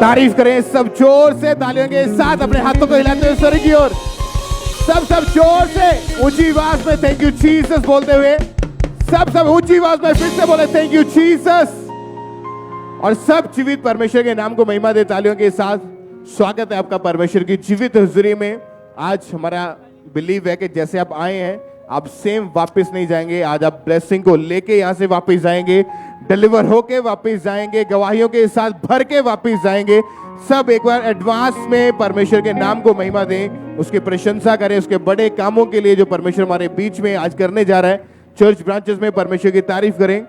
तारीफ करें सब जोर से, तालियों के साथ अपने हाथों को हिलाते हुए स्वर्ग की ओर सब जोर से ऊंची आवाज में थैंक यू जीसस बोलते हुए सब ऊंची आवाज में फिर से बोले थैंक यू जीसस। और सब जीवित परमेश्वर के नाम को महिमा दे तालियों के साथ। स्वागत है आपका परमेश्वर की जीवित हुजूरी में। आज हमारा बिलीव है कि जैसे आप आए हैं आप सेम वापस नहीं जाएंगे। आज आप ब्लेसिंग को लेके यहाँ से वापस जाएंगे, डिलीवर होके वापस जाएंगे, गवाहियों के साथ भर के वापस जाएंगे। सब एक बार एडवांस में परमेश्वर के नाम को महिमा दें, उसकी प्रशंसा करें, उसके बड़े कामों के लिए जो परमेश्वर हमारे बीच में आज करने जा रहा है। चर्च ब्रांचेस में परमेश्वर की तारीफ करें।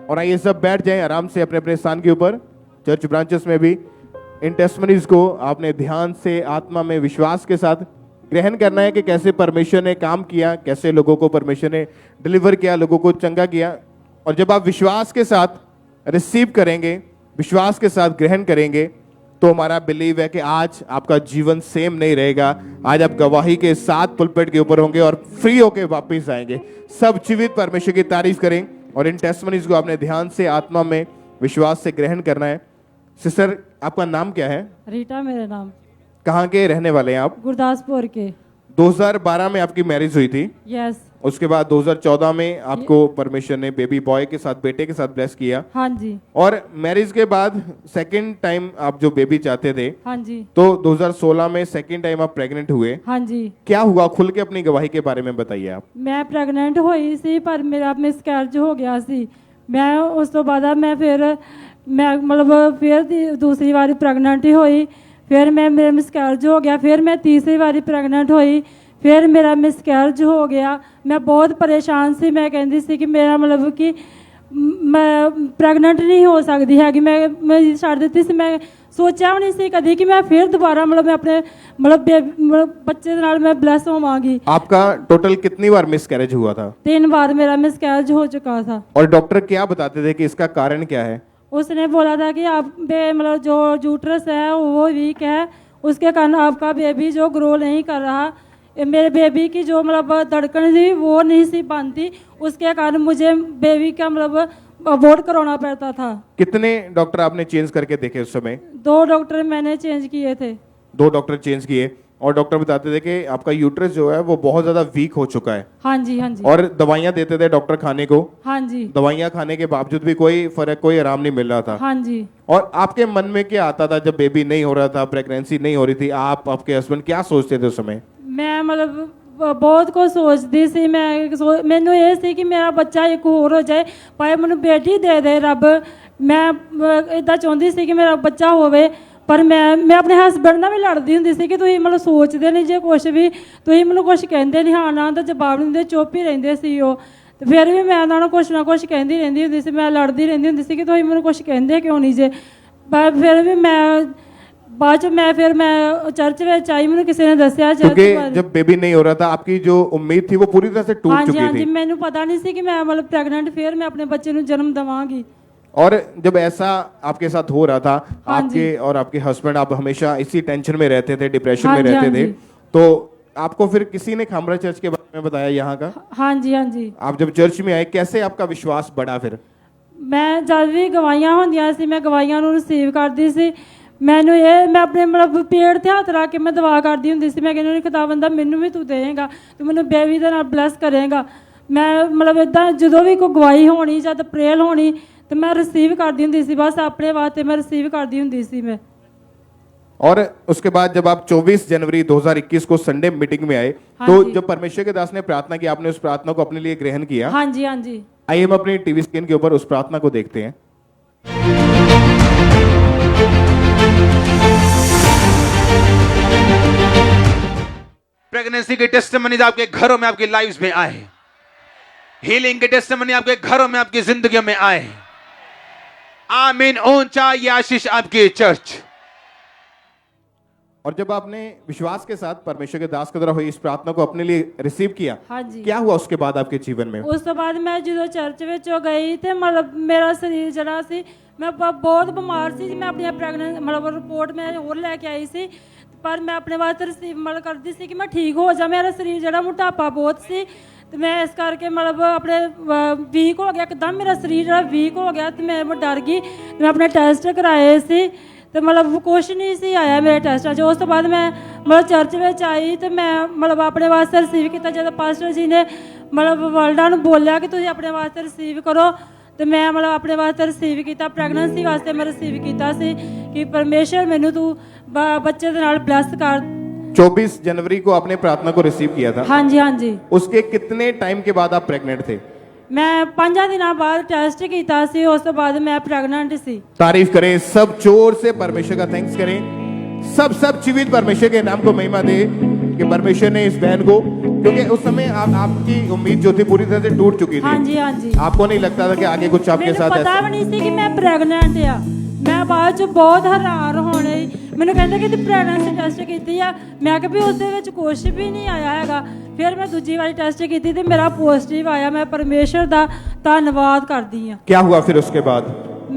और आइए सब बैठ जाएं आराम से अपने अपने स्थान के ऊपर। चर्च ब्रांचेस में भी इन टेस्टमनीज को आपने ध्यान से आत्मा में विश्वास के साथ ग्रहण करना है कि कैसे परमेश्वर ने काम किया, कैसे लोगों को परमेश्वर ने डिलीवर किया, लोगों को चंगा किया। और जब आप विश्वास के साथ रिसीव करेंगे, विश्वास के साथ ग्रहण करेंगे, तो हमारा बिलीव है कि आज आपका जीवन सेम नहीं रहेगा। आज आप गवाही के साथ पुलपिट के ऊपर होंगे और फ्री होके वापस आएंगे। सब जीवित परमेश्वर की तारीफ करें। और इन टेस्टमनीज को आपने ध्यान से आत्मा में विश्वास से ग्रहण करना है। सिस्टर आपका नाम क्या है? रीटा मेरा नाम। कहाँ के रहने वाले हैं आप? गुरदासपुर के। 2012 में आपकी मैरिज हुई थी। यस। उसके बाद 2014 में आपको परमेश्वर ने बेबी बॉय के साथ, बेटे के साथ ब्लेस किया। हाँ जी। और मैरिज के बाद सेकंड टाइम आप जो बेबी चाहते थे, हाँ जी, तो 2016 में सेकंड टाइम आप प्रेग्नेंट हुए। हाँ जी। क्या हुआ? खुल के अपनी गवाही के बारे में बताइए आप। मैं प्रेगनेंट हुई सी पर मेरा मिसकैरेज हो गया सी। मैं उस तो बाद मैं मतलब फिर दूसरी बारी प्रेगनेंट हुई। फिर मेरा मिसकैरेज हो गया। फिर मैं तीसरी बारी प्रेगनेंट हुई। फिर मेरा मिसकैरेज हो गया। मैं बहुत परेशान सी। मैं कहती सी कि मेरा मतलब कि मैं प्रेगनेंट नहीं हो सकती है कि मैं छड़ देती सी। मैं सोचा भी नहीं सी कभी कि मैं फिर दोबारा मतलब मैं अपने मतलब बच्चे नाल मैं ब्लेस होवांगी। आपका टोटल कितनी बार मिसकैरेज हुआ था? 3 बार मेरा मिसकैरेज हो चुका था। और डॉक्टर क्या बताते थे कि इसका कारण क्या है? उसने बोला था कि आप मतलब जो यूट्रस है वो वीक है, उसके कारण आपका बेबी जो ग्रो नहीं कर रहा। मेरे बेबी की जो मतलब धड़कन थी वो नहीं सी बनती, उसके कारण मुझे बेबी का मतलब अबॉर्ट कराना पड़ता था। कितने डॉक्टर आपने चेंज करके देखे उस समय? 2 डॉक्टर मैंने चेंज किए थे। 2 डॉक्टर चेंज किए। और डॉक्टर बताते थे कि आपका यूट्रस जो है वो बहुत ज्यादा वीक हो चुका है। हाँ जी, हाँ जी। और दवाइयाँ देते थे डॉक्टर खाने को। हाँ जी। दवाइयाँ खाने के बावजूद भी कोई फर्क, कोई आराम नहीं मिल रहा था। हाँ जी। और आपके मन में क्या आता था जब बेबी नहीं हो रहा था, प्रेगनेंसी नहीं हो रही थी? आप, आपके हस्बैंड क्या सोचते थे उस समय? मैं मतलब बहुत कुछ सोचती सी। मैनू ये सी कि मेरा बच्चा एक होर हो जाए, भाई मैनू बेटी दे दे रब। मैं इदा चाहती सी कि मेरा बच्चा होवे। पर मैं अपने हसबैंड ਨਾਲ ਵੀ ਲੜਦੀ ਹੁੰਦੀ ਸੀ ਕਿ ਤੁਸੀਂ ਮਤਲਬ ਸੋਚਦੇ ਨਹੀਂ ਜੇ ਕੁਛ ਵੀ, ਤੁਸੀਂ ਮੈਨੂੰ ਕੁਛ ਕਹਿੰਦੇ ਨਹੀਂ, ਹਾਂ ਨਾ ਤਾਂ ਜਵਾਬ ਨਹੀਂ ਦਿੰਦੇ, ਚੁੱਪ ਹੀ ਰਹਿੰਦੇ ਸੀ ਉਹ। ਤੇ ਫਿਰ ਵੀ ਮੈਂ ਉਹਨਾਂ ਨੂੰ ਕੁਛ ਨਾ ਕੁਛ ਕਹਿੰਦੀ ਰਹਿੰਦੀ ਹੁੰਦੀ ਸੀ। ਮੈਂ ਲੜਦੀ ਰਹਿੰਦੀ ਹੁੰਦੀ ਸੀ ਕਿ ਤੁਸੀਂ ਮੈਨੂੰ ਕੁਛ ਕਹਿੰਦੇ ਕਿਉਂ ਨਹੀਂ ਜੇ। ਪਰ ਫਿਰ ਵੀ ਮੈਂ बाद फिर मैं चर्च में आई, मैंने किसी ने दसिया क्योंकि जब बेबी नहीं हो रहा था आपकी जो उम्मीद थी वो पूरी तरह से टूट चुकी थी। हाँ जी, मैंने पता नहीं सी कि मैं मतलब प्रेग्नेंट फिर मैं अपने बच्चे को जन्म दवांगी। और जब ऐसा आपके साथ हो रहा था, आपके और आपके हस्बैंड, आप हमेशा इसी टेंशन में रहते थे, डिप्रेशन में रहते थे, तो आपको फिर किसी ने खामरा चर्च के बारे में बताया यहाँ का? हाँ जी, हाँ जी। आप जब चर्च में आए कैसे आपका विश्वास बढ़ा? फिर मैं जब भी गवाहियां होंदियां सी मैं गवाहियां नूं रिसीव करती सी। मैनू ये मैं अपने मतलब पेड़ ते हथ रख के मैं दुआ करती हुंदी सी। मैं कहनी खुदा बंदा मैनू भी तू देगा, तू मैनू बेबी दे नाल ब्लैस करेगा। मैं मतलब इदा जो भी कोई गवाही होनी या प्रेयर होनी तो मैं रिसीव करती हुंदी सी। बस अपने वास्ते मैं रिसीव करती हुंदी सी मैं। और उसके बाद जब आप 24 जनवरी 2021 को संडे मीटिंग में आए, तो जब परमेश्वर के दास ने प्रार्थना की, आपने उस प्रार्थना को अपने लिए ग्रहण किया। हाँ जी, हाँ जी। आइए हम अपनी टीवी स्क्रीन के ऊपर उस प्रार्थना को देखते हैं। प्रेगनेंसी के टेस्टिमनीज आपके घरों में, आपकी लाइव्स में आए। हीलिंग के टेस्टिमनी आपके घरों में, आपकी जिंदगियों में आए। आमीन। ऊंचा ये आशीष आपकी चर्च। और जब आपने विश्वास के साथ परमेश्वर के दास के द्वारा हुई इस प्रार्थना को अपने लिए रिसीव किया, हाँ जी, क्या हुआ उसके बाद आपके जीवन में? उस तो बाद मैं जो चर्च में गई थे मतलब मेरा शरीर जरा सी, मैं बहुत बीमार सी। मैं अपनी प्रेगनेंट मतलब रिपोर्ट में और लेके आई सी, पर मैं अपने वास्ते रिसीव मतलब करती सी कि मैं ठीक हो जा। मेरा शरीर जरा मोटापा बहुत सी, तो मैं इस करके मतलब अपने वीक हो गया एकदम। मेरा शरीर जरा वीक हो गया तो मैं डर गई। मैं अपने टेस्ट कराए सी ਤੇ ਮਤਲਬ ਕੁਛ ਨਹੀਂ ਸੀ ਆਇਆ ਮੇਰੇ ਟੈਸਟਾਂ 'ਚ। ਉਸ ਤੋਂ ਬਾਅਦ ਮੈਂ ਮਤਲਬ ਚਰਚ ਵਿੱਚ ਆਈ ਤੇ ਮੈਂ ਮਤਲਬ ਆਪਣੇ ਵਾਸਤੇ ਰਿਸੀਵ ਕੀਤਾ। ਜਦੋਂ ਪਾਸਟਰ ਜੀ ਨੇ ਮਤਲਬ ਵਰਲਡਾਂ ਨੂੰ ਬੋਲਿਆ ਕਿ ਤੁਸੀਂ ਆਪਣੇ ਵਾਸਤੇ ਰਿਸੀਵ ਕਰੋ, ਤੇ ਮੈਂ ਮਤਲਬ ਆਪਣੇ ਵਾਸਤੇ ਰਿਸੀਵ ਕੀਤਾ। ਪ੍ਰੈਗਨੈਂਸੀ ਵਾਸਤੇ ਮੈਂ ਰਿਸੀਵ ਕੀਤਾ ਸੀ ਕਿ ਪਰਮੇਸ਼ਰ ਮੈਨੂੰ ਤੂੰ ਬੱਚੇ ਦੇ ਨਾਲ ਬਲੈਸ ਕਰ। 24 जनवरी को आपने प्रार्थना को रिसीव किया था। ਹਾਂਜੀ ਹਾਂਜੀ। उसके कितने टाइम के बाद आप प्रेग्नेंट थे? ਮੈਂ 5 ਦਿਨਾਂ ਬਾਅਦ ਟੈਸਟ ਕੀਤਾ ਸੀ, ਉਸ ਤੋਂ ਬਾਅਦ ਮੈਂ ਪ੍ਰੈਗਨੈਂਟ ਸੀ। तारीफ करें सब, जोर से परमेश्वर का थैंक्स करें। सब जीवित परमेश्वर के नाम को महिमा दे कि परमेश्वर ने इस बहन को, क्योंकि उस समय आपकी उम्मीद जो थी पूरी तरह से टूट चुकी थी। ਹਾਂਜੀ ਹਾਂਜੀ। आपको नहीं लगता था कि आगे कुछ आपके ਮੈਨੂੰ साथ ਪਤਾ ऐसा। ਵੀ ਨਹੀਂ ਸੀ ਕਿ ਮੈਂ ਪ੍ਰੈਗਨੈਂਟ ਆ। ਮੈਂ ਬਾਅਦ ਚ ਬਹੁਤ ਹੈਰਾਨ ਹੋਣੇ, ਮੈਨੂੰ ਕਹਿੰਦੇ ਕਿ ਤੂੰ ਪ੍ਰੈਗਨੈਂਸੀ ਟੈਸਟ ਕੀਤੀ ਆ। ਮੈਂ ਕਿਹਾ ਵੀ ਉਸ ਦੇ ਵਿੱਚ ਕੁਛ ਵੀ ਨਹੀਂ ਆਇਆ ਹੈਗਾ। ਫਿਰ ਮੈਂ ਦੂਜੀ ਵਾਰੀ ਟੈਸਟ ਕੀਤੀ ਤੇ ਮੇਰਾ ਪੋਜ਼ਿਟਿਵ ਆਇਆ। ਮੈਂ ਪਰਮੇਸ਼ਰ ਦਾ ਧੰਨਵਾਦ ਕਰਦੀ ਆ। क्या हुआ फिर उसके बाद?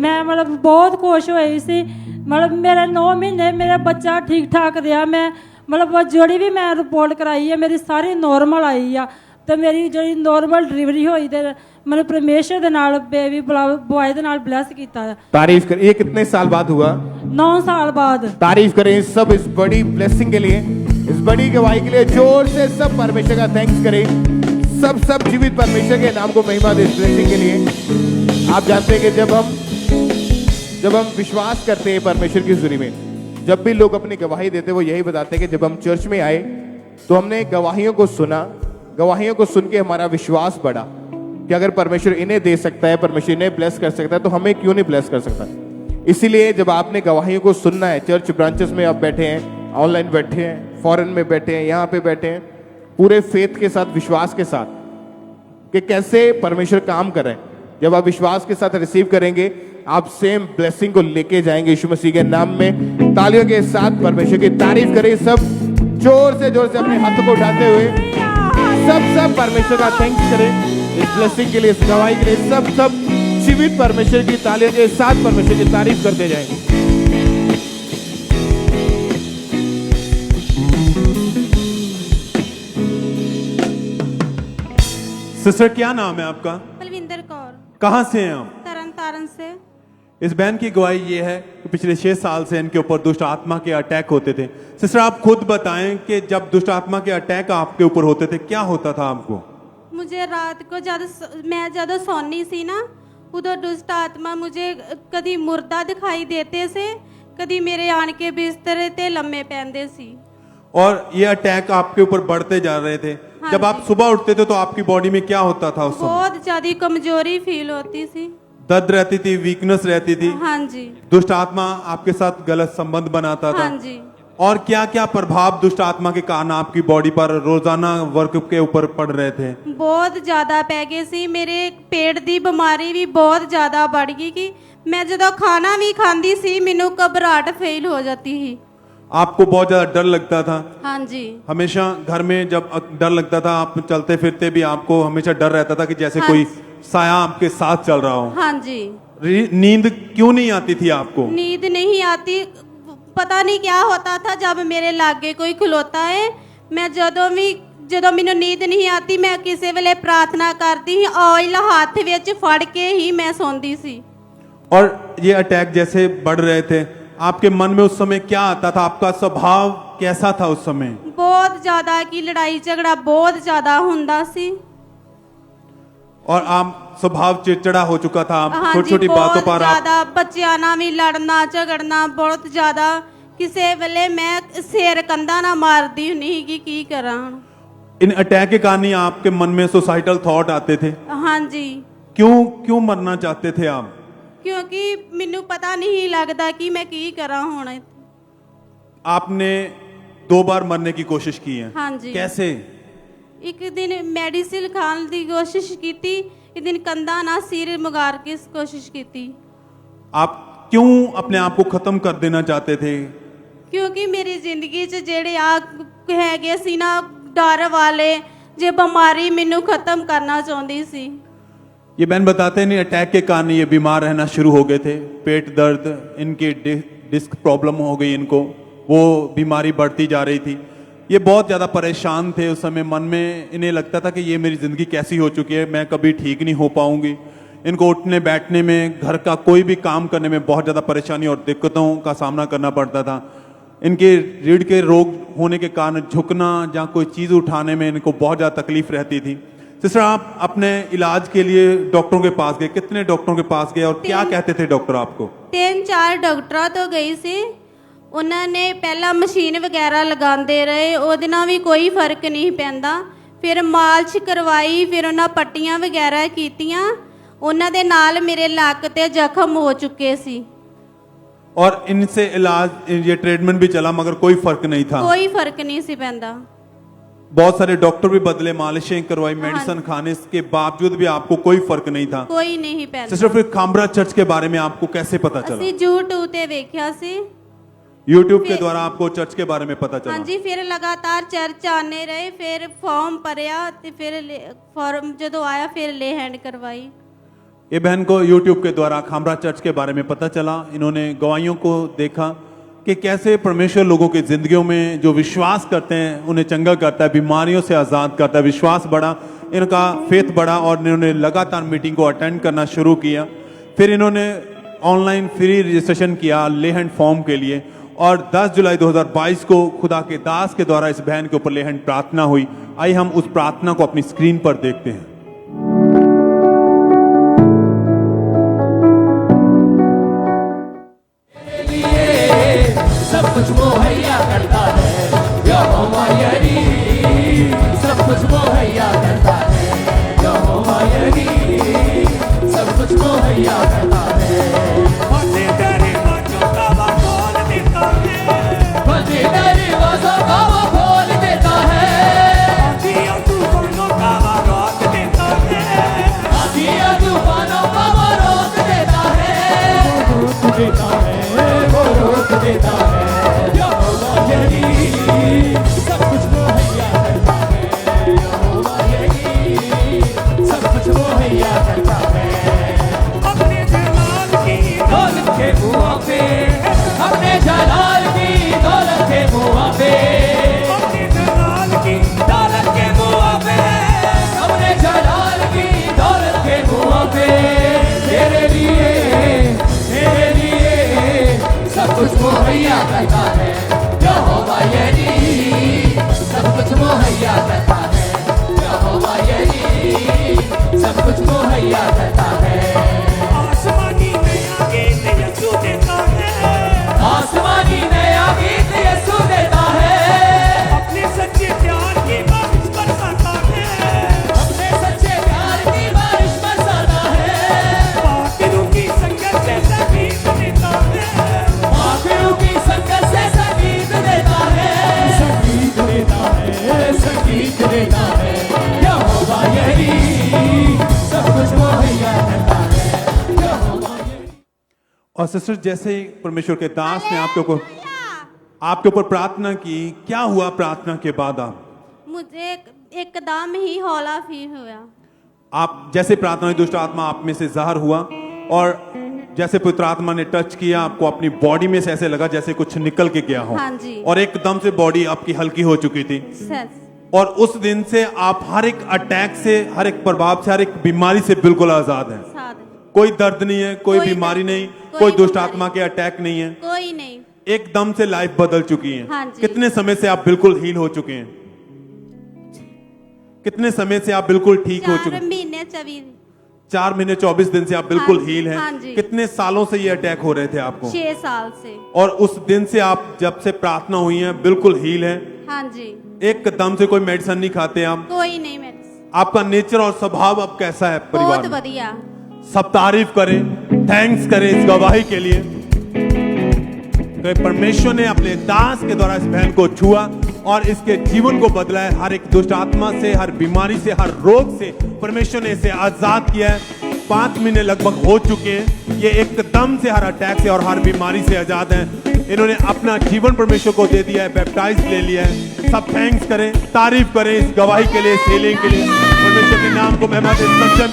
ਮੈਂ ਮਤਲਬ ਬਹੁਤ ਖੁਸ਼ ਹੋਈ ਸੀ। ਮਤਲਬ ਮੇਰੇ 9 ਮਹੀਨੇ ਮੇਰਾ ਬੱਚਾ ਠੀਕ ਠਾਕ ਰਿਹਾ। ਮੈਂ ਮਤਲਬ ਜਿਹੜੀ ਵੀ ਮੈਂ ਰਿਪੋਰਟ ਕਰਾਈ ਹੈ ਮੇਰੀ ਸਾਰੀ ਨੋਰਮਲ ਆਈ ਆ। ਤੇ ਮੇਰੀ ਜਿਹੜੀ ਨੋਰਮਲ ਡਿਲੀਵਰੀ ਹੋਈ ਤੇ ਮੈਨੂੰ ਪਰਮੇਸ਼ਰ ਦੇ ਨਾਲ ਬੇਬੀ ਬॉय ਦੇ ਨਾਲ ਬਲੈਸ ਕੀਤਾ। तारीफ करें। ये कितने साल बाद हुआ? 9 साल बाद। तारीफ करें सब इस बड़ी ब्लेसिंग के लिए, इस बड़ी गवाही के लिए। जोर से सब परमेश्वर का थैंक्स करें। सब जीवित परमेश्वर के नाम को महिमा दे इस ब्लेसिंग के लिए। आप जानते हैं कि जब हम विश्वास करते हैं परमेश्वर की हुजूरी में, जब भी लोग अपनी गवाही देते हैं वो यही बताते हैं कि जब हम चर्च में आए तो हमने गवाहियों को सुना, गवाहियों को सुन के हमारा विश्वास बढ़ा कि अगर परमेश्वर इन्हें दे सकता है, परमेश्वर इन्हें ब्लेस कर सकता है, तो हमें क्यों नहीं ब्लेस कर सकता। इसीलिए जब आपने गवाहियों को सुनना है, चर्च ब्रांचेस में आप बैठे हैं, ऑनलाइन बैठे हैं, फॉरेन में बैठे हैं, यहाँ पे बैठे हैं, पूरे फेथ के साथ, विश्वास के साथ कि कैसे परमेश्वर काम कर रहे हैं। जब आप विश्वास के साथ रिसीव करेंगे आप सेम ब्लेसिंग को लेके जाएंगे यीशु मसीह के नाम में। तालियों के साथ परमेश्वर की तारीफ करें। सब जोर से अपने हाथों को उठाते हुए सब परमेश्वर का थैंक्स करें इस ब्लेसिंग के लिए, इस गवाही के लिए। सब जीवित परमेश्वर की तालियों के साथ परमेश्वर की तारीफ करते जाएंगे। सिस्टर क्या नाम है आपका? बलविंदर कौर, कहाँ से हैं आप? तरन तारण से। इस बहन की गवाही ये है कि पिछले 6 साल से इनके ऊपर दुष्ट आत्मा के अटैक होते थे। सिस्टर आप खुद बताएं कि जब दुष्ट आत्मा के अटैक आपके ऊपर होते थे क्या होता था आपको? मुझे रात को मैं ज़्यादा सोनी सी ना, उधर दुष्ट आत्मा मुझे कभी मुर्दा दिखाई देते से, कभी मेरे आन के बिस्तर ते लम्बे पहनते सी। और ये अटैक आपके ऊपर बढ़ते जा रहे थे। हाँ जब जी। आप सुबह उठते थे तो आपकी बॉडी में क्या होता था उस समय? बहुत ज़्यादा कमजोरी फील होती सी। दर्द रहती थी, वीकनेस रहती थी। हाँ जी। दुष्ट आत्मा आपके साथ गलत संबंध बनाता था। हाँ जी। और क्या क्या प्रभाव दुष्ट आत्मा के कारण आपकी बॉडी पर रोजाना वर्क के ऊपर पड़ रहे थे? बहुत ज़्यादा पै गए सी। मेरे पेट की बीमारी भी बहुत ज़्यादा बढ़ गई कि मैं जो खाना भी खाती सी मैनू घबराहट फील हो जाती थी। आपको बहुत ज्यादा डर लगता था? हाँ जी। हमेशा घर में जब डर लगता था, आप चलते फिरते भी आपको हमेशा डर रहता था कि जैसे हाँ कोई जी। साया आपके साथ चल रहा हो? हाँ जी। नींद क्यों नहीं आती थी आपको? नींद नहीं आती, पता नहीं क्या होता था। जब मेरे लागे कोई खलोता है, मैं ਜਦੋਂ ਮੈਨੂੰ नींद नहीं आती मैं किसी वेले प्रार्थना करती ही, ऑयल हाथ विच फड़ के ही मैं सोंदी सी। और ये अटैक जैसे बढ़ रहे थे आपके मन में उस समय क्या आता था? आपका स्वभाव कैसा था उस समय? बहुत ज्यादा की लड़ाई झगड़ा बहुत ज्यादा हुंदा सी। और आप स्वभाव चिड़चिड़ा हो चुका था, हाँ छोटी जी, छोटी बातों बहुत पर आप ज्यादा बच्चियां नाल भी लड़ना झगड़ना बहुत ज्यादा। किसी वेले मैं सिर कंधा ना मारदी हुंदी कि की करा। इन अटैक के कारण ही आपके मन में सुसाइडल थॉट आते थे? हाँ जी। क्यों मरना चाहते थे आप? क्योंकि मैनू पता नहीं लगता कि मैं की करा हुण। आपने 2 बार मरने की कोशिश की है? हाँ जी। कैसे? एक दिन मेडिसिन खाने की कोशिश की, एक दिन कंधा ना सिर मुगार के कोशिश की। आप क्यों अपने आप को खत्म कर देना चाहते थे? क्योंकि मेरी जिंदगी च जेड़े है सी ना डर वाले जे बीमारी मैनू खत्म करना चाहती सी। ये बहन बताते हैं नहीं अटैक के कारण ये बीमार रहना शुरू हो गए थे, पेट दर्द, इनकी डिस्क प्रॉब्लम हो गई इनको, वो बीमारी बढ़ती जा रही थी। ये बहुत ज़्यादा परेशान थे उस समय। मन में इन्हें लगता था कि ये मेरी ज़िंदगी कैसी हो चुकी है, मैं कभी ठीक नहीं हो पाऊंगी। इनको उठने बैठने में, घर का कोई भी काम करने में बहुत ज़्यादा परेशानी और दिक्कतों का सामना करना पड़ता था। इनके रीढ़ के रोग होने के कारण झुकना या कोई चीज़ उठाने में इनको बहुत ज़्यादा तकलीफ रहती थी। सिस्टर, आप अपने इलाज के लिए डॉक्टरों के पास गए, कितने डॉक्टरों के पास गए और क्या कहते थे डॉक्टर आपको? 3-4 ਡਾਕਟਰਾਂ ਤੋਂ ਗਈ ਸੀ। ਉਹਨਾਂ ਨੇ ਪਹਿਲਾਂ ਮਸ਼ੀਨ ਵਗੈਰਾ ਲਗਾਉਂਦੇ ਰਹੇ, ਉਹਦੇ ਨਾਲ ਵੀ ਕੋਈ ਫਰਕ ਨਹੀਂ ਪੈਂਦਾ। ਫਿਰ ਮਾਲਸ਼ ਕਰਵਾਈ, ਫਿਰ ਉਹਨਾਂ ਪੱਟੀਆਂ ਵਗੈਰਾ ਕੀਤੀਆਂ। ਉਹਨਾਂ ਦੇ ਨਾਲ ਮੇਰੇ ਲੱਕ ਤੇ ਜ਼ਖਮ ਹੋ ਚੁੱਕੇ ਸੀ। और इनसे इलाज, ये ट्रीटमेंट भी चला मगर कोई फर्क नहीं था। ਕੋਈ ਫਰਕ ਨਹੀਂ ਸੀ ਪੈਂਦਾ। बहुत सारे डॉक्टर भी बदले, मालिशें करवाई, मेडिसिन खाने के बावजूद भी आपको कोई फर्क नहीं था। ਕੋਈ ਨਹੀਂ ਪੈਂਦਾ। सिस्टर, फिर खामरा चर्च के बारे में आपको कैसे पता चला? ਅਸੀਂ YouTube ਤੇ ਵੇਖਿਆ ਸੀ। YouTube के द्वारा आपको चर्च के बारे में पता चला? ਹਾਂਜੀ, ਫਿਰ ਲਗਾਤਾਰ ਚਰਚ ਆਨੇ ਰਹੇ। ਫਿਰ ਫਾਰਮ ਭਰਿਆ ਤੇ ਫਿਰ ਫਾਰਮ ਜਦੋਂ ਆਇਆ ਫਿਰ ਲੇ हैंड करवाई। ये बहन को YouTube के द्वारा खामरा चर्च के बारे में पता चला। इन्होंने गवाहियों को देखा कि कैसे परमेश्वर लोगों की जिंदगियों में जो विश्वास करते हैं उन्हें चंगा करता है, बीमारियों से आज़ाद करता है। विश्वास बढ़ा, इनका फेथ बढ़ा और इन्होंने लगातार मीटिंग को अटेंड करना शुरू किया। फिर इन्होंने ऑनलाइन फ्री रजिस्ट्रेशन किया ले हैंड फॉर्म के लिए और 10 जुलाई 2022 को खुदा के दास के द्वारा इस बहन के ऊपर ले हैंड प्रार्थना हुई। आइए हम उस प्रार्थना को अपनी स्क्रीन पर देखते हैं। सब कुछ मुहैया करता है यहोवा यरी, सब कुछ मुहैया करता है यहोवा यरी, सब कुछ मुहैया करता है। बंदे दरवाजों का वो खोल देता है, बंदे दरवाजों का वो खोल देता है। आंधियों तूफानों का वो रोक देता है, आंधियों तूफानों का वो रोक देता है, रोक देता है, वो रोक देता है। सब कुछ मुहैया करता है यहोवा यही, सब कुछ मुहैया करता है। अपने जलाल की दौलत के मुँह पे, अपने जलाल की दौलत के मुँह पे, अपने जलाल की दौलत के मुँह पे, अपने जलाल की दौलत के मुँह पे तेरे लिए सब कुछ मुहैया करता है यहोवा यरी, सब कुछ मुहैया करता है यहोवा यरी, सब कुछ मुहैया करता है। आसमानी नया गीत यीशु देता है, आसमानी नया गीत यीशु देता है। अपने सच्चे प्यार की बारिश बरसाता है, अपने सच्चे प्यार की बारिश बरसाता है। पापियों की संगत से संगीत देता है, पापियों की संगत से संगीत देता है, संगीत देता है, संगीत देता है यहोवा यही, सब कुछ मुहैया करता है यहोवा यही। और सिस्टर, जैसे ही परमेश्वर के दास ने आपके ऊपर प्रार्थना की, क्या हुआ प्रार्थना के बाद? आप मुझे एकदम ही हौला फील हुआ। आप जैसे प्रार्थना हुई, दुष्ट आत्मा आप में से ज़ाहिर हुआ और जैसे पवित्र आत्मा ने टच किया आपको, अपनी बॉडी में से ऐसे लगा जैसे कुछ निकल के गया हो। हाँ जी। और एकदम से बॉडी आपकी हल्की हो चुकी थी। और उस दिन से आप हर एक अटैक से, हर एक प्रभाव से, हर एक बीमारी से बिल्कुल आजाद हैं। कोई दर्द नहीं है, कोई बीमारी नहीं, कोई दुष्ट आत्मा के अटैक नहीं है, कोई नहीं। एकदम से लाइफ बदल चुकी है। हाँ जी। कितने समय से आप बिल्कुल हील हो चुके हैं? कितने समय से आप बिल्कुल ठीक हो चुके हैं? 4 महीने 24 दिन से आप बिल्कुल हाँ, हील हैं। हाँ जी। कितने सालों से ये अटैक हो रहे थे आपको? 6 साल से। और उस दिन से आप जब से प्रार्थना हुई है बिल्कुल हील है? हाँ जी। एकदम से कोई मेडिसिन नहीं खाते आप? कोई नहीं मेडिसिन। आपका नेचर और स्वभाव अब कैसा है परिवार बहुत में? बढ़िया। सब तारीफ करें, थैंक्स करें इस गवाही के लिए कि परमेश्वर ने अपने दास के द्वारा इस बहन को छुआ और इसके जीवन को बदला है। हर एक दुष्ट आत्मा से, हर बीमारी से, हर रोग से परमेश्वर ने इसे आजाद किया है। 5 महीने लगभग हो चुके हैं, ये एकदम से हर अटैक से और हर बीमारी से आजाद हैं। इन्होंने अपना जीवन परमेश्वर को दे दिया है, बैप्टाइज ले लिया है। सब थैंक्स करें, तारीफ करें इस गवाही के लिए, इस हीलिंग के लिए। परमेश्वर के नाम को महिमा दें। सच्चन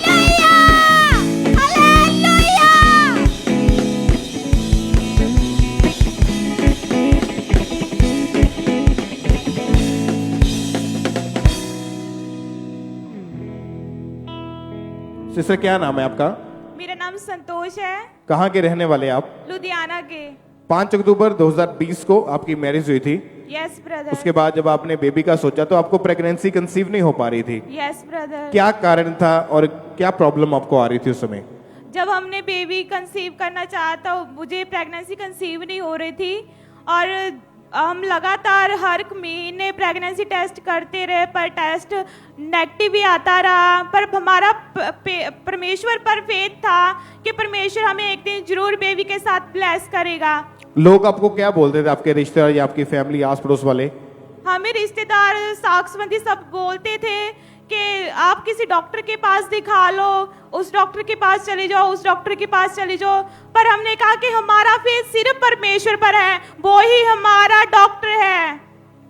सिस्टर, क्या नाम है आपका? नाम संतोष है, कहाँ के रहने वाले आप? लुधियाना के। 5 अक्टूबर 2020 को आपकी मैरिज हुई थी। Yes brother. उसके बाद जब आपने बेबी का सोचा तो आपको प्रेगनेंसी कंसीव नहीं हो पा रही थी। Yes brother. क्या कारण था और क्या प्रॉब्लम आपको आ रही थी उस समय? जब हमने बेबी कंसीव करना चाहा तो मुझे प्रेगनेंसी कंसीव नहीं हो रही थी और हम लगातार हर महीने प्रेगनेंसी टेस्ट करते रहे, पर टेस्ट नेगेटिव ही आता रहा। पर हमारा परमेश्वर पर फेथ था कि परमेश्वर हमें एक दिन जरूर बेबी के साथ ब्लेस करेगा। लोग आपको क्या बोलते थे, आपके रिश्तेदार या आपकी फैमिली, आस पड़ोस वाले? हमें रिश्तेदार साख संबंधी सब बोलते थे कि आप किसी डॉक्टर के पास दिखा लो, उस डॉक्टर के पास चले जाओ, उस डॉक्टर के पास चले जाओ। पर हमने कहा कि हमारा फेथ सिर्फ परमेश्वर पर है, वो ही हमारा डॉक्टर है।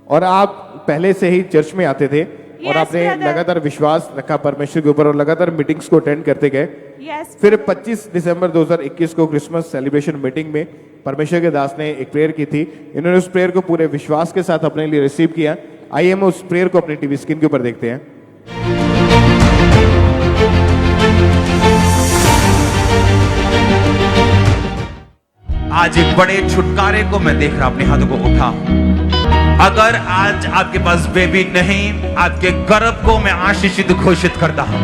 और आप पहले से ही चर्च में आते थे और Yes, आपने brother. लगातार विश्वास रखा परमेश्वर के ऊपर और लगातार मीटिंग्स को अटेंड करते गए। यस। फिर 25 दिसंबर 2021 को क्रिसमस सेलिब्रेशन मीटिंग में परमेश्वर के दास ने एक प्रेयर की थी। इन्होंने उस प्रेयर को पूरे विश्वास के साथ अपने लिए रिसीव किया। आइए हम उस प्रेयर को अपनी टीवी स्क्रीन के ऊपर देखते हैं। आज एक बड़े छुटकारे को मैं देख रहा, अपने हाथों को उठा। अगर आज आपके पास बेबी नहीं, आपके गर्भ को मैं आशीषित घोषित करता हूं।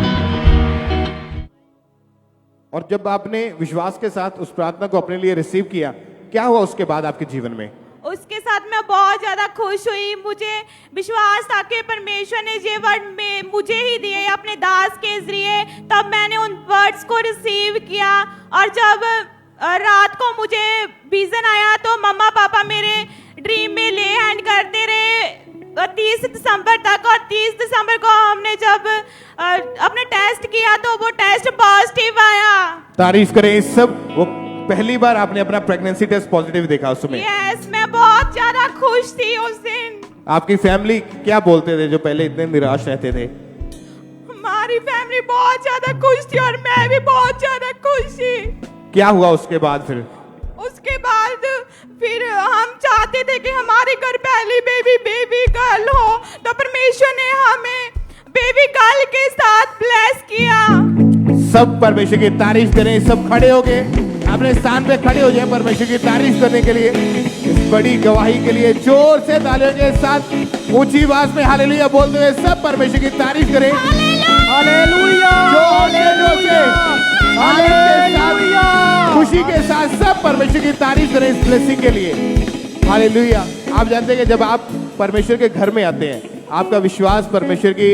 और जब आपने विश्वास के साथ उस प्रार्थना को अपने लिए रिसीव किया, क्या हुआ उसके बाद आपके जीवन में? उसके साथ मैं बहुत ज्यादा खुश हुई। मुझे विश्वास था कि परमेश्वर ने ये वर्ड में मुझे ही दिए अपने दास के जरिए। तब मैंने उन वर्ड्स को रिसीव किया और जब रात को मुझे विजन आया तो मम्मा पापा मेरे ड्रीम में ले हैंड करते रहे 30 दिसंबर तक। और 30 दिसंबर को हमने जब अपने टेस्ट किया तो वो टेस्ट पॉजिटिव आया। तारीफ करें इस सब। वो पहली बार आपने अपना प्रेगनेंसी टेस्ट पॉजिटिव देखा उस समय? यस, मैं बहुत ज्यादा खुश थी उस दिन। आपकी फैमिली क्या बोलते थे जो पहले इतने निराश रहते थे? हमारी फैमिली बहुत ज्यादा खुश थी और मैं भी बहुत ज्यादा खुश थी। क्या हुआ उसके बाद फिर? उसके बाद फिर हम चाहते थे कि हमारे घर पहली बेबी गर्ल हो, तो परमेश्वर ने हमें बेबी गर्ल के साथ ब्लेस किया। सब परमेश्वर की तारीफ करें। सब खड़े हो गए, अपने स्थान पे खड़े हो जाए परमेश्वर की तारीफ करने के लिए। इस बड़ी गवाही के लिए जोर से तालियों के साथ ऊंची आवाज में हालेलुया बोलते हुए सब परमेश्वर की तारीफ करें। हालेलुया! जोर से आनंद के साथ, खुशी के साथ सब परमेश्वर की तारीफ करें इस ब्लेसिंग के लिए। हालेलुया! आप जानते हैं कि जब आप परमेश्वर के घर में आते हैं, आपका विश्वास परमेश्वर की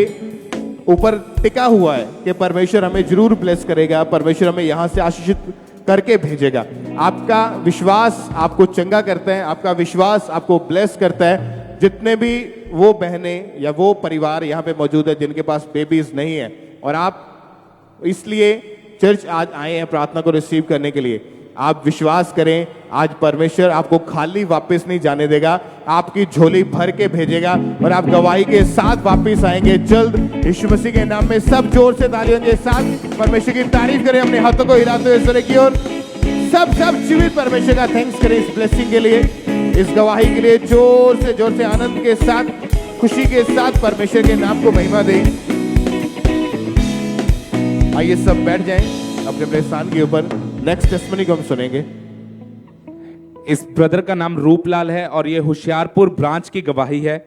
ऊपर टिका हुआ है कि परमेश्वर हमें जरूर ब्लेस करेगा, परमेश्वर हमें यहाँ से आशीषित करके भेजेगा। आपका विश्वास आपको चंगा करता है, आपका विश्वास आपको ब्लेस करता है। जितने भी वो बहनें या वो परिवार यहाँ पे मौजूद है जिनके पास बेबीज नहीं है और आप इसलिए चर्च आज आए हैं प्रार्थना को रिसीव करने के लिए, आप विश्वास करें आज परमेश्वर आपको खाली वापस नहीं जाने देगा, आपकी झोली भर के भेजेगा और आप गवाही के साथ वापस आएंगे जल्द यीशु मसीह के नाम में। सब जोर से तालियों के साथ परमेश्वर की तारीफ करें, अपने हाथों को हिलाते हुए ईश्वर की ओर। सब जीवित परमेश्वर का थैंक्स करें इस ब्लेसिंग के लिए, इस गवाही के लिए। जोर से आनंद के साथ, खुशी के साथ परमेश्वर के नाम को महिमा दें। आइए सब बैठ जाएं अपने अपने स्थान के ऊपर। नेक्स्ट टेस्टिमनी को हम सुनेंगे। इस ब्रदर का नाम रूपलाल है और ये होशियारपुर ब्रांच की गवाही है।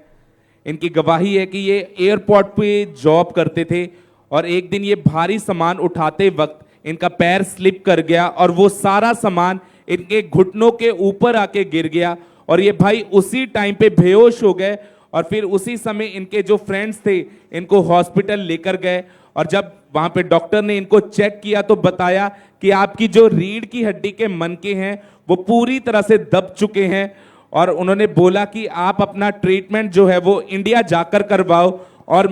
इनकी गवाही है कि ये एयरपोर्ट पे जॉब करते थे और एक दिन ये भारी सामान उठाते वक्त इनका पैर स्लिप कर गया और वो सारा सामान इनके घुटनों के ऊपर आके गिर गया और ये भाई उसी टाइम पे बेहोश हो गए और फिर उसी समय इनके जो फ्रेंड्स थे इनको हॉस्पिटल लेकर गए और जब वहां पे डॉक्टर ने इनको चेक किया तो बताया कि आपकी जो रीढ़ की हड्डी के मनके हैं वो पूरी तरह से दब चुके हैं और उन्होंने बोला कि आप अपना ट्रीटमेंट जो है वो इंडिया जाकर करवाओ। और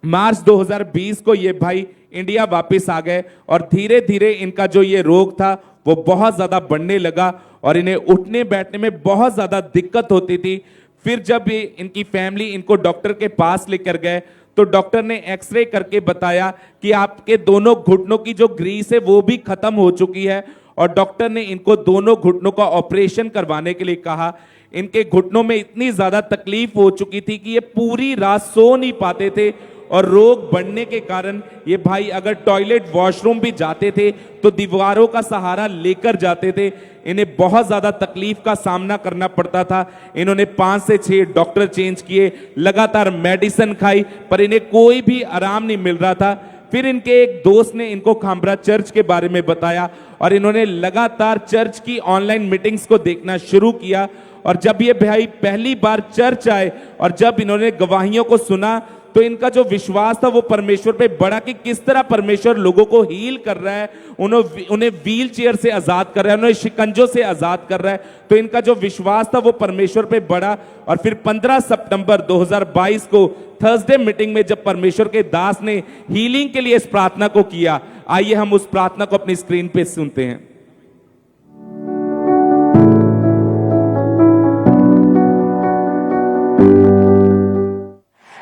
मार्च 2020 को ये भाई इंडिया वापस आ गए और धीरे धीरे इनका जो ये रोग था वो बहुत ज़्यादा बढ़ने लगा और इन्हें उठने बैठने में बहुत ज़्यादा दिक्कत होती थी। फिर जब इनकी फैमिली इनको डॉक्टर के पास लेकर गए तो डॉक्टर ने एक्सरे करके बताया कि आपके दोनों घुटनों की जो ग्रीस है वो भी खत्म हो चुकी है और डॉक्टर ने इनको दोनों घुटनों का ऑपरेशन करवाने के लिए कहा। इनके घुटनों में इतनी ज़्यादा तकलीफ हो चुकी थी कि ये पूरी रात सो नहीं पाते थे और रोग बढ़ने के कारण ये भाई अगर टॉयलेट वॉशरूम भी जाते थे तो दीवारों का सहारा लेकर जाते थे। इन्हें बहुत ज़्यादा तकलीफ का सामना करना पड़ता था। इन्होंने 5 से 6 डॉक्टर चेंज किए, लगातार मेडिसिन खाई, पर इन्हें कोई भी आराम नहीं मिल रहा था। फिर इनके एक दोस्त ने इनको खामरा चर्च के बारे में बताया और इन्होंने लगातार चर्च की ऑनलाइन मीटिंग्स को देखना शुरू किया। और जब ये भाई पहली बार चर्च आए और जब इन्होंने गवाहियों को सुना तो इनका जो विश्वास था वो परमेश्वर पे बढ़ा कि किस तरह परमेश्वर लोगों को हील कर रहा है, उन्हें व्हील चेयर से आजाद कर रहा है, उन्हें शिकंजों से आजाद कर रहा है। तो इनका जो विश्वास था वो परमेश्वर पे बढ़ा। और फिर 15 सितंबर 2022 को थर्सडे मीटिंग में जब परमेश्वर के दास ने हीलिंग के लिए इस प्रार्थना को किया, आइए हम उस प्रार्थना को अपनी स्क्रीन पे सुनते हैं।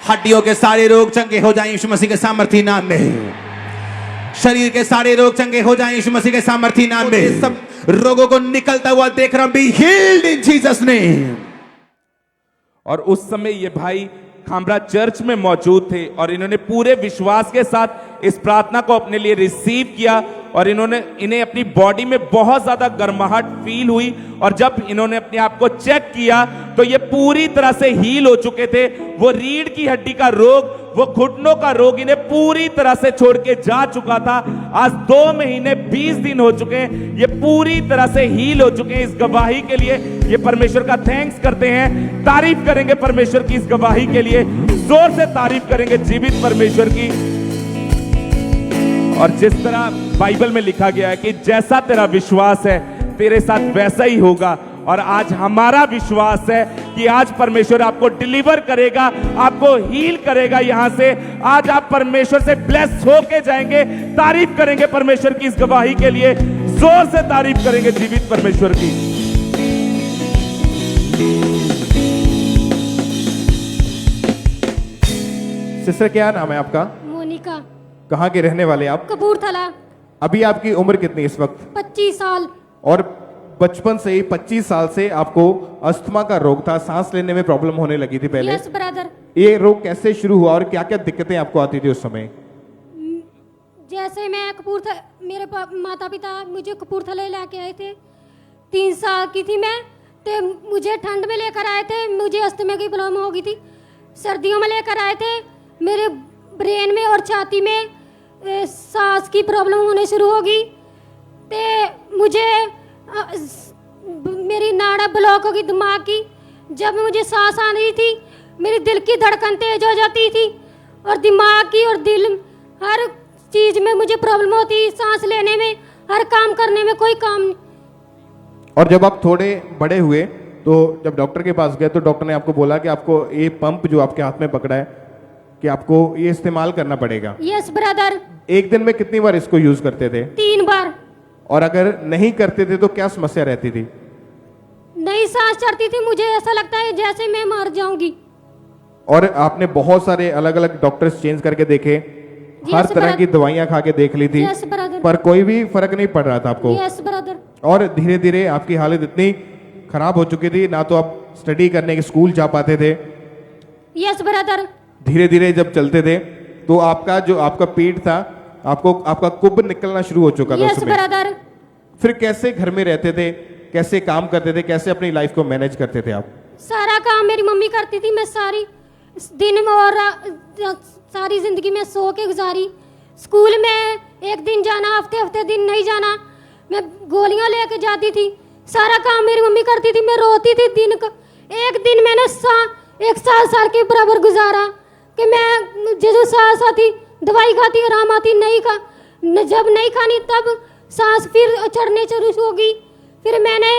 हड्डियों के सारे रोग चंगे हो जाएं यीशु मसीह के सामर्थी नाम में। शरीर के सारे रोग चंगे हो जाएं यीशु मसीह के सामर्थी नाम में। सब रोगों को निकलता हुआ देख रहा हूं, be healed in Jesus name. और उस समय ये भाई खामरा चर्च में मौजूद थे और इन्होंने पूरे विश्वास के साथ इस प्रार्थना को अपने लिए रिसीव किया और इन्हें अपनी बॉडी में बहुत ज्यादा गर्माहट फील हुई। और जब इन्होंने अपने आप को चेक किया तो ये पूरी तरह से हील हो चुके थे। वो रीढ़ की हड्डी का रोग, वो घुटनों का रोग इन्हें पूरी तरह से छोड़ के जा चुका था। आज 2 महीने 20 दिन हो चुके हैं, ये पूरी तरह से हील हो चुके हैं। इस गवाही के लिए ये परमेश्वर का थैंक्स करते हैं, तारीफ करेंगे परमेश्वर की इस गवाही के लिए, जोर से तारीफ करेंगे जीवित परमेश्वर की। और जिस तरह बाइबल में लिखा गया है कि जैसा तेरा विश्वास है तेरे साथ वैसा ही होगा। और आज हमारा विश्वास है कि आज परमेश्वर आपको डिलीवर करेगा, आपको हील करेगा। यहां से आज आप परमेश्वर से ब्लेस होके जाएंगे। तारीफ करेंगे परमेश्वर की इस गवाही के लिए, जोर से तारीफ करेंगे जीवित परमेश्वर की। सिस्टर क्या नाम है आपका? मोनिका। कहाँ के रहने वाले आप? कपूरथला। अभी आपकी उम्र कितनी इस वक्त? 25 साल। और बचपन से ही 25 साल से आपको अस्थमा का रोग था, सांस लेने में प्रॉब्लम होने लगी थी पहले। Yes brother. ये रोग कैसे शुरू हुआ और क्या क्या दिक्कतें आपको आती थी उस समय? जैसे मैं कपूरथला, मेरे माता पिता मुझे कपूरथला लेके आए थे, 3 साल की थी मैं, तो मुझे ठंड में लेकर आए थे, मुझे अस्थमा की प्रॉब्लम हो गई थी। सर्दियों में लेकर आए थे, मेरे ब्रेन में और छाती में सांस की प्रॉब्लम होने शुरू हो गई। तो मुझे मेरी नाड़ा ब्लॉक हो गई दिमाग की। जब मुझे सांस आ रही थी मेरी दिल की धड़कन तेज हो जाती थी और दिमाग की और दिल हर चीज में मुझे प्रॉब्लम होती, सांस लेने में, हर काम करने में कोई काम नहीं। और जब आप थोड़े बड़े हुए तो जब डॉक्टर के पास गए तो डॉक्टर ने आपको बोला कि आपको ये पंप जो आपके हाथ में पकड़ा है कि आपको ये इस्तेमाल करना पड़ेगा। Yes brother. एक दिन में कितनी बार इसको यूज करते थे? 3 बार। और अगर नहीं करते थे तो क्या समस्या रहती थी? नहीं सांस चढ़ती थी, मुझे ऐसा लगता है जैसे मैं मर जाऊंगी। और आपने बहुत सारे अलग अलग डॉक्टर्स चेंज करके देखे, हर तरह की दवाइयां खा के देख ली थी, यस ब्रदर। पर कोई भी फर्क नहीं पड़ रहा था आपको। Yes brother. और धीरे धीरे आपकी हालत इतनी खराब हो चुकी थी, ना तो आप स्टडी करने के स्कूल जा पाते थे। Yes brother. धीरे धीरे जब चलते थे तो आपका पेट था, आपका कुब निकलना शुरू हो चुका था। Yes brother. फिर कैसे घर में रहते थे, कैसे काम करते थे, कैसे अपनी लाइफ को मैनेज करते थे आप? सारा काम मेरी मम्मी करती थी, मैं सारी दिन में और सारी जिंदगी में सो के गुजारी। स्कूल में एक दिन जाना, हफ्ते हफ्ते दिन नहीं जाना, मैं गोलियां लेके जाती थी। सारा काम मेरी मम्मी करती थी, मैं रोती थी दिन का। एक दिन मैंने 1 साल के बराबर गुजारा कि मैं जो सांस आती दवाई खाती, आराम आती, नहीं खा, जब नहीं खानी तब सांस फिर चढ़ने शुरू हो गई। फिर मैंने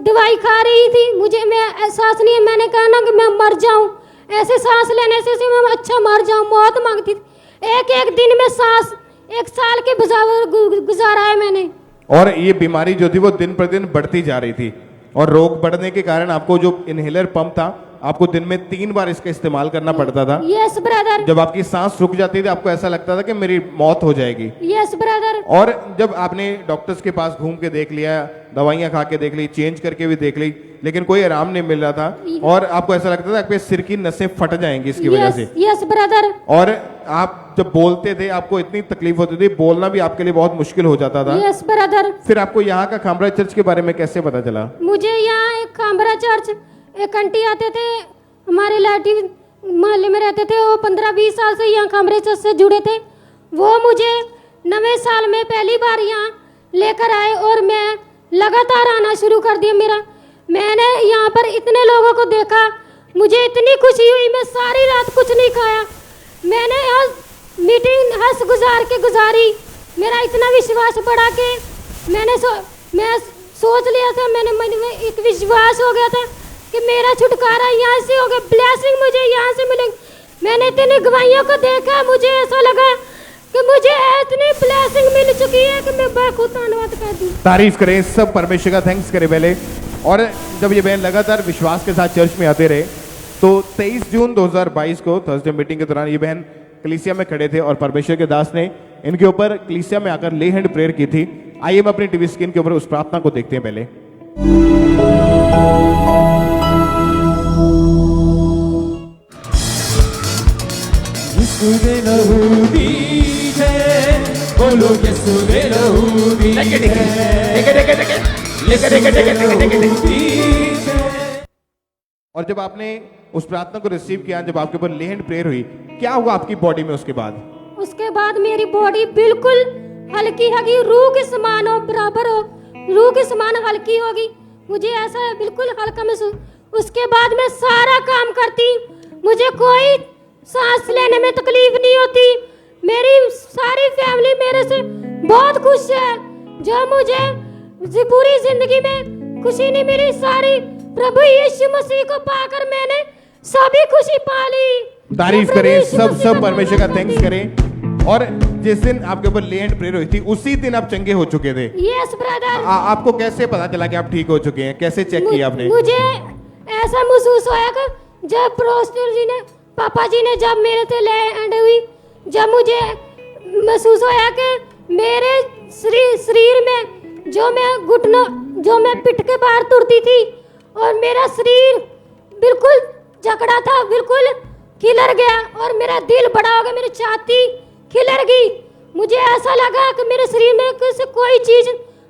दवाई खा रही थी, मुझे मैं एहसास नहीं है, मैंने कहा ना कि मैं मर जाऊं, ऐसे सांस लेने से मैं अच्छा मर जाऊं, मौत मांगती थी। एक दिन में सांस 1 साल के बराबर गुजारा है मैंने। और ये बीमारी जो थी वो दिन पर दिन बढ़ती जा रही थी और रोग बढ़ने के कारण आपको जो इनहेलर पंप था आपको दिन में 3 बार इसका इस्तेमाल करना पड़ता था। Yes brother. जब आपकी सांस रुक जाती थी आपको ऐसा लगता था कि मेरी मौत हो जाएगी। Yes brother. और जब आपने डॉक्टर्स के पास घूम के देख लिया, दवाइयां खा के देख ली, चेंज करके भी देख ली, लेकिन कोई आराम नहीं मिल रहा था और आपको ऐसा लगता था आपके सिर की नसें फट जाएंगी इसकी वजह से। Yes brother. और आप जब बोलते थे आपको इतनी तकलीफ होती थी, बोलना भी आपके लिए बहुत मुश्किल हो जाता था। Yes brother. फिर आपको यहाँ का खामरा चर्च के बारे में कैसे पता चला? मुझे यहाँ एक खामरा चर्च, एक आंटी आते थे हमारे लाठी मोहल्ले में रहते थे, वो 15-20 साल से यहाँ खामरे चर्च से जुड़े थे। वो मुझे नवे साल में पहली बार यहाँ लेकर आए और मैं लगातार आना शुरू कर दिया। मैंने यहाँ पर इतने लोगों को देखा, मुझे इतनी खुशी हुई, मैं सारी रात कुछ नहीं खाया। मैंने मीटिंग हंस गुजार के गुजारी। मेरा इतना विश्वास बढ़ा के मैं सोच लिया था, मैंने मन में एक विश्वास हो गया था कि मेरा छुटकारा यहाँ से होगा, ब्लेसिंग मुझे यहाँ से मिलेगी। मैंने इतनी गवाहियों को देखा, मुझे ऐसा लगा कि मुझे इतनी ब्लेसिंग मिल चुकी है कि मैं बहुत धन्यवाद कर दूं। तारीफ करें सब, परमेश्वर का थैंक्स करें पहले। और जब ये बहन लगातार विश्वास के साथ चर्च में आते रहे तो 23 जून 2022 को थर्सडे मीटिंग के दौरान ये बहन कलीसिया में खड़े थे और परमेश्वर के दास ने इनके ऊपर कलीसिया में आकर ले हैंड प्रेयर की थी। आइए हम अपनी टीवी स्क्रीन के ऊपर उस प्रार्थना को देखते हैं पहले। यीशु दे लहू दीजे, बोलो यीशु दे लहू दीजे। और जब आपने उस प्रार्थना को रिसीव किया, जब आपके ऊपर ले हैंड प्रेयर हुई, क्या हुआ आपकी बॉडी में उसके बाद? उसके बाद मेरी बॉडी बिल्कुल हल्की होगी, रूह के समान हो, बराबर हो, रूह के समान हल्की होगी। मुझे ऐसा बिल्कुल हल्का महसूस। उसके बाद मैं सारा काम करती, मुझे कोई सांस लेने में तकलीफ नहीं होती। मेरी सारी फैमिली मेरे से बहुत खुश है। जो मुझे पूरी जिंदगी में खुशी नहीं मिली, सारी प्रभु यीशु मसीह को पाकर मैंने सभी खुशी पा ली। तारीफ करें सब परमेश्वर का थैंक्स करें। और जिस दिन आपके ऊपर ले हैंड प्रेयर हुई थी उसी दिन आप चंगे हो चुके थे। Yes brother. आपको कैसे पता चला कि आप ठीक हो चुके हैं? कैसे चेक किया आपने? मुझे ऐसा महसूस होया कि जब प्रोस्टर जी ने, पापा जी ने जब मेरे से ले हैंड हुई, जब मुझे महसूस होया कि मेरे शरीर में जो मैं पिट के बाहर तुरती थी और मेरा शरीर बिल्कुल जकड़ा था, बिल्कुल खिलर गया और मेरा दिल बड़ा हो गया, मेरी छाती खिलर गई। मुझे ऐसा लगा कि मेरे शरीर में से कोई चीज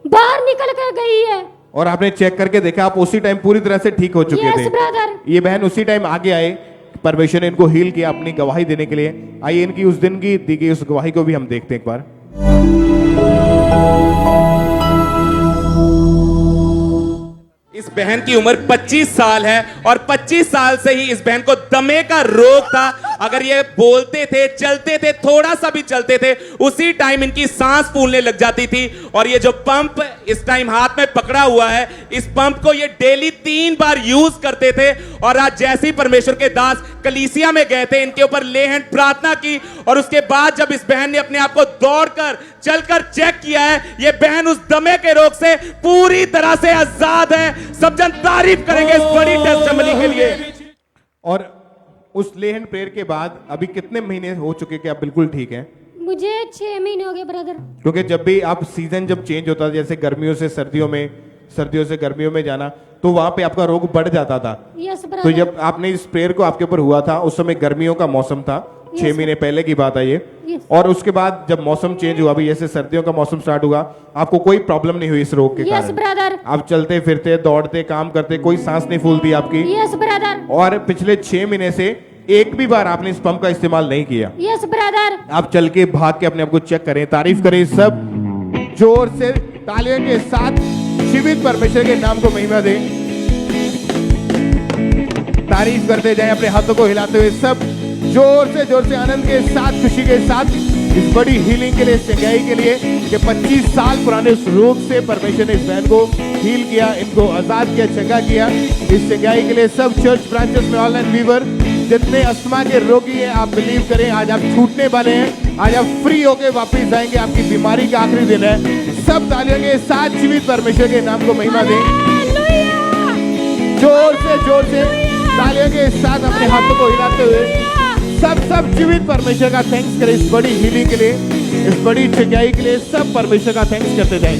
बाहर निकल कर गई है। और आपने चेक करके देखा, आप उसी टाइम पूरी तरह से ठीक हो चुके थे। ब्रदर। ये बहन उसी टाइम आगे आए, परमेश्वर ने इनको हील किया अपनी गवाही देने के लिए। आइए इनकी उस दिन की दी गई उस गवाही को भी हम देखते हैं एक बार। इस बहन की उम्र 25 साल है और 25 साल से ही इस बहन को दमे का रोग था। अगर ये बोलते थे, चलते थे, थोड़ा सा भी चलते थे, उसी टाइम इनकी सांस फूलने लग जाती थी। और ये जो पंप इस टाइम हाथ में पकड़ा हुआ है, इस पंप को ये डेली 3 बार यूज करते थे। और आज जैसे ही परमेश्वर के दास कलीसिया में गए थे, इनके ऊपर ले हैंड प्रार्थना की और उसके बाद जब इस बहन ने अपने आप को दौड़कर चलकर चेक किया है, ये बहन उस दमे के रोग से पूरी तरह से आजाद है। सब जन तारीफ करेंगे इस बड़ी टेस्टिमनी के लिए। और उस ले हैंड प्रेयर के बाद अभी कितने महीने हो चुके कि आप बिल्कुल ठीक हैं? मुझे 6 महीने हो गए ब्रदर। क्योंकि जब भी आप सीजन जब चेंज होता था, जैसे गर्मियों से सर्दियों में, सर्दियों से गर्मियों में जाना, तो वहां पे आपका रोग बढ़ जाता था। Yes brother. तो जब आपने इस प्रेयर को आपके ऊपर हुआ था, उस समय गर्मियों का मौसम था, 6 महीने पहले की बात है ये। और उसके बाद जब मौसम चेंज हुआ, अभी जैसे सर्दियों का मौसम स्टार्ट हुआ, आपको कोई प्रॉब्लम नहीं हुई इस रोग के कारण? ब्रदर। आप चलते फिरते, दौड़ते, काम करते, कोई सांस नहीं फूलती आपकी? Yes brother. और पिछले 6 महीने से एक भी बार आपने इस पंप का इस्तेमाल नहीं किया? Yes brother. आप चल के भाग के अपने आप को चेक करें। तारीफ करें सब, जोर से तालियों के साथ जीवित परमेश्वर के नाम को महिमा दें। तारीफ करते जाएं अपने हाथों को हिलाते हुए सब, जोर से आनंद के साथ, खुशी के साथ, इस बड़ी हीलिंग के लिए, चंगाई के लिए कि 25 साल पुराने उस रोग से परमेश्वर ने इस बहन को हील किया, इनको आजाद किया, चंगा किया। इस चंगाई के लिए सब चर्च ब्रांचेस में, ऑनलाइन व्यूअर, जितने अस्थमा के रोगी हैं, आप बिलीव करें आज आप छूटने वाले हैं, आज आप फ्री होके वापस जाएंगे। आपकी बीमारी का आखिरी दिन है। सब तालियों के साथ जीवित परमेश्वर के नाम को महिमा दें। जोर से तालियों के साथ अपने हाथों को हिलाते हुए सब जीवित परमेश्वर का थैंक्स करें इस बड़ी हीलिंग के लिए, इस बड़ी जगाई के लिए। सब परमेश्वर का थैंक्स करते जाएं।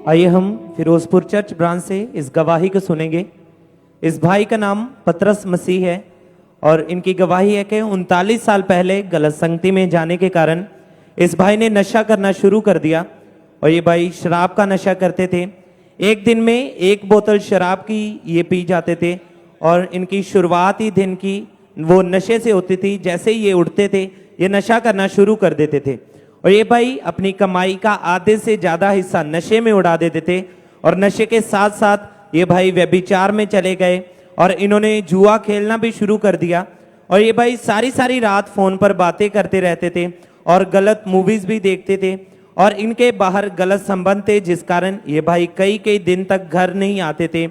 आइए हम फिरोजपुर चर्च ब्रांच से इस गवाही को सुनेंगे। इस भाई का नाम पतरस मसीह है और इनकी गवाही है कि 39 साल पहले गलत संगति में जाने के कारण इस भाई ने नशा करना शुरू कर दिया और ये भाई शराब का नशा करते थे। एक दिन में 1 बोतल शराब की ये पी जाते थे और इनकी शुरुआत ही दिन की वो नशे से होती थी। जैसे ही ये उठते थे ये नशा करना शुरू कर देते थे और ये भाई अपनी कमाई का आधे से ज़्यादा हिस्सा नशे में उड़ा देते थे और नशे के साथ साथ ये भाई व्यभिचार में चले गए और इन्होंने जुआ खेलना भी शुरू कर दिया और ये भाई सारी रात फ़ोन पर बातें करते रहते थे और गलत मूवीज़ भी देखते थे और इनके बाहर गलत संबंध थे, जिस कारण ये भाई कई दिन तक घर नहीं आते थे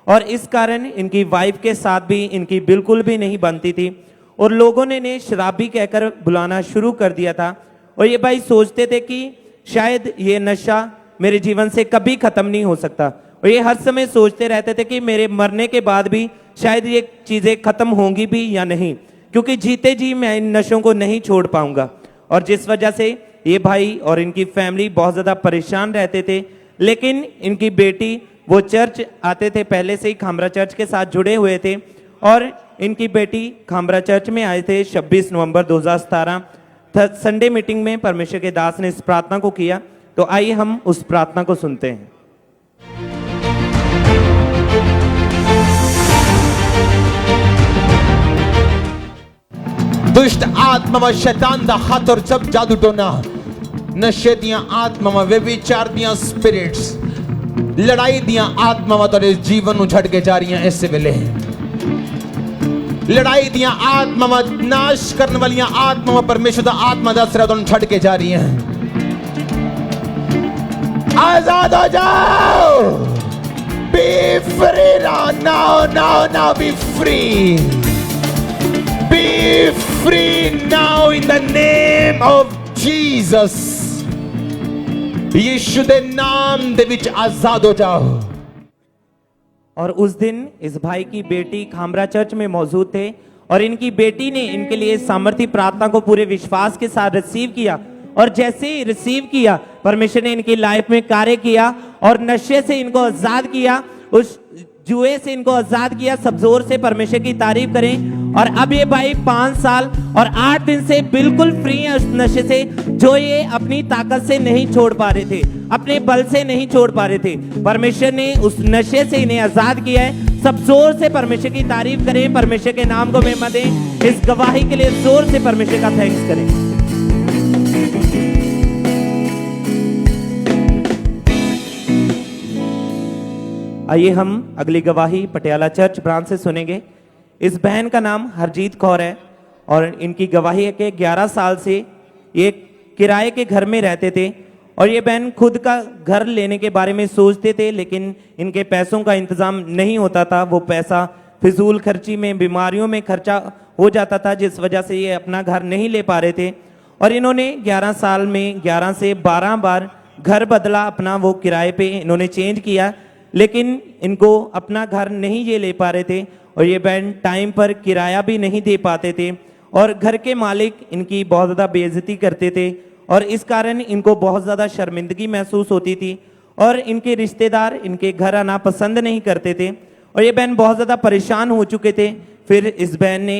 और इस कारण इनकी वाइफ के साथ भी इनकी बिल्कुल भी नहीं बनती थी और लोगों ने इन्हें शराबी कहकर बुलाना शुरू कर दिया था और ये भाई सोचते थे कि शायद ये नशा मेरे जीवन से कभी ख़त्म नहीं हो सकता और ये हर समय सोचते रहते थे कि मेरे मरने के बाद भी शायद ये चीज़ें ख़त्म होंगी भी या नहीं, क्योंकि जीते जी मैं इन नशों को नहीं छोड़ पाऊंगा। और जिस वजह से ये भाई और इनकी फैमिली बहुत ज़्यादा परेशान रहते थे। लेकिन इनकी बेटी वो चर्च आते थे, पहले से ही खामरा चर्च के साथ जुड़े हुए थे और इनकी बेटी खामरा चर्च में आए थे 26 नवंबर 2017 संडे मीटिंग में परमेश्वर के दास ने इस प्रार्थना को किया। तो आइए हम उस प्रार्थना को सुनते हैं। दुष्ट आत्मा व शैतान दा हाथ और सब जादू टोना, नशे दियां आत्मा, व्यभिचार दियां स्पिरिट्स, लड़ाई दियां आत्मा तेरे जीवन नूं छड़ के जा रही हैं। इस वेले लड़ाई दियां आत्मा, नाश करने वाली आत्मा, परमेश्वर दा आत्मा दस रहा तुम छड़ के जा रही हैं। आजाद हो जाओ, be free now be free, be free now in the name of Jesus. यीशु दे नाम दे विच आजाद हो जाओ। और उस दिन इस भाई की बेटी खामरा चर्च में मौजूद थे और इनकी बेटी ने इनके लिए सामर्थी प्रार्थना को पूरे विश्वास के साथ रिसीव किया और जैसे ही रिसीव किया परमेश्वर ने इनकी लाइफ में कार्य किया और नशे से इनको आजाद किया, उस जुए से इनको आजाद किया। सब जोर से परमेश्वर की तारीफ करें। और अब ये भाई 5 साल और 8 दिन से बिल्कुल फ्री है उस नशे से जो ये अपनी ताकत से नहीं छोड़ पा रहे थे, अपने बल से नहीं छोड़ पा रहे थे। परमेश्वर ने उस नशे से इन्हें आजाद किया है। सब जोर से परमेश्वर की तारीफ करें, परमेश्वर के नाम को महिमा दें। इस गवाही के लिए जोर से परमेश्वर का थैंक्स करें। आइए हम अगली गवाही पटियाला चर्च ब्रांच से सुनेंगे। इस बहन का नाम हरजीत कौर है और इनकी गवाही है कि 11 साल से ये किराए के घर में रहते थे और ये बहन खुद का घर लेने के बारे में सोचते थे, लेकिन इनके पैसों का इंतजाम नहीं होता था। वो पैसा फिजूल खर्ची में, बीमारियों में खर्चा हो जाता था, जिस वजह से ये अपना घर नहीं ले पा रहे थे। और इन्होंने 11 साल में 11 से 12 बार घर बदला, अपना वो किराए पे इन्होंने चेंज किया, लेकिन इनको अपना घर नहीं ये ले पा रहे थे और ये बहन टाइम पर किराया भी नहीं दे पाते थे और घर के मालिक इनकी बहुत ज़्यादा बेइज्जती करते थे और इस कारण इनको बहुत ज़्यादा शर्मिंदगी महसूस होती थी और इनके रिश्तेदार इनके घर आना पसंद नहीं करते थे और ये बहन बहुत ज़्यादा परेशान हो चुके थे। फिर इस बहन ने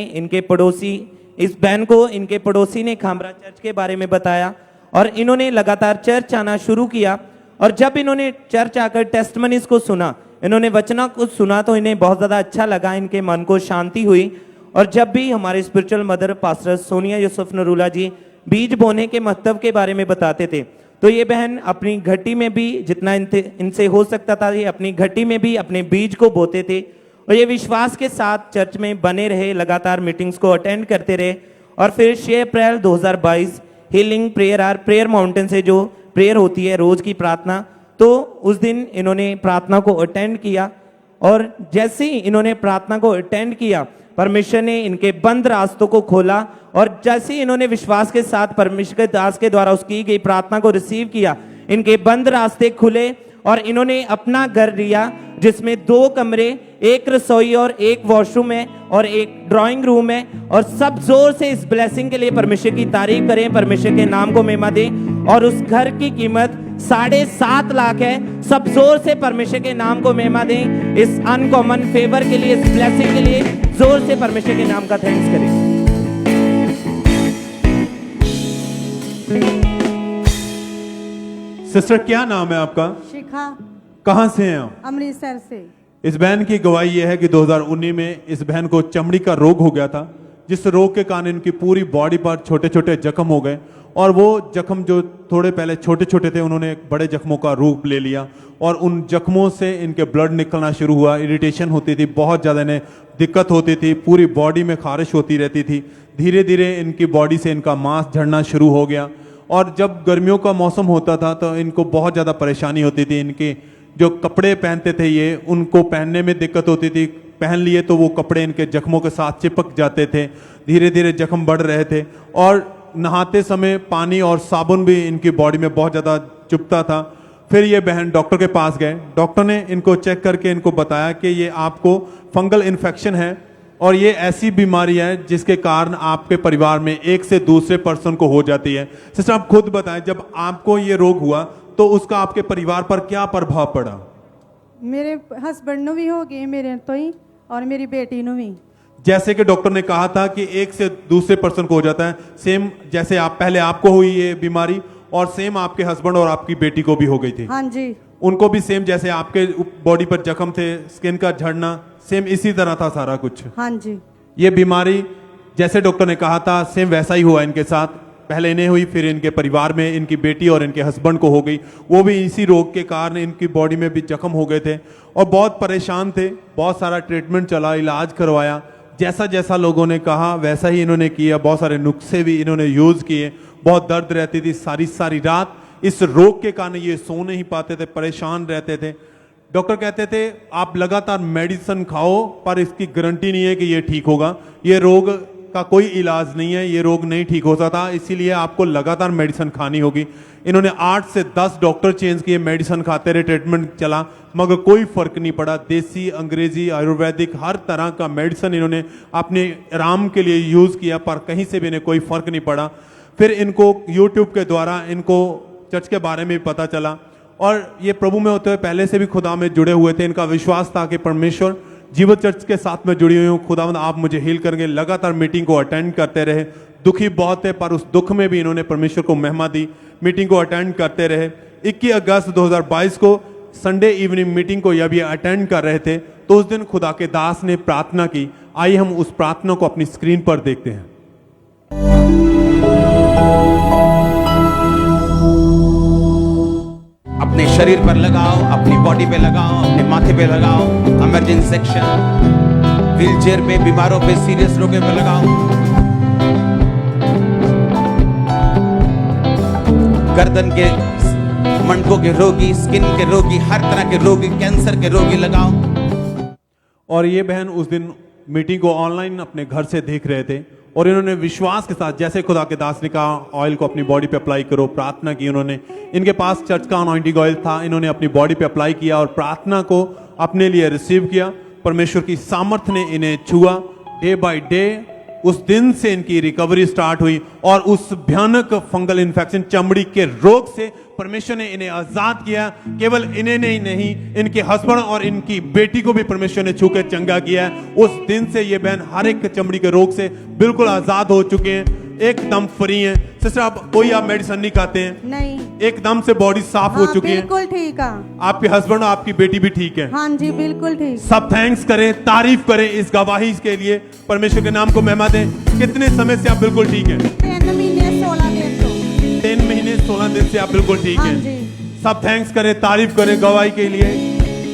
इस बहन को इनके पड़ोसी ने खामरा चर्च के बारे में बताया और इन्होंने लगातार चर्च आना शुरू किया। और जब इन्होंने चर्च आकर टेस्टमनीज को सुना, इन्होंने वचना को सुना, तो इन्हें बहुत ज़्यादा अच्छा लगा, इनके मन को शांति हुई। और जब भी हमारे spiritual mother pastor Sonia Yusuf Narula ji बीज बोने के महत्व के बारे में बताते थे, तो ये बहन अपनी घटी में भी जितना इनसे हो सकता था, ये अपनी घटी में भी अपने बीज को बोते थे और ये विश्वास के साथ चर्च में बने रहे, लगातार मीटिंग्स को अटेंड करते रहे। और फिर 6 अप्रैल 2022 हीलिंग प्रेयर माउंटेन से जो प्रेयर होती है रोज की प्रार्थना, तो उस दिन इन्होंने प्रार्थना को अटेंड किया और जैसे ही इन्होंने प्रार्थना को अटेंड किया, परमेश्वर ने इनके बंद रास्तों को खोला और जैसे ही इन्होंने विश्वास के साथ परमेश्वर के दास के द्वारा उसकी गई प्रार्थना को रिसीव किया, इनके बंद रास्ते खुले और इन्होंने अपना घर लिया जिसमें 2 कमरे, 1 रसोई और 1 वॉशरूम है और 1 ड्राइंग रूम है। और सब जोर से इस ब्लेसिंग के लिए परमेश्वर की तारीफ करें, परमेश्वर के नाम को महिमा दें। और उस घर की कीमत 7.5 लाख है। सब जोर से परमेश्वर के नाम को महिमा दें। इस अनकॉमन फेवर के लिए, इस ब्लेसिंग के लिए जोर से परमेश्वर के नाम का थैंक्स करें। सिस्टर क्या नाम है आपका? शिखा, कहाँ से हैं आप? अमृतसर से। इस बहन की गवाही यह है कि 2019 में इस बहन को चमड़ी का रोग हो गया था, जिस रोग के कारण इनकी पूरी बॉडी पर छोटे छोटे जख्म हो गए और वो जख्म जो थोड़े पहले छोटे छोटे थे उन्होंने बड़े जख्मों का रूप ले लिया और उन जख्मों से इनके ब्लड निकलना शुरू हुआ। इरिटेशन होती थी, बहुत ज़्यादा इन्हें दिक्कत होती थी, पूरी बॉडी में खारिश होती रहती थी। धीरे धीरे इनकी बॉडी से इनका मांस झड़ना शुरू हो गया और जब गर्मियों का मौसम होता था तो इनको बहुत ज़्यादा परेशानी होती थी। इनके जो कपड़े पहनते थे ये, उनको पहनने में दिक्कत होती थी। पहन लिए तो वो कपड़े इनके जख्मों के साथ चिपक जाते थे। धीरे धीरे जख्म बढ़ रहे थे और नहाते समय पानी और साबुन भी इनकी बॉडी में बहुत ज़्यादा चुभता था। फिर ये बहन डॉक्टर के पास गए। डॉक्टर ने इनको चेक करके इनको बताया कि ये आपको फंगल इन्फेक्शन है और ये ऐसी बीमारी है जिसके कारण आपके परिवार में एक से दूसरे पर्सन को हो जाती है। सिस्टर आप खुद बताएं, जब आपको ये रोग हुआ तो उसका आपके परिवार पर क्या प्रभाव पड़ा? मेरे हस्बैंड नु भी हो गए मेरे तो ही और मेरी बेटी नु भी। जैसे कि डॉक्टर ने कहा था कि एक से दूसरे पर्सन को हो जाता है, सेम जैसे आप पहले आपको हुई ये बीमारी और सेम आपके हस्बैंड और आपकी बेटी को भी हो गई थी। हाँ जी, उनको भी सेम जैसे आपके बॉडी पर जख्म थे, स्किन का झड़ना, सेम इसी तरह था सारा कुछ। हाँ जी, ये बीमारी जैसे डॉक्टर ने कहा था सेम वैसा ही हुआ इनके साथ। पहले इन्हें हुई, फिर इनके परिवार में इनकी बेटी और इनके हस्बैंड को हो गई। वो भी इसी रोग के कारण इनकी बॉडी में भी जख्म हो गए थे और बहुत परेशान थे। बहुत सारा ट्रीटमेंट चला, इलाज करवाया, जैसा जैसा लोगों ने कहा वैसा ही इन्होंने किया। बहुत सारे नुस्खे भी इन्होंने यूज किए। बहुत दर्द रहती थी, सारी सारी रात इस रोग के कारण ये सो नहीं पाते थे, परेशान रहते थे। डॉक्टर कहते थे आप लगातार मेडिसिन खाओ पर इसकी गारंटी नहीं है कि ये ठीक होगा। ये रोग का कोई इलाज नहीं है, ये रोग नहीं ठीक हो सकता, इसीलिए आपको लगातार मेडिसिन खानी होगी। इन्होंने 8 से 10 डॉक्टर चेंज किए, मेडिसिन खाते रहे, ट्रीटमेंट चला, मगर कोई फर्क नहीं पड़ा। देसी, अंग्रेजी, आयुर्वेदिक हर तरह का मेडिसिन इन्होंने अपने आराम के लिए यूज किया पर कहीं से भी इन्हें कोई फर्क नहीं पड़ा। फिर इनको यूट्यूब के द्वारा इनको चर्च के बारे में भी पता चला और ये प्रभु में होते हुए पहले से भी खुदा में जुड़े हुए थे। इनका विश्वास था कि परमेश्वर जीवन चर्च के साथ में जुड़ी हुई हूँ, खुदावंद आप मुझे हील करेंगे। लगातार मीटिंग को अटेंड करते रहे। दुखी बहुत है पर उस दुख में भी इन्होंने परमेश्वर को महिमा दी, मीटिंग को अटेंड करते रहे। 21 अगस्त 2022 को संडे इवनिंग मीटिंग को जब ये अटेंड कर रहे थे तो उस दिन खुदा के दास ने प्रार्थना की। आइए हम उस प्रार्थना को अपनी स्क्रीन पर देखते हैं। अपने शरीर पर लगाओ, अपनी बॉडी पे लगाओ, अपने माथे पे लगाओ, इमरजेंसी सेक्शन, व्हीलचेयर पे, बीमारों पे, सीरियस रोगों पे लगाओ, गर्दन के मणकों के रोगी, स्किन के रोगी, हर तरह के रोगी, कैंसर के रोगी लगाओ। और ये बहन उस दिन मीटिंग को ऑनलाइन अपने घर से देख रहे थे और इन्होंने विश्वास के साथ जैसे खुदा के दास ने कहा ऑयल को अपनी बॉडी पे अप्लाई करो, प्रार्थना की उन्होंने। इनके पास चर्च का अनॉइंटिंग ऑयल था, इन्होंने अपनी बॉडी पे अप्लाई किया और प्रार्थना को अपने लिए रिसीव किया। परमेश्वर की सामर्थ्य ने इन्हें छुआ। डे बाय डे उस दिन से इनकी रिकवरी स्टार्ट हुई और उस भयानक फंगल इन्फेक्शन, चमड़ी के रोग से परमेश्वर ने इन्हें आजाद किया। केवल इन्हें नहीं, इनके हस्बैंड और इनकी बेटी को भी परमेश्वर ने छू के चंगा किया है। उस दिन से ये बहन हर एक चमड़ी के रोग से बिल्कुल आजाद हो चुके हैं, एकदम फ्री हैं। सिस्टर आप कोई आप मेडिसिन नहीं खाते हैं? नहीं, एकदम से बॉडी साफ हो चुकी है। बिल्कुल ठीक है। आपके हस्बैंड और आपकी बेटी भी ठीक है? हाँ जी, बिल्कुल ठीक। सब थैंक्स करें, तारीफ करें इस गवाही के लिए, परमेश्वर के नाम को महिमा दें। कितने समय से आप बिल्कुल ठीक हैं? 3 महीने 16 दिन तो। 3 महीने 16 दिन से आप बिल्कुल ठीक हाँ हैं। जी। सब थैंक्स करें, तारीफ करें गवाही के लिए,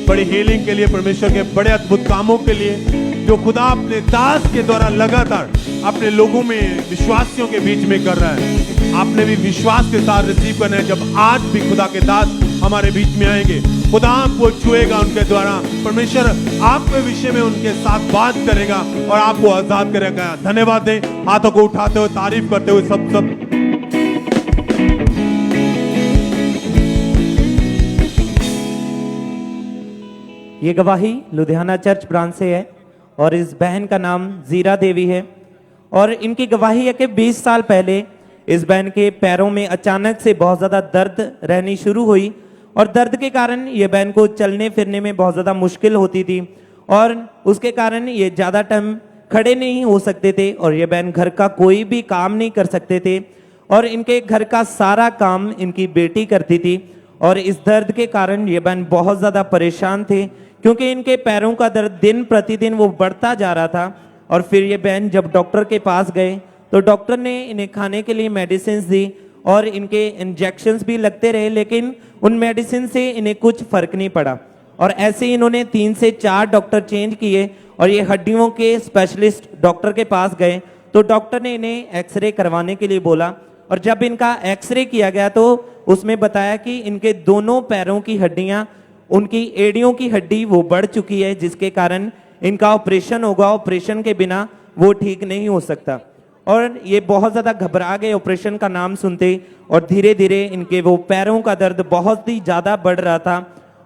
बड़ी हीलिंग के लिए, परमेश्वर के बड़े अद्भुत कामों के लिए जो खुदा अपने दास के द्वारा लगातार अपने लोगों में, विश्वासियों के बीच में कर रहा है। आपने भी विश्वास के साथ रिसीव करना है। जब आज भी खुदा के दास हमारे बीच में आएंगे, खुदा आपको छुएगा उनके द्वारा, परमेश्वर आपके विषय में उनके साथ बात करेगा और आपको आजाद करेगा। धन्यवाद दें, हाथों को उठाते हुए, तारीफ करते हुए सब ये गवाही लुधियाना चर्च ब्रांच से है और इस बहन का नाम जीरा देवी है और इनकी गवाही है कि 20 साल पहले इस बहन के पैरों में अचानक से बहुत ज़्यादा दर्द रहनी शुरू हुई और दर्द के कारण ये बहन को चलने फिरने में बहुत ज़्यादा मुश्किल होती थी और उसके कारण ये ज़्यादा टाइम खड़े नहीं हो सकते थे और ये बहन घर का कोई भी काम नहीं कर सकते थे और इनके घर का सारा काम इनकी बेटी करती थी और इस दर्द के कारण ये बहन बहुत ज़्यादा परेशान थे क्योंकि इनके पैरों का दर्द दिन प्रतिदिन वो बढ़ता जा रहा था और फिर ये बहन जब डॉक्टर के पास गए तो डॉक्टर ने इन्हें खाने के लिए मेडिसिन दी और इनके इंजेक्शंस भी लगते रहे लेकिन उन मेडिसिन से इन्हें कुछ फर्क नहीं पड़ा और ऐसे ही इन्होंने 3 से 4 डॉक्टर चेंज किए और ये हड्डियों के स्पेशलिस्ट डॉक्टर के पास गए तो डॉक्टर ने इन्हें एक्सरे करवाने के लिए बोला और जब इनका एक्सरे किया गया तो उसमें बताया कि इनके दोनों पैरों की हड्डियां उनकी एड़ियों की हड्डी वो बढ़ चुकी है जिसके कारण इनका ऑपरेशन होगा ऑपरेशन के बिना वो ठीक नहीं हो सकता और ये बहुत ज़्यादा घबरा गए ऑपरेशन का नाम सुनते और धीरे धीरे इनके वो पैरों का दर्द बहुत ही ज़्यादा बढ़ रहा था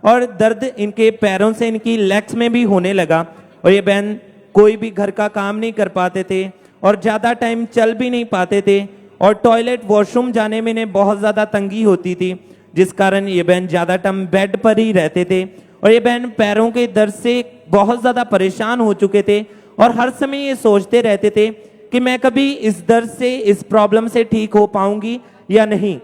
और दर्द इनके पैरों से इनकी लेग्स में भी होने लगा और ये बहन कोई भी घर का काम नहीं कर पाते थे और ज़्यादा टाइम चल भी नहीं पाते थे और टॉयलेट वॉशरूम जाने में इन्हें बहुत ज़्यादा तंगी होती थी जिस कारण ये बहन ज़्यादा टाइम बेड पर ही रहते थे और ये बहन पैरों के दर्द से बहुत ज़्यादा परेशान हो चुके थे और हर समय ये सोचते रहते थे कि मैं कभी इस दर्द से इस प्रॉब्लम से ठीक हो पाऊंगी या नहीं।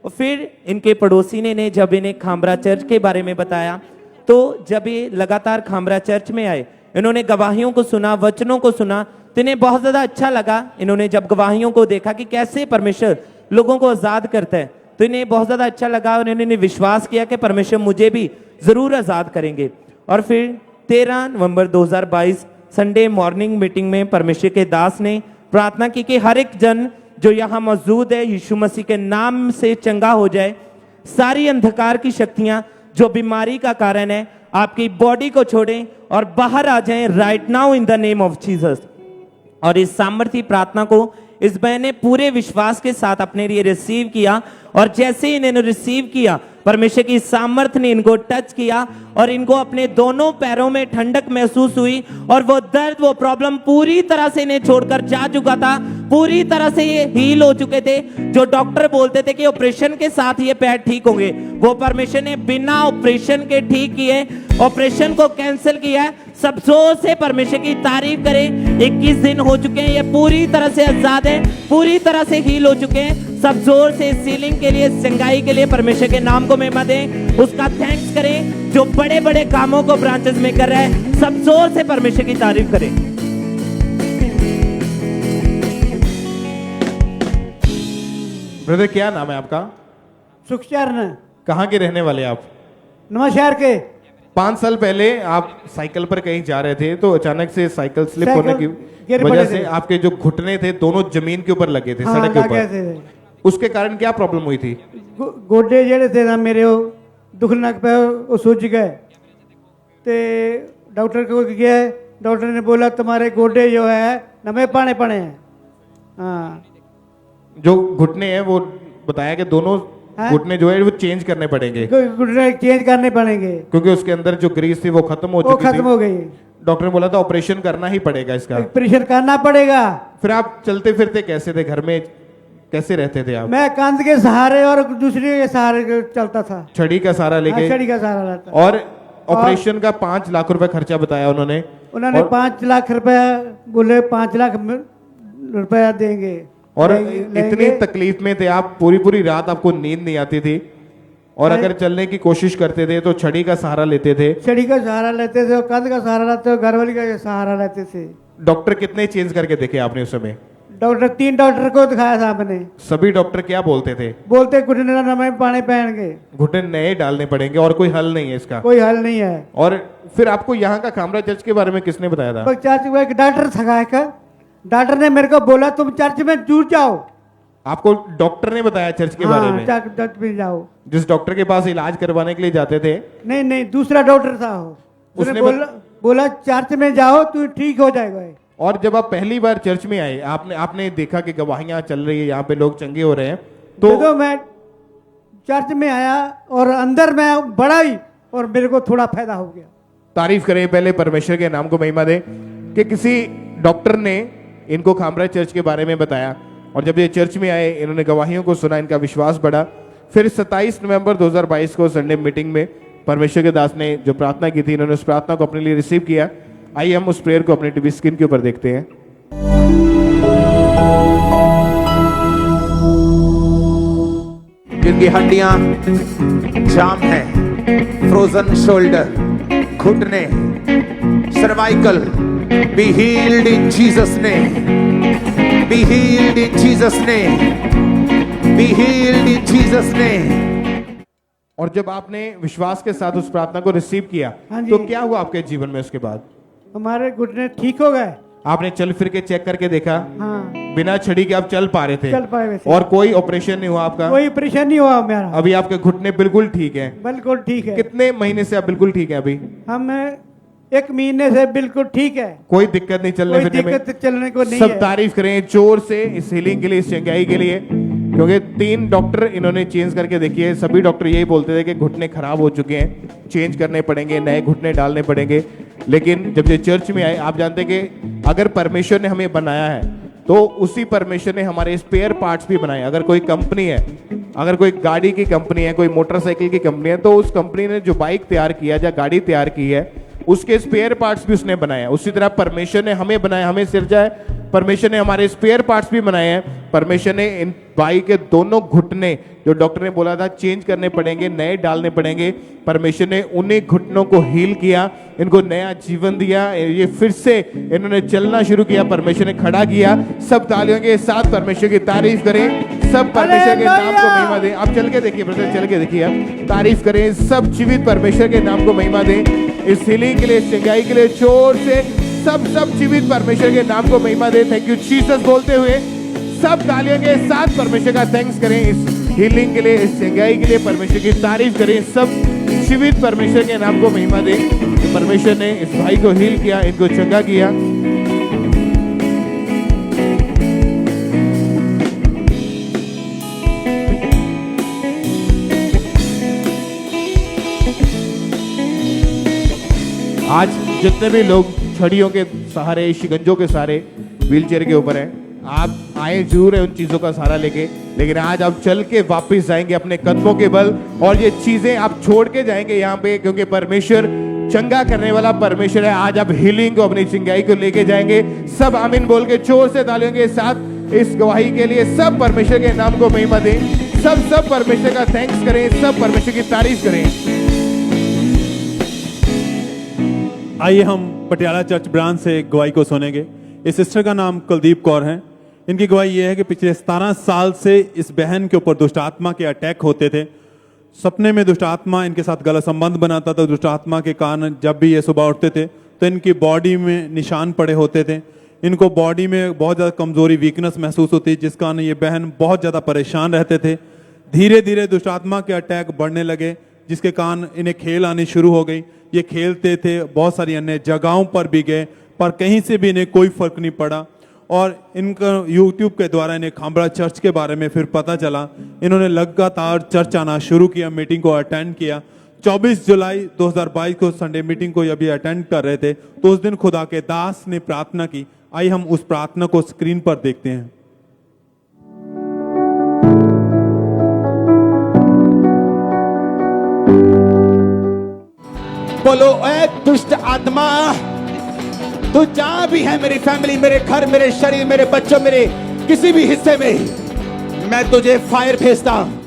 और फिर इनके पड़ोसी ने जब इन्हें खामरा चर्च के बारे में बताया तो जब ये लगातार खामरा चर्च में आए इन्होंने गवाहियों को सुना वचनों को सुना तो इन्हें बहुत ज़्यादा अच्छा लगा। इन्होंने जब गवाहियों को देखा कि कैसे परमेश्वर लोगों को आज़ाद करता है तो इन्हें बहुत ज़्यादा अच्छा लगा और इन्होंने विश्वास किया कि परमेश्वर मुझे भी ज़रूर आज़ाद करेंगे। और फिर 13 नवंबर 2022 संडे मॉर्निंग मीटिंग में परमेश्वर के दास ने प्रार्थना की कि हर एक जन जो यहाँ मौजूद है यीशु मसीह के नाम से चंगा हो जाए। सारी अंधकार की शक्तियाँ जो बीमारी का कारण है आपकी बॉडी को छोड़ें और बाहर आ जाएं right now in the name of Jesus. और इस सामर्थी प्रार्थना को इस बहन ने पूरे विश्वास के साथ अपने लिए रिसीव किया और जैसे ही इन्होंने रिसीव किया परमेश्वर की सामर्थ ने इनको टच किया और इनको अपने दोनों पैरों में ठंडक महसूस हुई और वो दर्द वो प्रॉब्लम पूरी तरह से इन्हें छोड़कर जा चुका था। पूरी तरह से ये हील हो चुके थे। जो डॉक्टर बोलते थे कि ऑपरेशन के साथ ये पैर ठीक होंगे वो परमेश्वर ने बिना ऑपरेशन के ठीक किए, ऑपरेशन को कैंसिल किया। सब जोर से परमेश्वर की तारीफ करें। 21 दिन हो चुके हैं, ये पूरी तरह से आजाद है, पूरी तरह से हील हो चुके हैं। सब जोर से सीलिंग के लिए, संगाई के लिए परमेश्वर के नाम को महिमा दें, उसका थैंक्स करें जो बड़े बड़े कामों को ब्रांचेस में कर रहा है। सब जोर से परमेश्वर की तारीफ करें। ब्रदर क्या नाम है आपका? सुखचरण। कहाँ के रहने वाले आप? नवाशहर के। 5 साल पहले आप साइकिल पर कहीं जा रहे थे तो अचानक से साइकिल स्लिप होने की वजह से आपके जो घुटने थे दोनों जमीन के ऊपर लगे थे, सड़क के ऊपर। उसके कारण क्या प्रॉब्लम हुई थी? गोडे जेड़े थे ना मेरे वो दुखने लग पे वो सूझ गए। ते डॉक्टर को गया, डॉक्टर ने बोला तुम्हारे गोडे जो है नमे पाने पड़े हैं। हाँ, जो घुटने हैं वो बताया कि दोनों घुटने जो है वो चेंज करने पड़ेंगे, घुटने चेंज करने पड़ेंगे क्योंकि उसके अंदर जो ग्रीस थी वो खत्म हो चुकी थी। खत्म हो गई। डॉक्टर ने बोला था ऑपरेशन करना ही पड़ेगा इसका। ऑपरेशन करना पड़ेगा। फिर आप चलते फिरते कैसे थे? घर में कैसे रहते थे आप? मैं कंध के सहारे और दूसरे के सहारे चलता था। छड़ी का सहारा लेके? छड़ी का सहारा रहता। और ऑपरेशन का 5 लाख रुपए खर्चा बताया उन्होंने। 5 लाख रुपए बोले, 5 लाख रुपया देंगे। और इतनी तकलीफ में थे आप, पूरी रात आपको नींद नहीं आती थी और अगर चलने की कोशिश करते थे तो छड़ी का सहारा लेते थे। छड़ी का सहारा लेते थे, कंध का सहारा लेते थे, घरवाली का सहारा लेते थे। डॉक्टर कितने चेंज करके देखे आपने उस समय? डॉक्टर 3 डॉक्टर को दिखाया था आपने। सभी डॉक्टर क्या बोलते थे? बोलते घुटने नए पाने पहनेंगे, घुटने नए डालने पड़ेंगे और कोई हल नहीं है इसका। कोई हल नहीं है। और फिर आपको यहाँ का खामरा चर्च के बारे में किसने बताया था? चर्च में एक डॉक्टर था, डॉक्टर ने मेरे को बोला तुम चर्च में जुड़ जाओ। आपको डॉक्टर ने बताया चर्च के बारे में? चर्च में जाओ। जिस डॉक्टर के पास इलाज करवाने के लिए जाते थे? नहीं, दूसरा डॉक्टर था। उसने बोला चर्च में जाओ तू ठीक हो जाएगा। और जब आप पहली बार चर्च में आए आपने देखा कि गवाहियां चल रही है, यहाँ पे लोग चंगे हो रहे हैं, तो मैं चर्च में आया और अंदर मैं बड़ा ही और मेरे को थोड़ा फायदा हो गया। तारीफ करें पहले परमेश्वर के नाम को महिमा दें कि किसी डॉक्टर ने इनको खामरा चर्च के बारे में बताया और जब ये चर्च में आए इन्होंने गवाहियों को सुना, इनका विश्वास बढ़ा। फिर 27 नवंबर 2022 को संडे मीटिंग में परमेश्वर के दास ने जो प्रार्थना की थी, इन्होंने उस प्रार्थना को अपने लिए रिसीव किया। आइए हम उस प्रेयर को अपने टीवी स्क्रीन के ऊपर देखते हैं। जिनकी हड्डियां जाम है, फ्रोजन शोल्डर, घुटने, cervical, be healed in Jesus name, be healed in Jesus name, be healed in Jesus name. और जब आपने विश्वास के साथ उस प्रार्थना को रिसीव किया हाँ जी। तो क्या हुआ आपके जीवन में उसके बाद? हमारे घुटने ठीक हो गए। आपने चल फिर के चेक करके देखा, हाँ, बिना छड़ी के आप चल पा रहे थे, चल पाए वैसे। और कोई ऑपरेशन नहीं हुआ आपका? कोई ऑपरेशन नहीं हुआ मेरा, अभी आपके घुटने बिल्कुल ठीक है? बिल्कुल ठीक है। कितने महीने से आप बिल्कुल ठीक है? अभी हम 1 महीने से बिल्कुल ठीक है, कोई दिक्कत नहीं चलने कोई फिरने में? दिक्कत चलने को नहीं सब है। तारीफ करें जोर से इस हीलिंग के लिए, इस चंगाई के लिए, क्योंकि 3 डॉक्टर इन्होंने चेंज करके देखिए। सभी डॉक्टर यही बोलते थे कि घुटने खराब हो चुके हैं, चेंज करने पड़ेंगे, नए घुटने डालने पड़ेंगे। लेकिन जब ये चर्च में आए, आप जानते हैं कि अगर परमेश्वर ने हमें बनाया है तो उसी परमेश्वर ने हमारे स्पेयर पार्ट्स भी बनाए। अगर कोई कंपनी है, अगर कोई गाड़ी की कंपनी है, कोई मोटरसाइकिल की कंपनी है, तो उस कंपनी ने जो बाइक तैयार किया या गाड़ी तैयार की है उसके स्पेयर पार्ट्स भी उसने बनाए हैं। उसी तरह परमेश्वर ने हमें बनाया, हमें सिरजा है, परमेश्वर ने हमारे स्पेयर पार्ट्स भी बनाए हैं। परमेश्वर ने इन भाई के दोनों घुटने जो डॉक्टर ने बोला था चेंज करने पड़ेंगे, नए डालने पड़ेंगे, परमेश्वर ने उन्हीं घुटनों को हील किया, इनको नया जीवन दिया, ये फिर से इन्होंने चलना शुरू किया, परमेश्वर ने खड़ा किया। सब तालियों के साथ परमेश्वर की तारीफ करें, सब परमेश्वर के नाम को महिमा दें। आप चल के देखिए ब्रदर, चल के देखिए, आप तारीफ करें, सब जीवित परमेश्वर के नाम को महिमा दें। इस हीलिंग के लिए, इस चंगाई के लिए जोर से सब जीवित परमेश्वर के नाम को महिमा दें। थैंक यू जीसस बोलते हुए सब तालियों के साथ परमेश्वर का थैंक्स करें। इस हीलिंग के लिए, इस चंगाई के लिए परमेश्वर की तारीफ करें। सब जीवित परमेश्वर के नाम को महिमा दें कि परमेश्वर ने इस भाई को हील किया, इनको चंगा किया। आज जितने भी लोग छड़ियों के सहारे, शिकंजों के सहारे, व्हीलचेयर के ऊपर हैं, आप आए जरूर है उन चीजों का सहारा लेके, लेकिन आज आप चल के वापस जाएंगे अपने कदमों के बल, और ये चीजें आप छोड़ के जाएंगे यहाँ पे, क्योंकि परमेश्वर चंगा करने वाला परमेश्वर है। आज आप हीलिंग को, अपनी चंगाई को लेके जाएंगे। सब आमीन बोल के जोर से तालियों के साथ इस गवाही के लिए सब परमेश्वर के नाम को महिमा दें। सब परमेश्वर का थैंक्स करें, सब परमेश्वर की तारीफ करें। आइए हम पटियाला चर्च ब्रांच से गवाही को सुनेंगे। इस सिस्टर का नाम कुलदीप कौर है। इनकी गवाही यह है कि पिछले 17 साल से इस बहन के ऊपर दुष्ट आत्मा के अटैक होते थे। सपने में दुष्ट आत्मा इनके साथ गलत संबंध बनाता था। दुष्ट आत्मा के कारण जब भी ये सुबह उठते थे तो इनकी बॉडी में निशान पड़े होते थे। इनको बॉडी में बहुत ज़्यादा कमजोरी, वीकनेस महसूस होती, जिस कारण ये बहन बहुत ज़्यादा परेशान रहते थे। धीरे धीरे दुष्ट आत्मा के अटैक बढ़ने लगे, जिसके कारण इन्हें खेल आनी शुरू हो गई। ये खेलते थे, बहुत सारी अन्य जगहों पर भी गए, पर कहीं से भी इन्हें कोई फर्क नहीं पड़ा। और इनका यूट्यूब के द्वारा इन्हें खामरा चर्च के बारे में फिर पता चला। इन्होंने लगातार चर्च आना शुरू किया, मीटिंग को अटेंड किया। 24 जुलाई 2022 को संडे मीटिंग को जब ये अटेंड कर रहे थे तो उस दिन खुदा के दास ने प्रार्थना की। आइए हम उस प्रार्थना को स्क्रीन पर देखते हैं। बोलो ए दुष्ट आत्मा, तू जहां भी है, मेरी फैमिली, मेरे घर, मेरे शरीर, मेरे बच्चों, मेरे किसी भी हिस्से में, मैं तुझे फायर भेजता हूं।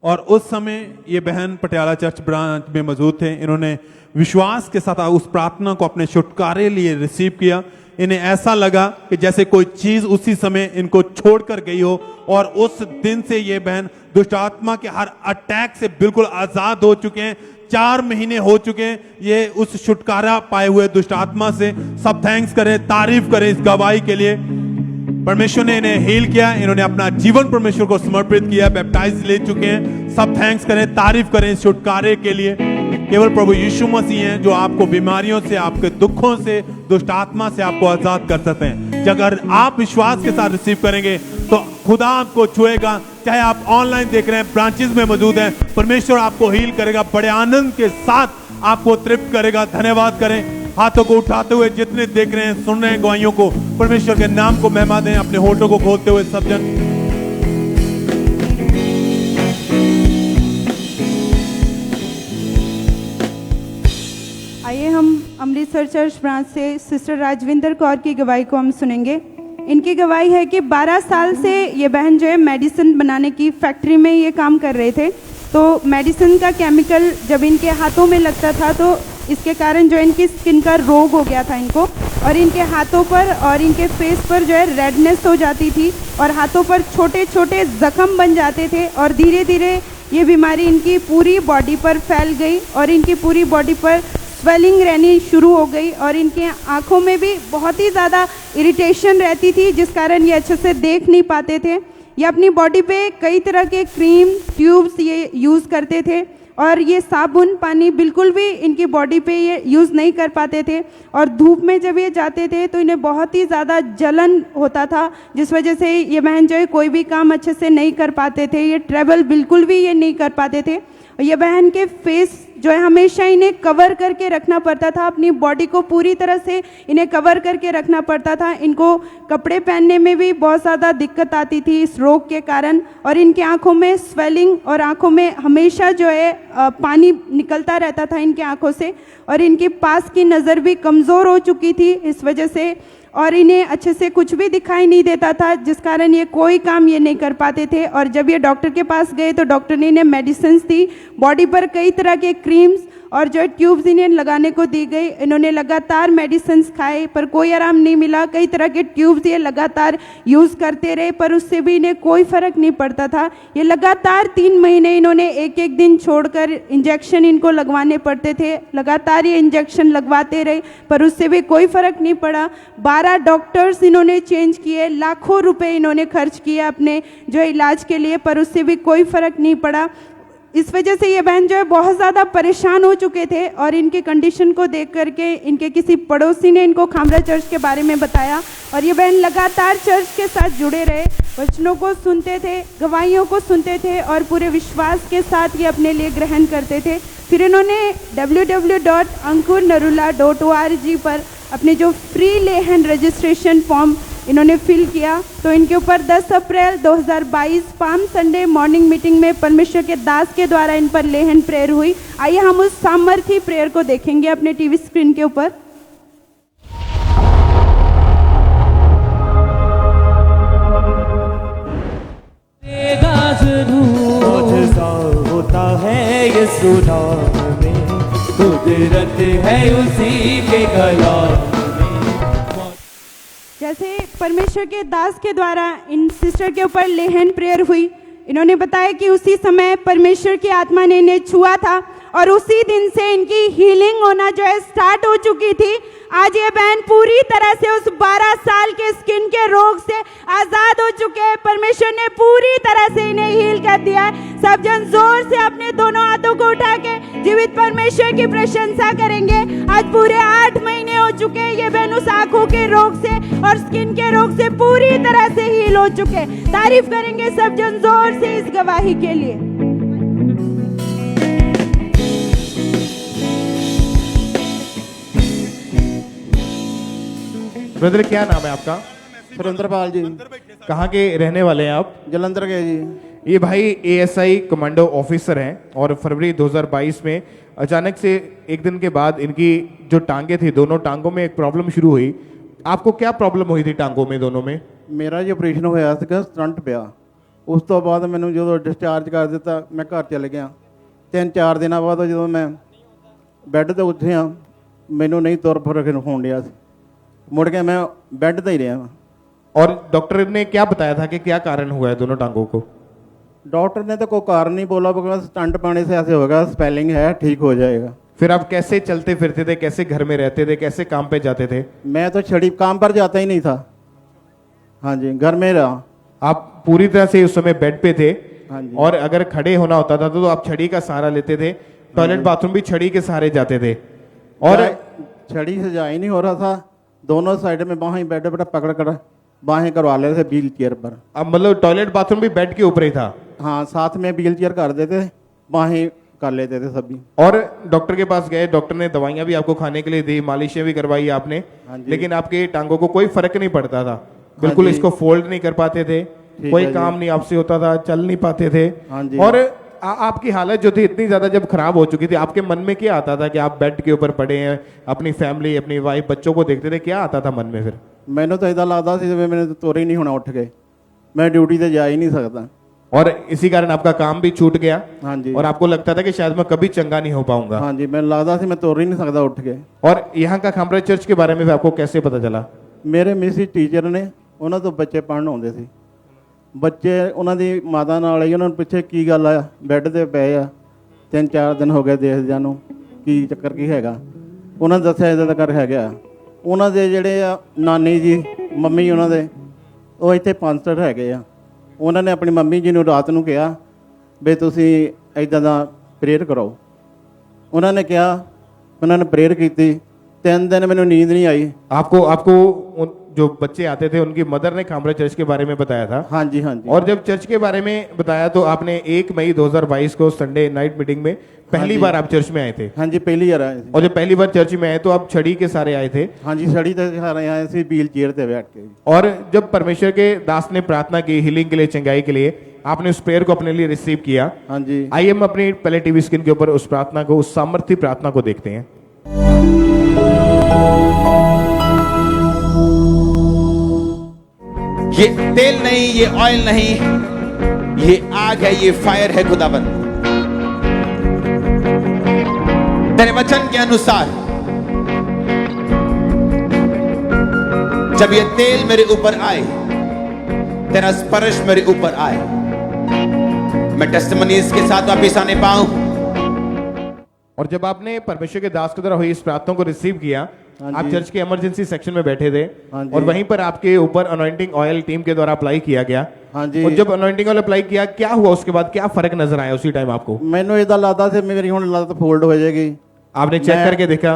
और उस समय ये बहन पटियाला चर्च ब्रांच में मौजूद थे। इन्होंने विश्वास के साथ उस प्रार्थना को अपने छुटकारे लिए रिसीव किया। इन्हें ऐसा लगा कि जैसे कोई चीज उसी समय इनको छोड़कर गई हो, और उस दिन से ये बहन दुष्ट आत्मा के हर अटैक से बिल्कुल आजाद हो चुके हैं। 4 महीने हो चुके हैं ये उस छुटकारा पाए हुए दुष्ट आत्मा से। सब थैंक्स करें, तारीफ करें इस गवाही के लिए। परमेश्वर ने इन्हें हील किया, इन्होंने अपना जीवन परमेश्वर को समर्पित किया, बैप्टाइज ले चुके हैं। सब थैंक्स करें, तारीफ करें इस छुटकारे के लिए। केवल प्रभु यीशु मसीह हैं जो आपको बीमारियों से, आपके दुखों से, दुष्ट आत्मा से आपको आजाद कर सकते हैं। अगर आप विश्वास के साथ रिसीव करेंगे तो खुदा आपको छुएगा। चाहे आप ऑनलाइन देख रहे हैं, ब्रांचेस में मौजूद हैं, परमेश्वर आपको हील करेगा। बड़े आनंद के साथ आपको तृप्त करेगा। धन्यवाद करें, हाथों को उठाते हुए जितने देख रहे हैं, सुन रहे हैं गवाहियों को, परमेश्वर के नाम को महिमा दें। अपने होठों को खोलते हुए सब जन आइए हम अमृतसर चर्च ब्रांच से सिस्टर राजविंदर कौर की गवाही को हम सुनेंगे। इनकी गवाही है कि 12 साल से ये बहन जो है मेडिसिन बनाने की फैक्ट्री में ये काम कर रहे थे। तो मेडिसिन का केमिकल जब इनके हाथों में लगता था तो इसके कारण जो इनकी स्किन का रोग हो गया था इनको, और इनके हाथों पर और इनके फेस पर जो है रेडनेस हो जाती थी और हाथों पर छोटे छोटे जख्म बन जाते थे, और धीरे धीरे ये बीमारी इनकी पूरी बॉडी पर फैल गई और इनकी पूरी बॉडी पर स्वेलिंग रहनी शुरू हो गई और इनके आँखों में भी बहुत ही ज़्यादा इरिटेशन रहती थी, जिस कारण ये अच्छे से देख नहीं पाते थे। ये अपनी बॉडी पे कई तरह के क्रीम ट्यूब्स ये यूज़ करते थे और ये साबुन पानी बिल्कुल भी इनकी बॉडी पे ये यूज़ नहीं कर पाते थे, और धूप में जब ये जाते थे तो इन्हें बहुत ही ज़्यादा जलन होता था, जिस वजह से ये बहन जो है कोई भी काम अच्छे से नहीं कर पाते थे। ये ट्रैवल बिल्कुल भी ये नहीं कर पाते थे। और ये बहन के फेस जो है हमेशा इन्हें कवर करके रखना पड़ता था, अपनी बॉडी को पूरी तरह से इन्हें कवर करके रखना पड़ता था। इनको कपड़े पहनने में भी बहुत ज़्यादा दिक्कत आती थी इस रोग के कारण, और इनकी आंखों में स्वेलिंग और आंखों में हमेशा जो है पानी निकलता रहता था इनकी आंखों से, और इनके पास की नज़र भी कमज़ोर हो चुकी थी इस वजह से, और इन्हें अच्छे से कुछ भी दिखाई नहीं देता था, जिस कारण ये कोई काम ये नहीं कर पाते थे। और जब ये डॉक्टर के पास गए तो डॉक्टर ने इन्हें मेडिसिन दी, बॉडी पर कई तरह के क्रीम्स और जो ट्यूब्स इन्हें लगाने को दी गई। इन्होंने लगातार मेडिसिन खाए पर कोई आराम नहीं मिला। कई तरह के ट्यूब्स ये लगातार यूज़ करते रहे पर उससे भी इन्हें कोई फ़र्क नहीं पड़ता था। ये लगातार 3 महीने इन्होंने एक एक दिन छोड़कर इंजेक्शन इनको लगवाने पड़ते थे। लगातार ये इंजेक्शन लगवाते रहे पर उससे भी कोई फ़र्क नहीं पड़ा। 12 डॉक्टर्स इन्होंने चेंज किए, लाखों रुपए इन्होंने खर्च किए अपने जो इलाज के लिए, पर उससे भी कोई फ़र्क नहीं पड़ा। इस वजह से ये बहन जो है बहुत ज़्यादा परेशान हो चुके थे, और इनकी कंडीशन को देख करके इनके किसी पड़ोसी ने इनको खामरा चर्च के बारे में बताया, और ये बहन लगातार चर्च के साथ जुड़े रहे, वचनों को सुनते थे, गवाहियों को सुनते थे और पूरे विश्वास के साथ ये अपने लिए ग्रहण करते थे। फिर इन्होंने www.ankurnarula.org पर अपने जो फ्री लेहन रजिस्ट्रेशन फॉर्म इन्होंने फिल किया, तो इनके ऊपर 10 अप्रैल 2022 पाम संडे मॉर्निंग मीटिंग में परमेश्वर के दास के द्वारा इन पर लेहन प्रेयर हुई। आइए हम उस सामर्थी प्रेयर को देखेंगे अपने टीवी स्क्रीन के ऊपर। होता है ये सुना में, कुदरत है उसी के कलाम। जैसे परमेश्वर के दास के द्वारा इन सिस्टर के ऊपर लेहन प्रेयर हुई, इन्होंने बताया कि उसी समय परमेश्वर की आत्मा ने इन्हें छुआ था और उसी दिन से इनकी हीलिंग होना जो है स्टार्ट हो चुकी थी। आज ये बहन पूरी तरह से उस 12 साल के स्किन के रोग से आज़ाद हो चुके हैं। परमेश्वर ने पूरी तरह से इन्हें हील कर दिया है। सब जन जोर से अपने दोनों हाथों को उठा के जीवित परमेश्वर की प्रशंसा करेंगे। आज पूरे 8 महीने हो चुके हैं ये बहन उस आंखों के रोग से और स्किन के रोग से पूरी तरह से हील हो चुके। तारीफ करेंगे सब जन जोर से इस गवाही के लिए। ब्रदर क्या नाम है आपका? सुरेंद्रपाल जी। कहाँ के रहने वाले हैं आप? जलंधर के जी। ये भाई ASI कमांडो ऑफिसर हैं और फरवरी 2022 में अचानक से एक दिन के बाद इनकी जो टांगे थी, दोनों टांगों में एक प्रॉब्लम शुरू हुई। आपको क्या प्रॉब्लम हुई थी टांगों में दोनों में? मेरा जो ऑपरेशन होया ਸੀਗਾ ਸਟੰਟ ਪਿਆ। ਉਸ ਤੋਂ ਬਾਅਦ ਮੈਨੂੰ ਜਦੋਂ ਡਿਸਚਾਰਜ ਕਰ ਦਿੱਤਾ ਮੈਂ ਘਰ ਚਲੇ ਗਿਆ। 3-4 ਦਿਨਾਂ ਬਾਅਦ ਜਦੋਂ ਮੈਂ ਬੈੱਡ ਤੇ ਉੱਠਿਆ ਮੈਨੂੰ ਨਹੀਂ ਤੁਰ ਫਿਰ ਹੋਣ ਡਿਆ ਸੀ। मुड़ के मैं बेड पे ही रहा। और डॉक्टर ने क्या बताया था कि क्या कारण हुआ है दोनों टांगों को? डॉक्टर ने तो कोई कारण नहीं बोला, बस स्टंट पाने से ऐसे होगा, स्पेलिंग है, ठीक हो जाएगा। फिर आप कैसे चलते फिरते थे, कैसे घर में रहते थे, कैसे काम पे जाते थे? मैं तो छड़ी काम पर जाता ही नहीं था। हाँ जी, घर में रहा। आप पूरी तरह से उस समय बेड पे थे? हाँ जी। और अगर खड़े होना होता था तो आप छड़ी का सहारा लेते थे, टॉयलेट बाथरूम भी छड़ी के सहारे जाते थे? और छड़ी से जा ही नहीं हो रहा था, दोनों साइड में बाहें बेड पर पकड़ कर बाहें करवा लेते थे व्हील चेयर पर। अब मतलब टॉयलेट बाथरूम भी बेड के ऊपर ही था? हाँ, साथ में व्हील चेयर कर देते, बाहें कर लेते थे सभी। और डॉक्टर के पास गए, डॉक्टर ने दवाइयां भी आपको खाने के लिए दी, मालिशें भी करवाई आपने, हाँ जी। लेकिन आपके टांगों को कोई फर्क नहीं पड़ता था, बिल्कुल जी। इसको फोल्ड नहीं कर पाते थे, कोई है जी। काम नहीं आपसे होता था, चल नहीं पाते थे। हाँ जी। और आपकी हालत जो थी इतनी ज्यादा जब खराब हो चुकी थी, आपके मन में क्या आता था कि आप बेड के ऊपर पड़े हैं, अपनी फैमिली, अपनी वाइफ, बच्चों को देखते थे, क्या आता था मन में फिर? ਮੈਨੂੰ ਤਾਂ ਇਦਾਂ ਲੱਗਦਾ ਸੀ ਜਿਵੇਂ ਮੈਨੂੰ ਤੁਰ ਹੀ ਨਹੀਂ ਹੋਣਾ ਉੱਠ ਕੇ, ਮੈਂ ਡਿਊਟੀ ਤੇ ਜਾ ਹੀ ਨਹੀਂ ਸਕਦਾ। और इसी कारण आपका काम भी छूट गया, हाँ जी। और आपको लगता था कि शायद मैं कभी चंगा नहीं हो पाऊंगा। हाँ जी, ਮੈਨੂੰ ਲੱਗਦਾ ਸੀ ਮੈਂ ਤੁਰ ਹੀ ਨਹੀਂ ਸਕਦਾ ਉੱਠ ਕੇ। और यहाँ का खामरा चर्च के बारे में भी आपको कैसे पता चला? ਮੇਰੇ ਮਿਸਿਸ ਟੀਚਰ ਨੇ, ਉਹਨਾਂ ਤੋਂ ਬੱਚੇ ਪੜ੍ਹਨ ਆਉਂਦੇ ਸੀ, ਬੱਚੇ ਉਹਨਾਂ ਦੀ ਮਾਤਾ ਨਾਲ ਹੀ ਉਹਨਾਂ ਨੂੰ ਪਿੱਛੇ ਕੀ ਗੱਲ ਆ, ਬੈੱਡ ਤੇ ਪਏ ਆ, 3-4 ਦਿਨ ਹੋ ਗਏ ਦੇਖਦਿਆਂ ਨੂੰ, ਕੀ ਚੱਕਰ ਕੀ ਹੈਗਾ। ਉਹਨਾਂ ਨੇ ਦੱਸਿਆ ਇਹਦਾ ਕਰ ਹੈਗਾ। ਉਹਨਾਂ ਦੇ ਜਿਹੜੇ ਆ ਨਾਨੀ ਜੀ, ਮੰਮੀ ਉਹਨਾਂ ਦੇ, ਉਹ ਇੱਥੇ ਪਾਸਟਰ ਹੈਗੇ ਆ। ਉਹਨਾਂ ਨੇ ਆਪਣੀ ਮੰਮੀ ਜੀ ਨੂੰ ਰਾਤ ਨੂੰ ਕਿਹਾ ਵੀ ਤੁਸੀਂ ਇੱਦਾਂ ਦਾ ਪ੍ਰੇਅਰ ਕਰੋ। ਉਹਨਾਂ ਨੇ ਕਿਹਾ, ਉਹਨਾਂ ਨੇ ਪ੍ਰੇਅਰ ਕੀਤੀ, 3 दिन मैंने नींद नहीं आई। आपको जो बच्चे आते थे उनकी मदर ने खामरा चर्च के बारे में बताया था। हाँ जी, हाँ जी। और जब चर्च के बारे में बताया तो आपने 1 मई 2022 को संडे नाइट मीटिंग में पहली बार आप चर्च में आए थे। हाँ जी, पहली बार आए थे। और जब पहली बार चर्च में आए तो आप छड़ी के सारे आए थे। हाँ जी, छड़ी के सारे आए थे, व्हील चेयर पे बैठ के। और जब परमेश्वर के दास ने प्रार्थना की हीलिंग के लिए, चंगाई के लिए, आपने उस प्रेयर को अपने लिए रिसीव किया। हाँ जी। आइए हम अपनी पहले टीवी स्क्रीन के ऊपर उस प्रार्थना को, उस सामर्थ्य प्रार्थना को देखते हैं। ये तेल नहीं, ये ऑयल नहीं, ये आग है, ये फायर है खुदाबंद। तेरे वचन के अनुसार जब ये तेल मेरे ऊपर आए, तेरा स्पर्श मेरे ऊपर आए, मैं टेस्टिमनीज के साथ वापिस आने पाऊं। और जब आपने परमेश्वर के दास के द्वारा हुई इस प्रार्थना को रिसीव किया, आप चर्च के इमरजेंसी सेक्शन में बैठे थे, और वहीं पर आपके ऊपर अनॉइंटिंग ऑयल टीम के द्वारा अप्लाई किया गया। हाँ जी। और जब अनॉइंटिंग ऑयल अप्लाई किया, क्या हुआ उसके बाद, क्या फर्क नजर आया उसी टाइम आपको? ਮੈਨੂੰ ਇਦਾਂ ਲੱਗਦਾ ਸੀ ਮੇਰੀ ਹੁਣ ਲੱਤ ਫੋਲਡ ਹੋ ਜਾਏਗੀ। आपने चेक करके देखा?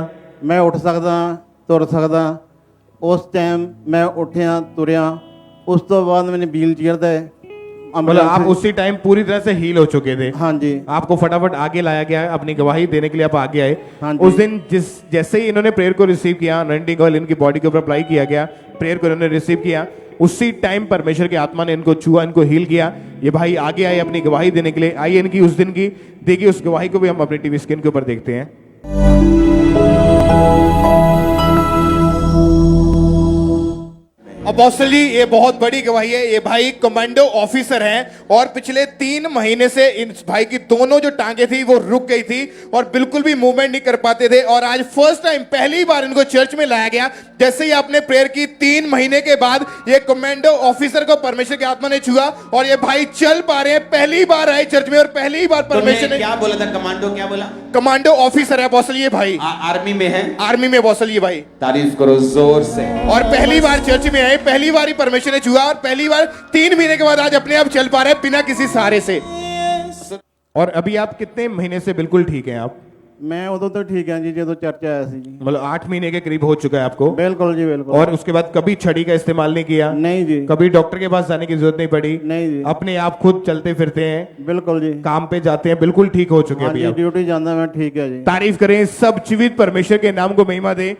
मैं उठ सकदा, ਤੁਰ ਸਕਦਾ। ਉਸ ਟਾਈਮ मैं ਉੱਠਿਆ, ਤੁਰਿਆ। ਉਸ ਤੋਂ ਬਾਅਦ मैंने व्हील चेयर ਤੇ मतलब आप उसी टाइम पूरी तरह से हील हो चुके थे। हाँ जी। आपको फटाफट आगे लाया गया, अपनी गवाही देने के लिए आप आगे आए। हाँ जी। उस दिन जैसे ही इन्होंने प्रेयर को रिसीव किया, अनॉइंटिंग ऑयल इनकी बॉडी के ऊपर अप्लाई किया गया, प्रेयर को इन्होंने रिसीव किया, उसी टाइम परमेश्वर की आत्मा ने इनको छुआ, इनको हील किया। ये भाई आगे आए अपनी गवाही देने के लिए। आइए इनकी उस दिन की देखिए, उस गवाही को भी हम अपने टीवी स्क्रीन के ऊपर देखते हैं। अपोस्टल जी, ये बहुत बड़ी गवाही है। ये भाई कमांडो ऑफिसर हैं और पिछले 3 महीने से इन भाई की दोनों जो टांगे थी वो रुक गई थी और बिल्कुल भी मूवमेंट नहीं कर पाते थे। और आज फर्स्ट टाइम, पहली बार इनको चर्च में लाया गया। जैसे ही आपने प्रेयर की, 3 महीने के बाद ये कमांडो ऑफिसर को परमेश्वर की आत्मा ने छुआ और ये भाई चल पा रहे हैं। पहली बार आए चर्च में और पहली बार परमेश्वर ने क्या बोला था? कमांडो क्या बोला? कमांडो ऑफिसर है अपोस्टल ये भाई। आर्मी में है? आर्मी में अपोस्टल ये भाई। तारीफ करो जोर से। और पहली बार चर्च में आए, पहली बार ही परमेश्वर ने छुआ और पहली बार 3 महीने के बाद आज अपने आप चल पा रहे हैं बिना किसी सहारे से। और अभी आप कितने महीने से बिल्कुल ठीक हैं आप? मैं उदों तो ठीक है जी, जो चर्च आया सी जी। मतलब 8 महीने के करीब हो चुका है आपको? बिल्कुल जी, बिल्कुल। और उसके बाद कभी छड़ी का इस्तेमाल नहीं किया? नहीं जी। कभी डॉक्टर के पास जाने की जरूरत नहीं पड़ी? नहीं जी। अपने आप खुद चलते फिरते हैं? बिल्कुल जी। काम पे जाते हैं, बिल्कुल ठीक हो चुके हैं अभी आप? ड्यूटी जाना मैं ठीक है जी। तारीफ करें, सब जीवित परमेश्वर के नाम को महिमा दे।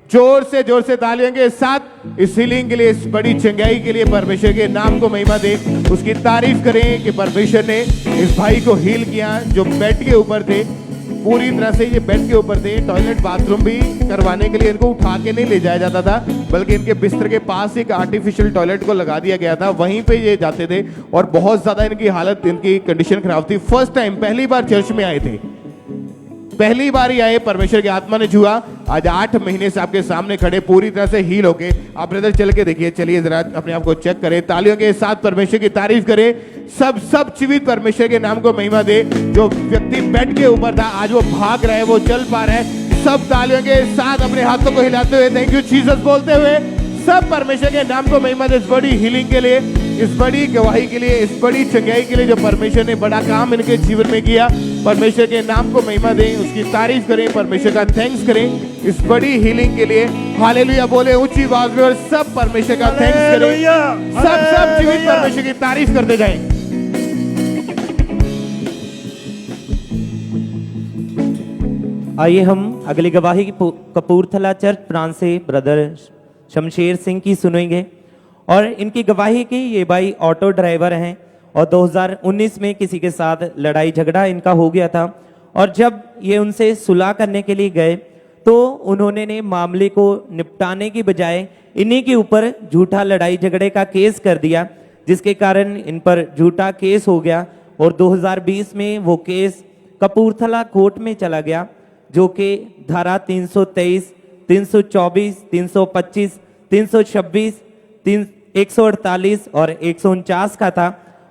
जोर से तालियों के साथ इस हीलिंग के लिए, इस बड़ी चंगाई के लिए परमेश्वर के नाम को महिमा दे। उसकी तारीफ करें कि परमेश्वर ने इस भाई को हील किया जो बेड के ऊपर थे। पूरी तरह से ये बेड के ऊपर थे। टॉयलेट बाथरूम भी करवाने के लिए इनको उठा के नहीं ले जाया जाता था, बल्कि इनके बिस्तर के पास एक आर्टिफिशियल टॉयलेट को लगा दिया गया था, वहीं पे ये जाते थे। और बहुत ज्यादा इनकी हालत, इनकी कंडीशन खराब थी। फर्स्ट टाइम, पहली बार चर्च में आए थे, पहली बार ही आए, परमेश्वर की आत्मा ने छुआ। आज 8 महीने से आपके सामने खड़े, पूरी तरह से हील होके। आप ब्रदर चल के देखिए, चलिए जरा अपने आप को चेक करें, तालियों के साथ परमेश्वर की तारीफ करें। सब जीवित परमेश्वर के नाम को महिमा दे। जो व्यक्ति बेड के ऊपर था, आज वो भाग रहा है, वो चल पा रहा है। सब तालियों के साथ अपने हाथों को हिलाते हुए थैंक यू जीसस बोलते हुए सब परमेश्वर के नाम को महिमा दे। इस बड़ी हीलिंग के लिए, इस बड़ी गवाही के लिए, इस बड़ी चंगाई के लिए जो परमेश्वर ने बड़ा काम इनके जीवन में किया, परमेश्वर के नाम को महिमा दें, उसकी तारीफ करें, परमेश्वर का थैंक्स करें इस बड़ी हीलिंग के लिए। हालेलुया बोले ऊंची आवाज में और सब परमेश्वर का थैंक्स करें। सब जीवित परमेश्वर की तारीफ करते जाएं। आइए हम अगली गवाही कपूरथला चर्च ब्रांच से ब्रदर शमशेर सिंह की सुनेंगे। और इनकी गवाही की ये भाई ऑटो ड्राइवर हैं और 2019 में किसी के साथ लड़ाई झगड़ा इनका हो गया था और जब ये उनसे सुलह करने के लिए गए तो उन्होंने मामले को निपटाने की बजाय इन्हीं के ऊपर झूठा लड़ाई झगड़े का केस कर दिया, जिसके कारण इन पर झूठा केस हो गया और 2020 में वो केस कपूरथला कोर्ट में चला गया, जो कि धारा 323, 324, 325, 326, 148 और 149 का था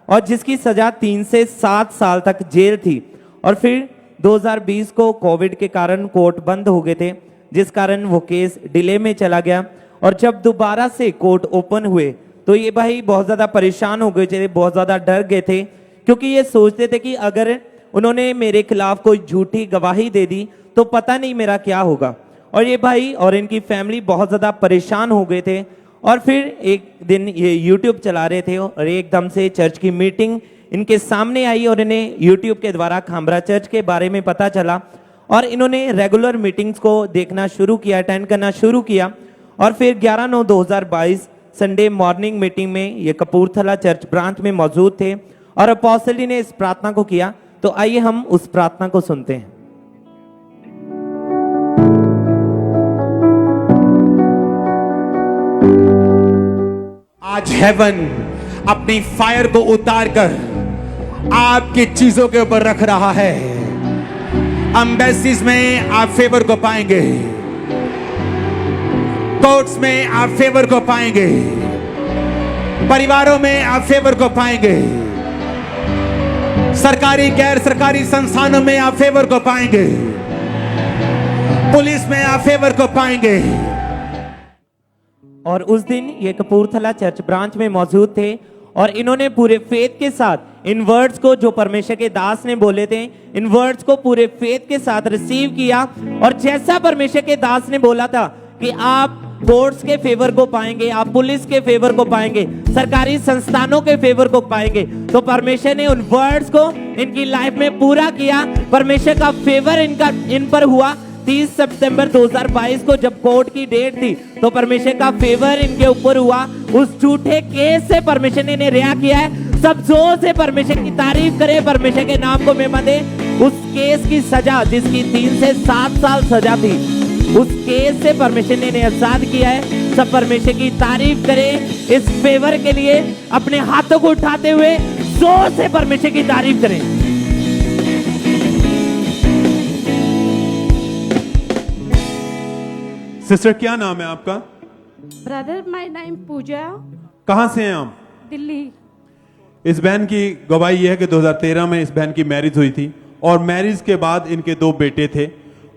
और जिसकी सजा 3 से 7 साल तक जेल थी। और फिर 2020 को कोविड के कारण कोर्ट बंद हो गए थे, जिस कारण वो केस डिले में चला गया। और जब दोबारा से कोर्ट ओपन हुए तो ये भाई बहुत ज़्यादा परेशान हो गए थे, बहुत ज़्यादा डर गए थे, क्योंकि ये सोचते थे कि अगर उन्होंने मेरे खिलाफ कोई झूठी गवाही दे दी तो पता नहीं मेरा क्या होगा। और ये भाई और इनकी फैमिली बहुत ज़्यादा परेशान हो गए थे। और फिर एक दिन ये YouTube चला रहे थे और एकदम से चर्च की मीटिंग इनके सामने आई और इन्हें YouTube के द्वारा खामरा चर्च के बारे में पता चला और इन्होंने रेगुलर मीटिंग्स को देखना शुरू किया, अटेंड करना शुरू किया। और फिर 11/9/2022 संडे मॉर्निंग मीटिंग में ये कपूरथला चर्च ब्रांच में मौजूद थे और अपोस्टल जी ने इस प्रार्थना को किया। तो आइए हम उस प्रार्थना को सुनते हैं। आज हेवन अपनी फायर को उतार कर आपकी चीजों के ऊपर रख रहा है। एम्बेसीज में आप फेवर को पाएंगे, कोर्ट्स में आप फेवर को पाएंगे, परिवारों में आप फेवर को पाएंगे, सरकारी गैर सरकारी संस्थानों में आप फेवर को पाएंगे, पुलिस में आप फेवर को पाएंगे। और उस दिन ये कपूरथला चर्च ब्रांच में मौजूद थे और इन्होंने पूरे फेथ के साथ इन वर्ड्स को जो परमेश्वर के दास ने बोले थे, इन वर्ड्स को पूरे फेथ के साथ रिसीव किया। और जैसा परमेश्वर के दास ने बोला था कि आप कोर्ट्स के फेवर को पाएंगे, आप पुलिस के फेवर को पाएंगे, सरकारी संस्थानों के फेवर को पाएंगे, तो परमेश्वर ने उन वर्ड्स को इनकी लाइफ में पूरा किया। परमेश्वर का फेवर इन पर हुआ। 30 सितंबर 2022 को जब कोर्ट की डेट थी तो परमेश्वर का फेवर इनके ऊपर हुआ। उस झूठे केस से परमेश्वर ने इन्हें रिहा किया है। सब जोर से परमेश्वर की तारीफ करें, परमेश्वर के नाम को महिमा दे। उस केस की सजा जिसकी 3 से 7 साल सजा थी, उस केस से परमेश्वर ने इन्हें आजाद किया है। सब परमेश्वर की तारीफ करें इस फेवर के लिए। अपने हाथों को उठाते हुए जोर से परमेश्वर की तारीफ करें। सिस्टर क्या नाम है आपका? ब्रदर माय नेम पूजा। कहाँ से हैं आप? दिल्ली। इस बहन की गवाही यह है कि 2013 में इस बहन की मैरिज हुई थी और मैरिज के बाद इनके 2 बेटे थे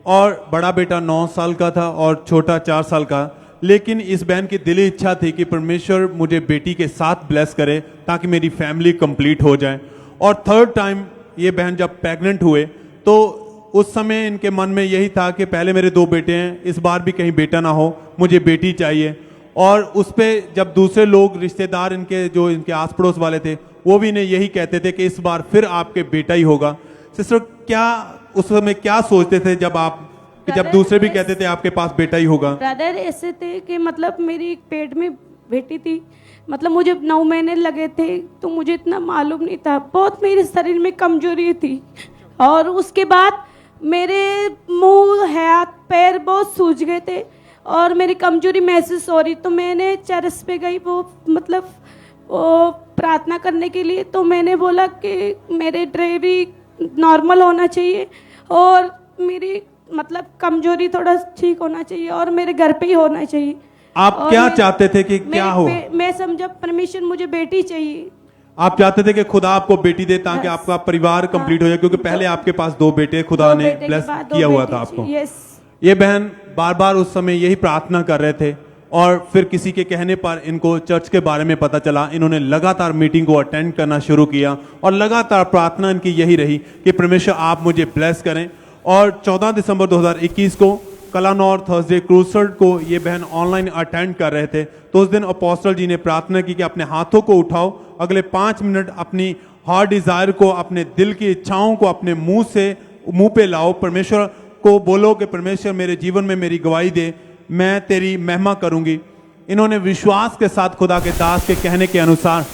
और बड़ा बेटा 9 साल का था और छोटा 4 साल का। लेकिन इस बहन की दिली इच्छा थी कि परमेश्वर मुझे बेटी के साथ ब्लेस करे ताकि मेरी फैमिली कंप्लीट हो जाए। और 3rd टाइम ये बहन जब प्रेग्नेंट हुए तो उस समय इनके मन में यही था कि पहले मेरे 2 बेटे हैं, इस बार भी कहीं बेटा ना हो, मुझे बेटी चाहिए। और उस पे जब दूसरे लोग रिश्तेदार इनके जो इनके आस पड़ोस वाले थे वो भी इन्हें यही कहते थे कि इस बार फिर आपके बेटा ही होगा। सिस्टर क्या उस समय क्या सोचते थे जब दूसरे भी कहते थे आपके पास बेटा ही होगा? ब्रदर ऐसे थे कि मतलब मेरी पेट में बेटी थी, मतलब मुझे 9 महीने लगे थे, तो मुझे इतना मालूम नहीं था। बहुत मेरे शरीर में कमजोरी थी और उसके बाद मेरे मुंह हाथ पैर बहुत सूज गए थे और मेरी कमजोरी महसूस हो रही। तो मैंने चर्च पे गई वो प्रार्थना करने के लिए। तो मैंने बोला कि मेरे डिलीवरी नॉर्मल होना चाहिए और मेरी मतलब कमजोरी थोड़ा ठीक होना चाहिए और मेरे घर पे ही होना चाहिए। आप क्या चाहते थे कि क्या हो? मैं समझा परमिशन मुझे बेटी चाहिए। आप चाहते थे कि खुदा आपको बेटी दे ताकि आपका परिवार कंप्लीट हो जाए, क्योंकि पहले आपके पास 2 बेटे खुदा ने ब्लेस किया हुआ था आपको। ये बहन बार बार उस समय यही प्रार्थना कर रहे थे और फिर किसी के कहने पर इनको चर्च के बारे में पता चला। इन्होंने लगातार मीटिंग को अटेंड करना शुरू किया और लगातार प्रार्थना इनकी यही रही कि परमेश्वर आप मुझे ब्लेस करें। और 14 दिसंबर 2021 को कलानौर थर्सडे क्रूसर्ड को ये बहन ऑनलाइन अटेंड कर रहे थे। तो उस दिन अपोस्टल जी ने प्रार्थना की कि अपने हाथों को उठाओ, अगले 5 मिनट अपनी हार्ट डिजायर को, अपने दिल की इच्छाओं को अपने मुंह पे लाओ। परमेश्वर को बोलो कि परमेश्वर मेरे जीवन में मेरी गवाही दे, मैं तेरी महिमा करूंगी। इन्होंने विश्वास के साथ खुदा के दास के कहने के अनुसार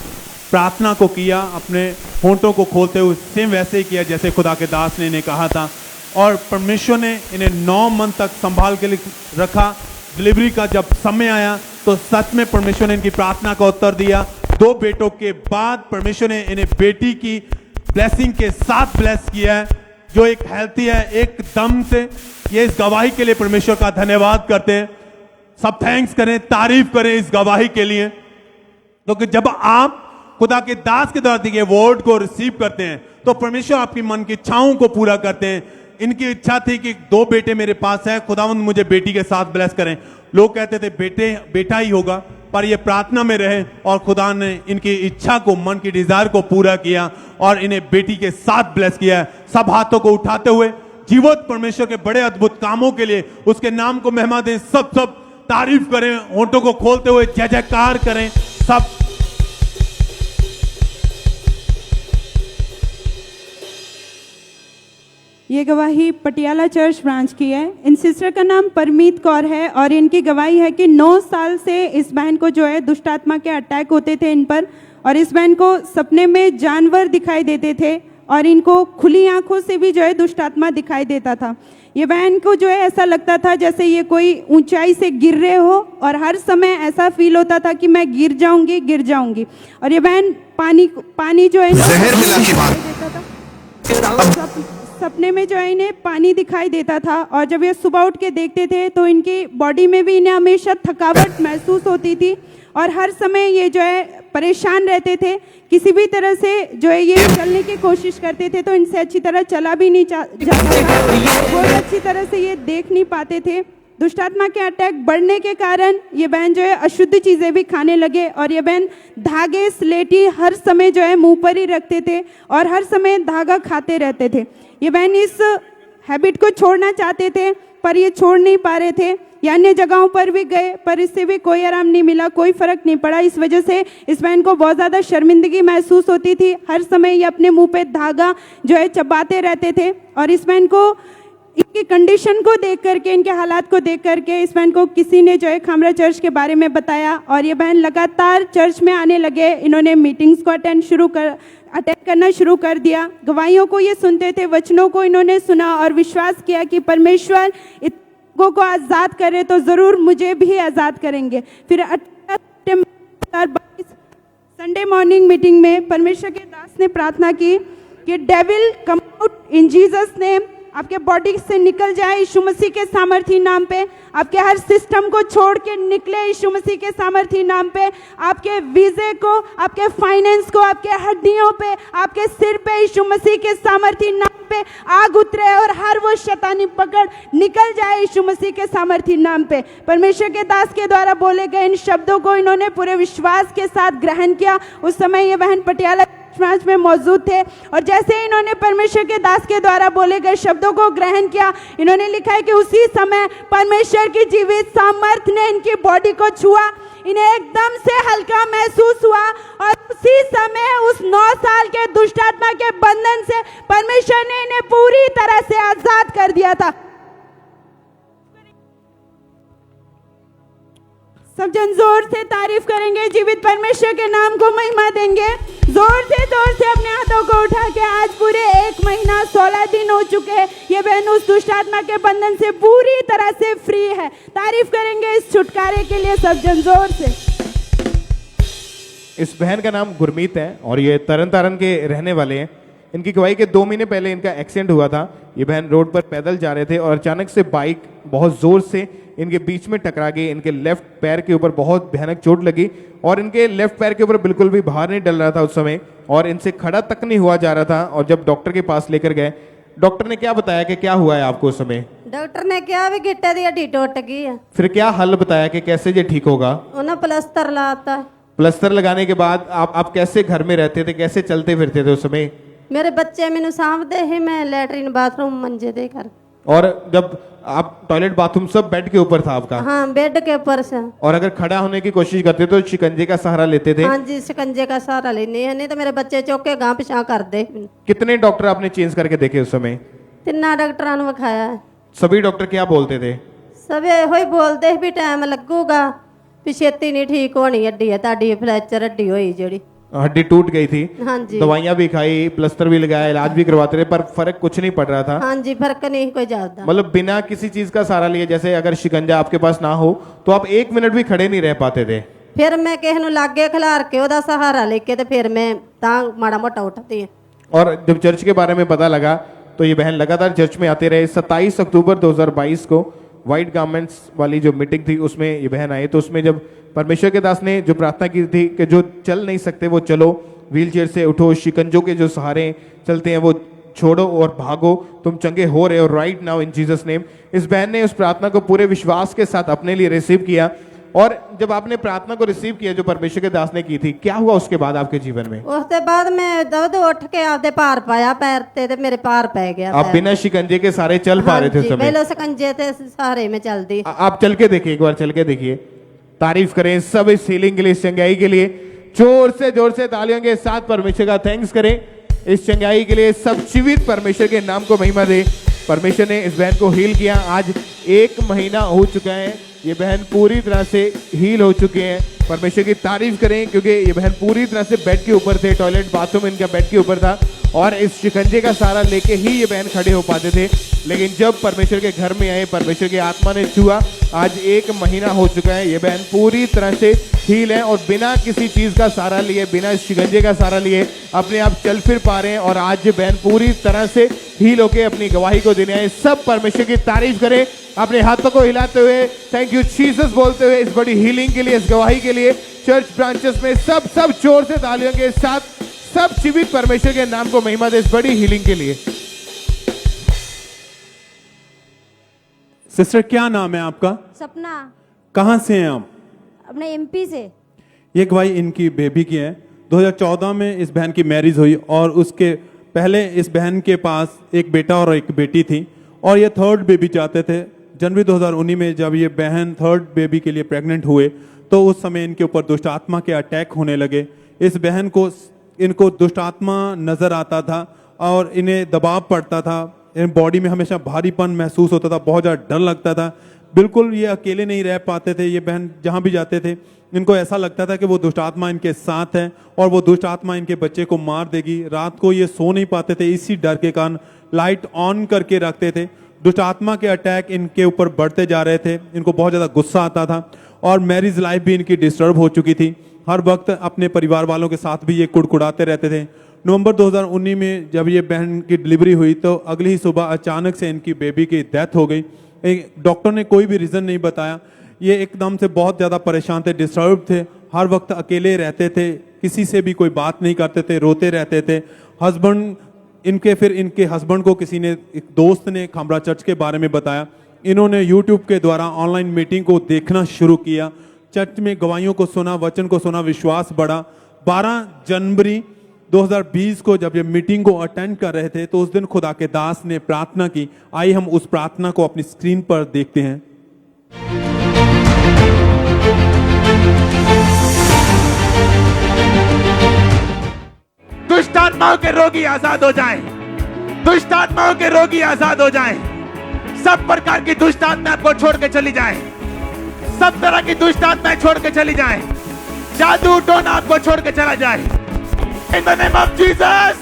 प्रार्थना को किया, अपने होंठों को खोलते हुए सेम वैसे ही किया जैसे खुदा के दास ने इन्हें कहा था, और परमेश्वर ने इन्हें 9 मंथ तक संभाल के रखा। डिलीवरी का जब समय आया तो सच में परमेश्वर ने इनकी प्रार्थना का उत्तर दिया। 2 बेटों के बाद परमेश्वर ने इन्हें बेटी की ब्लेसिंग के साथ ब्लेस किया है, जो एक हेल्थी है एकदम से। ये इस गवाही के लिए परमेश्वर का धन्यवाद करते हैं। सब थैंक्स करें, तारीफ करें इस गवाही के लिए, क्योंकि जब आप खुदा के दास के द्वारा दिए गए वर्ड को रिसीव करते हैं तो परमेश्वर आपकी मन की इच्छाओं को पूरा करते हैं। इनकी इच्छा थी कि 2 बेटे मेरे पास है, खुदावंद मुझे बेटी के साथ ब्लेस करें। लोग कहते थे बेटा ही होगा, पर ये प्रार्थना में रहे और खुदा ने इनकी इच्छा को, मन की डिजायर को पूरा किया और इन्हें बेटी के साथ ब्लेस किया है। सब हाथों को उठाते हुए जीवत परमेश्वर के बड़े अद्भुत कामों के लिए उसके नाम को महिमा दें। सब तारीफ करें, होंठों को खोलते हुए जय जयकार करें सब। ये गवाही पटियाला चर्च ब्रांच की है। इन सिस्टर का नाम परमीत कौर है और इनकी गवाही है कि 9 साल से इस बहन को जो है दुष्ट आत्मा के अटैक होते थे इन पर, और इस बहन को सपने में जानवर दिखाई देते थे और इनको खुली आंखों से भी जो है दुष्ट आत्मा दिखाई देता था। ये बहन को जो है ऐसा लगता था जैसे ये कोई ऊंचाई से गिर रहे हो, और हर समय ऐसा फील होता था कि मैं गिर जाऊंगी। और ये बहन पानी जो है जहर मिला के देता था। सपने में जो है इन्हें पानी दिखाई देता था, और जब ये सुबह उठ के देखते थे तो इनकी बॉडी में भी इन्हें हमेशा थकावट महसूस होती थी और हर समय ये जो है परेशान रहते थे। किसी भी तरह से जो है ये चलने की कोशिश करते थे तो इनसे अच्छी तरह चला भी नहीं जाता था, बहुत अच्छी तरह से ये देख नहीं पाते थे। दुष्टात्मा के अटैक बढ़ने के कारण ये बहन जो है अशुद्ध चीज़ें भी खाने लगे, और ये बहन धागे स्लेटी हर समय जो है मुंह पर ही रखते थे और हर समय धागा खाते रहते थे। ये बहन इस हैबिट को छोड़ना चाहते थे पर ये छोड़ नहीं पा रहे थे। ये अन्य जगहों पर भी गए पर इससे भी कोई आराम नहीं मिला, कोई फर्क नहीं पड़ा। इस वजह से इस बहन को बहुत ज़्यादा शर्मिंदगी महसूस होती थी। हर समय ये अपने मुंह पे धागा जो है चबाते रहते थे, और इस बहन को इनकी कंडीशन को देख करके, इनके हालात को देख करके इस बहन को किसी ने जो है खामरा चर्च के बारे में बताया, और ये बहन लगातार चर्च में आने लगे। इन्होंने मीटिंग्स को अटेंड करना शुरू कर दिया। गवाहियों को ये सुनते थे, वचनों को इन्होंने सुना और विश्वास किया कि परमेश्वर लोगों को आज़ाद करे तो ज़रूर मुझे भी आज़ाद करेंगे। फिर 18 सितंबर 2022 संडे मॉर्निंग मीटिंग में परमेश्वर के दास ने प्रार्थना की कि devil come out in Jesus name, आपके बॉडी से निकल जाए यीशु मसीह के सामर्थी नाम पे। आपके हर सिस्टम को छोड़ के निकले यीशु मसीह के सामर्थी नाम पे। आपके वीजे को, आपके फाइनेंस को, आपके हड्डियों पे, आपके सिर पे यीशु मसीह के सामर्थी नाम पे आग उतरे और हर वो शैतानी पकड़ निकल जाए यीशु मसीह के सामर्थी नाम पे। परमेश्वर के दास के द्वारा बोले गए इन शब्दों को इन्होंने पूरे विश्वास के साथ ग्रहण किया। उस समय ये बहन पटियाला ब्रांच में मौजूद थे, और जैसे ही इन्होंने परमेश्वर के दास के द्वारा बोले गए शब्दों को ग्रहण किया, इन्होंने लिखा है कि उसी समय परमेश्वर की जीवित सामर्थ्य ने इनकी बॉडी को छुआ। इन्हें एकदम से हल्का महसूस हुआ और उसी समय उस 9 साल के दुष्ट आत्मा के बंधन से परमेश्वर ने इन्हें पूरी तरह से आजाद कर दिया था। सब जन जोर से तारीफ करेंगे, जीवित परमेश्वर के नाम को महिमा देंगे। जोर से अपने हाथों को उठा के आज पूरे 1 महीना 16 दिन हो चुके हैं। ये बहन उस दुष्ट आत्मा के बंधन से पूरी तरह से फ्री है। तारीफ करेंगे इस छुटकारे के लिए सब जन जोर से। इस बहन का नाम गुरमीत है और ये तरन तारण के रहने वाले हैं। इनकी गवाही के 2 महीने पहले इनका एक्सीडेंट हुआ था। ये बहन रोड पर पैदल जा रहे थे और अचानक से बाइक बहुत जोर से इनके बीच में टकरा गई। इनके लेफ्ट पैर के ऊपर बहुत भयानक चोट लगी और इनके लेफ्ट पैर के ऊपर बिल्कुल भी बाहर नहीं डल रहा था उस समय, और इनसे खड़ा तक नहीं हुआ जा रहा था। और जब डॉक्टर के पास लेकर गए, डॉक्टर ने क्या बताया कि क्या हुआ है आपको उस समय? डॉक्टर ने कहा भी गिट्टे दी हड्डी टूट गई है। फिर क्या हल बताया कि कैसे ये ठीक होगा? उन्हें प्लास्टर लगाता है। प्लास्टर लगाने के बाद आप कैसे घर में रहते थे, कैसे चलते फिरते थे उस समय? मेरे बच्चे मैंने सामने ही, मैं लेटरिन बाथरूम मंजे देकर। और जब आप टॉयलेट बाथरूम सब बेड के ऊपर था आपका? हाँ, बेड के ऊपर से। और अगर खड़ा होने की कोशिश करते तो शिकंजे का सहारा लेते थे? हाँ जी, शिकंजे का सहारा लेने है, नहीं तो मेरे बच्चे चौक के गांव पिछा कर दे। कितने डॉक्टर आपने चेंज करके देखे उस समय? 3 डॉक्टर ने दिखाया है। सभी डॉक्टर क्या बोलते थे? सब ਇਹੋ ਹੀ ਬੋਲਦੇ ਸੀ ਵੀ ਟਾਈਮ ਲੱਗੂਗਾ ਵੀ ਛੇਤੀ ਨਹੀਂ ਠੀਕ ਹੋਣੀ ਹੱਡੀ ਹੈ ਤੁਹਾਡੀ ਫ੍ਰੈਕਚਰ ਹੱਡੀ ਹੋਈ ਜਿਹੜੀ। हड्डी टूट गई थी, हाँ जी। दवाइयां भी खाई, प्लास्टर भी लगाया, इलाज भी करवाते रहे, पर फर्क कुछ नहीं पड़ रहा था। हाँ जी, फर्क नहीं कोई ज्यादा। मतलब बिना किसी चीज का सहारा लिए, जैसे अगर शिकंजा आपके पास ना हो तो आप 1 मिनट भी खड़े नहीं रह पाते थे। फिर मैं किसी ਨੂੰ ਲਾਗੇ ਖਿਲਾਰ ਕੇ ਉਹਦਾ सहारा लेके ਤੇ फिर मैं ਤਾਂ ਮਾੜਾ ਮੋਟਾ ਉੱਠਦੀ ਹਾਂ। और जब चर्च के बारे में पता लगा तो ये बहन लगातार चर्च में आते रहे। 27 अक्टूबर 2022 को व्हाइट गारमेंट्स वाली जो मीटिंग थी उसमें ये बहन आए, तो उसमें जब परमेश्वर के दास ने जो प्रार्थना की थी कि जो चल नहीं सकते वो चलो, व्हीलचेयर से उठो, शिकंजों के जो सहारे चलते हैं वो छोड़ो और भागो, तुम चंगे हो रहे हो right now in Jesus name. इस बहन ने उस प्रार्थना को पूरे विश्वास के साथ अपने लिए रिसीव किया। और जब आपने प्रार्थना को रिसीव किया जो परमेश्वर के दास ने की थी, क्या हुआ उसके बाद आपके जीवन में? उसके बाद मैं दर्द उठ के आपदे भार पाया पैर ते मेरे भार पै गया। आप बिना शिकंजे के सारे चल पा रहे थे उस समय? पहले शिकंजे थे सहारे में चलती। आप चल के देखिए, एक बार चल के देखिए। तारीफ करें सब इस हीलिंग के लिए, इस चंगाई के लिए। जोर से तालियों के साथ परमेश्वर का थैंक्स करें इस चंगाई के लिए। सब जीवित परमेश्वर के नाम को महिमा दे। परमेश्वर ने इस बहन को हील किया। आज 1 महीना हो चुका है, ये बहन पूरी तरह से हील हो चुके हैं। परमेश्वर की तारीफ करें क्योंकि ये बहन पूरी तरह से बेड के ऊपर थे, टॉयलेट बाथरूम इनका बेड के ऊपर था और इस शिकंजे का सहारा लेके ही ये बहन खड़े हो पाते थे। लेकिन जब परमेश्वर के घर में आए, परमेश्वर की आत्मा ने छुआ, आज 1 महीना हो चुका है, ये बहन पूरी तरह से हील है और बिना किसी चीज का सहारा लिए, बिना शिकंजे का सहारा लिए अपने आप चल फिर पा रहे हैं। और आज ये बहन पूरी तरह से हील होके अपनी गवाही को देने आए। सब परमेश्वर की तारीफ करें अपने हाथों को हिलाते हुए, थैंक यू जीसस बोलते हुए इस बड़ी हीलिंग के लिए, इस गवाही के लिए। चर्च ब्रांचेस में सब जोर से तालियों के साथ सब जीवित परमेश्वर के नाम को महिमा दे इस बड़ी हीलिंग के लिए। सिस्टर क्या नाम है आपका? सपना। कहाँ से हैं आप? अपने एमपी से। ये गवाही इनकी बेबी की है। 2014 में इस बहन की मैरिज हुई और उसके पहले इस बहन के पास एक बेटा और एक बेटी थी और ये 3rd बेबी चाहते थे। जनवरी 2019 में जब ये बहन 3rd बेबी के लिए प्रेग्नेंट हुए तो उस समय इनके ऊपर दुष्ट आत्मा के अटैक होने लगे। इस बहन को इनको दुष्ट आत्मा नजर आता था और इन्हें दबाव पड़ता था, इन बॉडी में हमेशा भारीपन महसूस होता था, बहुत ज़्यादा डर लगता था। बिल्कुल ये अकेले नहीं रह पाते थे। ये बहन जहाँ भी जाते थे इनको ऐसा लगता था कि वो दुष्ट आत्मा इनके साथ है और वो दुष्ट आत्मा इनके बच्चे को मार देगी। रात को ये सो नहीं पाते थे, इसी डर के कारण लाइट ऑन करके रखते थे। दुष्ट आत्मा के अटैक इनके ऊपर बढ़ते जा रहे थे, इनको बहुत ज़्यादा गुस्सा आता था और मैरिज लाइफ भी इनकी डिस्टर्ब हो चुकी थी। हर वक्त अपने परिवार वालों के साथ भी ये कुड़कुड़ाते रहते थे। नवंबर 2019 में जब ये बहन की डिलीवरी हुई तो अगली ही सुबह अचानक से इनकी बेबी की डेथ हो गई। डॉक्टर ने कोई भी रीज़न नहीं बताया। ये एकदम से बहुत ज़्यादा परेशान थे, डिस्टर्ब थे, हर वक्त अकेले रहते थे, किसी से भी कोई बात नहीं करते थे, रोते रहते थे। इनके हस्बैंड को किसी ने, एक दोस्त ने खामरा चर्च के बारे में बताया। इन्होंने यूट्यूब के द्वारा ऑनलाइन मीटिंग को देखना शुरू किया, चर्च में गवाहियों को सुना, वचन को सुना, विश्वास बढ़ा। 12 जनवरी 2020 को जब ये मीटिंग को अटेंड कर रहे थे तो उस दिन खुदा के दास ने प्रार्थना की। आइए हम उस प्रार्थना को अपनी स्क्रीन पर देखते हैं। दुष्ट आत्माओं के रोगी आजाद हो जाएं, दुष्ट आत्माओं के रोगी आजाद हो जाएं, सब प्रकार की दुष्ट आत्मा आपको छोड़ के चली जाए, सब तरह की दुष्ट आत्माएं छोड़ के चली जाए, जादू टोना आपको छोड़ के चला जाए इन द नेम ऑफ जीसस।